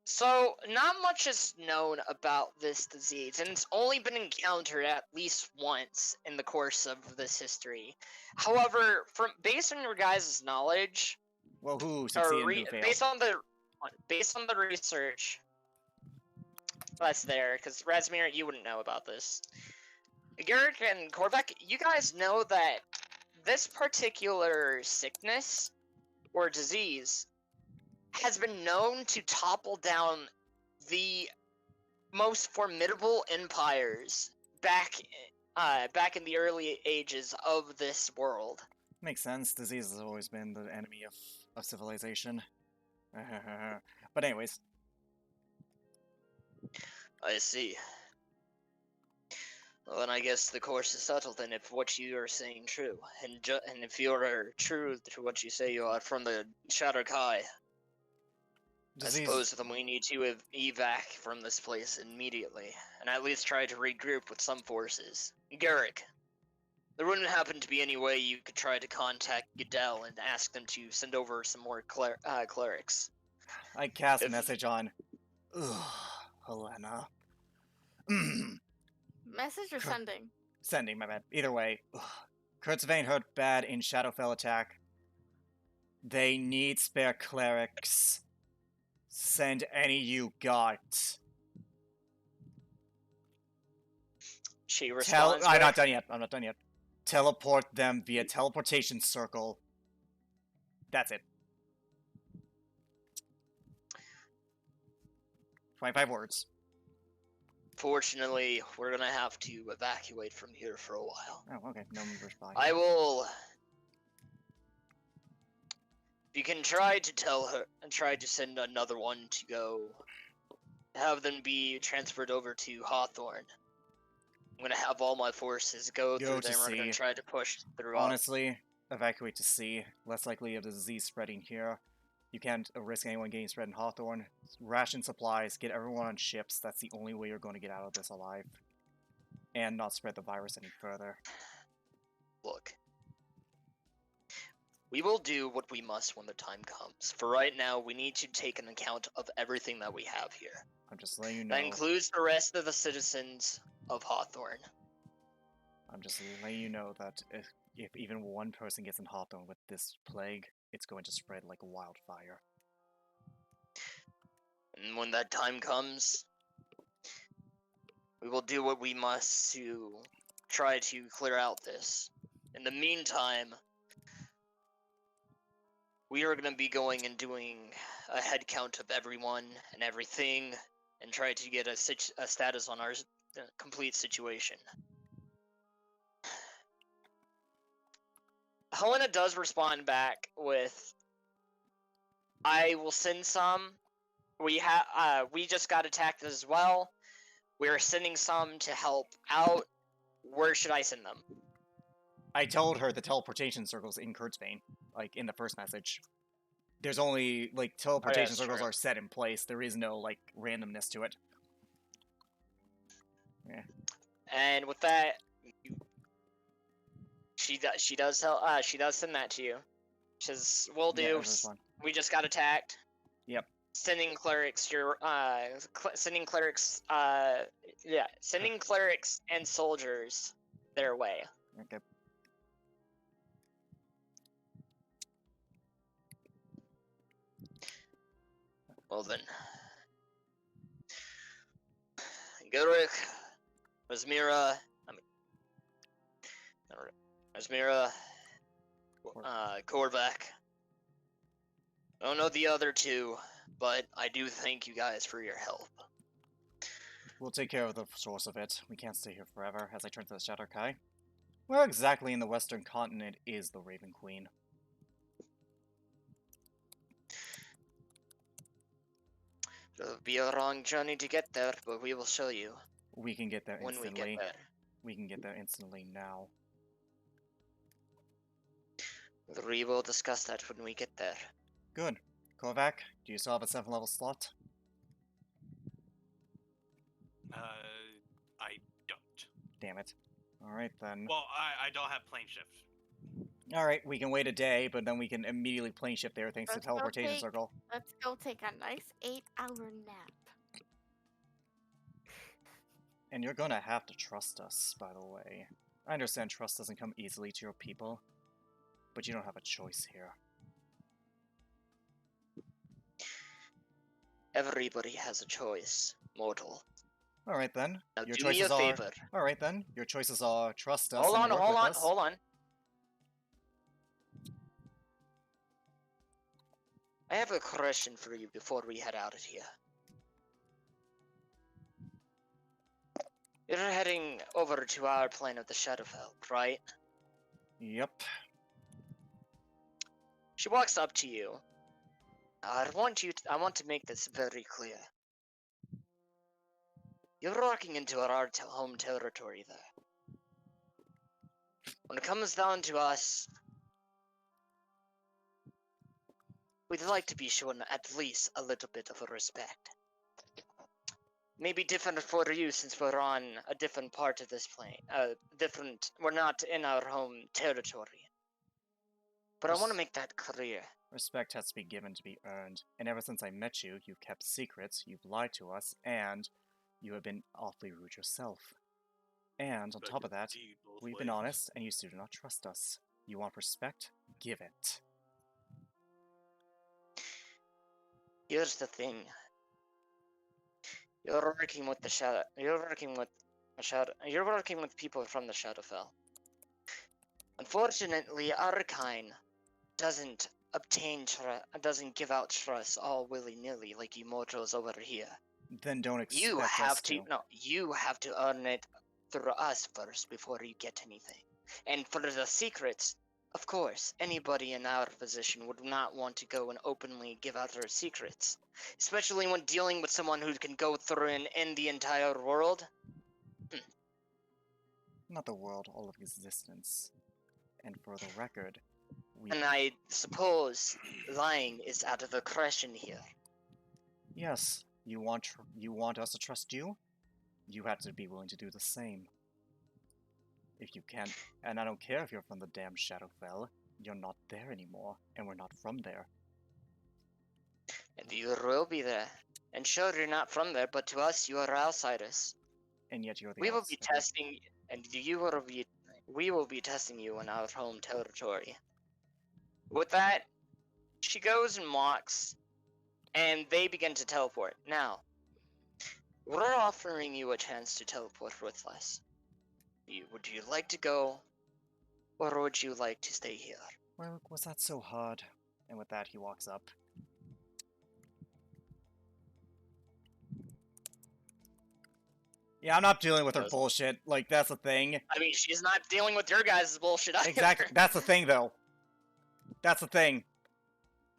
So, not much is known about this disease, and it's only been encountered at least once in the course of this history. However, based on your guys' knowledge, Well, who or succeeded and who failed? based on the research that's there, because Razmir, you wouldn't know about this. Garrick and Korvac, you guys know that this particular sickness or disease has been known to topple down the most formidable empires back in the early ages of this world. Makes sense. Disease has always been the enemy of civilization. But anyways. I see. Well, then I guess the course is settled then if what you are saying true. And if you are true to what you say you are from the Shadar-Hi, I suppose then we need to evac from this place immediately, and at least try to regroup with some forces. Garrick, there wouldn't happen to be any way you could try to contact Goodell and ask them to send over some more clerics. I cast a message on... Ugh, Helena. Message or sending? Sending, my bad. Either way. Ugh. Kurtzvein hurt bad in Shadowfell attack. They need spare clerics. Send any you got. She responds. I'm not done yet. Teleport them via teleportation circle. That's it. 25 words. Fortunately, we're gonna have to evacuate from here for a while. Oh, okay. No reply. I will. You can try to tell her and try to send another one to go. Have them be transferred over to Hawthorne. I'm gonna have all my forces go through there. We're gonna try to push through. Honestly, evacuate to sea. Less likely of the disease spreading here. You can't risk anyone getting spread in Hawthorne. Ration supplies, get everyone on ships. That's the only way you're going to get out of this alive. And not spread the virus any further. Look. We will do what we must when the time comes. For right now, we need to take an account of everything that we have here. I'm just letting you know. That includes the rest of the citizens of Hawthorne. I'm just letting you know that if even one person gets in Hawthorne with this plague, it's going to spread like wildfire. And when that time comes, we will do what we must to try to clear out this. In the meantime, we are going to be going and doing a head count of everyone and everything and try to get a status on our complete situation. Helena does respond back with, I will send some. We just got attacked as well. We're sending some to help out. Where should I send them? I told her the teleportation circles in Kurtzbane, like in the first message. There's only like teleportation that's circles true. are set in place. There is no like randomness to it. Yeah. And with that, she does send that to you. She says, "Will Yeah, do. that's fine. We just got attacked. Yep. Sending clerics sending clerics and soldiers their way." Okay. Well then, Godric, Asmira, Korvac. I don't know the other two, but I do thank you guys for your help. We'll take care of the source of it. We can't stay here forever. As I turn to the Shadar-Hi. Where exactly in the Western continent is the Raven Queen? It'll be a long journey to get there, but we will show you We can get there when instantly. we get there. We can get there instantly now. We will discuss that when we get there. Good. Korvac, do you still have a 7th level slot? I don't. Damn it. Alright then. Well, I don't have plane shift. Alright, we can wait a day, but then we can immediately plane shift there thanks to Let's go teleportation take- circle. Let's go take a nice 8-hour nap. And you're gonna have to trust us, by the way. I understand trust doesn't come easily to your people, but you don't have a choice here. Everybody has a choice, mortal. Alright then. Now Your do me a choices are. favor. Alright then. Your choices are trust us Hold and on, work hold with on, us. hold on. I have a question for you before we head out of here. You're heading over to our plane of the Shadowfell, right? Yep. She walks up to you. I want to make this very clear. You're walking into our home territory there. When it comes down to us, we'd like to be shown at least a little bit of a respect. Maybe different for you since we're on a different part of this plane. We're not in our home territory. But I want to make that clear. Respect has to be given to be earned. And ever since I met you, you've kept secrets, you've lied to us, and you have been awfully rude yourself. And on top of that, we've been honest, and you still do not trust us. You want respect? Give it. Here's the thing. You're working with the shadow. You're working with people from the Shadowfell. Unfortunately, our kind doesn't give out trust all willy-nilly like you mortals over here. Then don't expect You us have to. you have to earn it through us first before you get anything. And for the secrets, of course, anybody in our position would not want to go and openly give out their secrets. Especially when dealing with someone who can go through and end the entire world. Not the world, all of existence. And for the record, we... And I suppose lying is out of the question here. Yes, you want us to trust you? You have to be willing to do the same. If you can't, and I don't care if you're from the damn Shadowfell, you're not there anymore, and we're not from there. And you will be there. And sure, you're not from there, but to us, you are outsiders. And yet you're the We will be outsider. testing, and we will be testing you in our home territory. With that, She goes and mocks, and they begin to teleport. Now, we're offering you a chance to teleport with us. Would you like to go, or would you like to stay here? Well, was that so hard? And with that, he walks up. Yeah, I'm not dealing with her Does- bullshit. Like, that's the thing. I mean, she's not dealing with your guys' bullshit either. Exactly. That's the thing, though. That's the thing.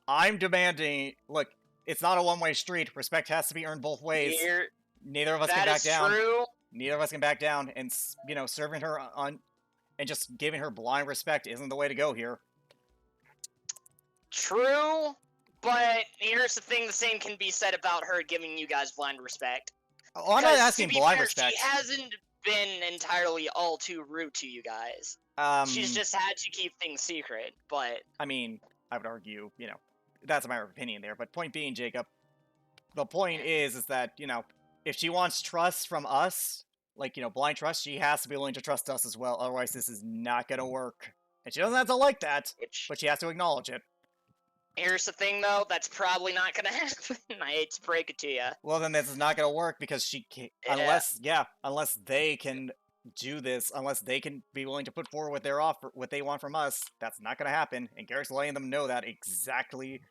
I'm demanding. Look, it's not a one-way street. Respect has to be earned both ways. Neither of us can That back is down. true. Neither of us can back down, and serving her on, and just giving her blind respect isn't the way to go here. True, but here's the thing: the same can be said about her giving you guys blind respect. Oh, I'm not 'Cause, asking to be blind fair, respect. She hasn't been entirely all too rude to you guys. She's just had to keep things secret, but... I mean, I would argue, that's a matter of opinion there. But point being, Jacob, the point is that, if she wants trust from us, like, blind trust, she has to be willing to trust us as well. Otherwise, this is not going to work. And she doesn't have to like that, but she has to acknowledge it. Here's the thing, though, that's probably not gonna happen. I hate to break it to you. Well, then this is not going to work because she can't, unless they can do this, unless they can be willing to put forward what they're offer, what they want from us, that's not going to happen. And Garrick's letting them know that exactly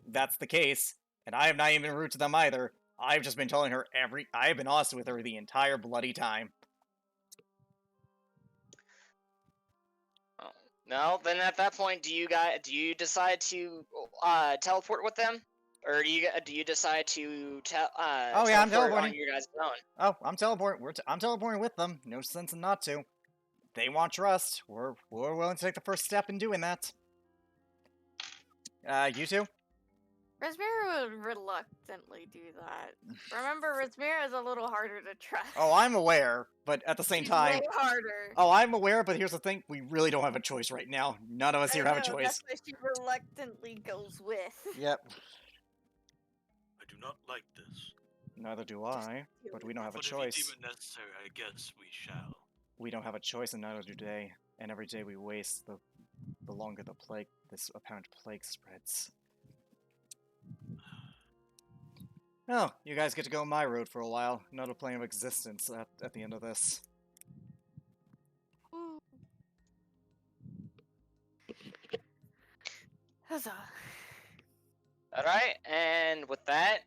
that's the case. And I have not even been rude to them either. I've just been telling her I've been honest with her the entire bloody time. No, then at that point, do you decide to teleport with them, or do you decide to Oh yeah, I'm teleport teleporting. on your guys' own? Oh, I'm teleporting. I'm teleporting with them. No sense in not to. They want trust. We're willing to take the first step in doing that. You two? Resmira would reluctantly do that. Remember, Resmira is a little harder to trust. Oh, I'm aware, but at the same She's time. way harder. Oh, I'm aware, but here's the thing: we really don't have a choice right now. None of us here have a That's choice. why she reluctantly goes with. Yep. I do not like this. Neither do I. But we don't have a But if you choice. deem it necessary, I guess we shall. We don't have a choice, and neither do they. And every day we waste, the longer this apparent plague spreads. Oh, you guys get to go my road for a while. Another plane of existence at the end of this. Ooh. Huzzah. All right, and with that,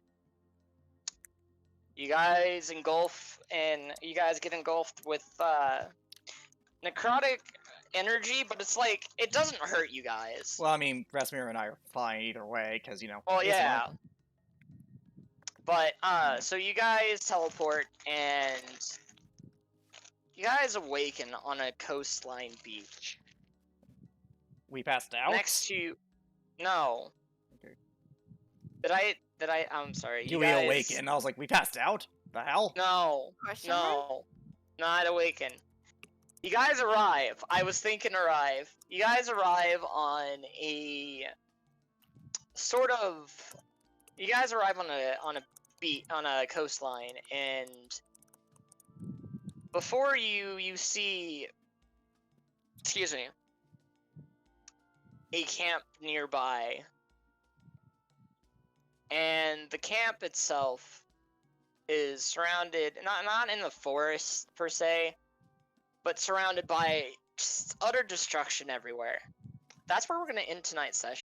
you guys get engulfed with necrotic energy, but it's like it doesn't hurt you guys. Well, I mean, Rasmir and I are fine either way, because, Well, it's yeah. long. But, so you guys teleport, and you guys awaken on a coastline beach. We passed out? Next to... No. Okay. I'm sorry. You guys... awaken. I was like, we passed out? The hell? No. Question mark? No. Not awaken. You guys arrive. I was thinking arrive. You guys arrive on a... sort of... You guys arrive on a beach, on a coastline, and before you see, excuse me, a camp nearby, and the camp itself is surrounded, not in the forest per se, but surrounded by just utter destruction everywhere. That's where we're gonna end tonight's session.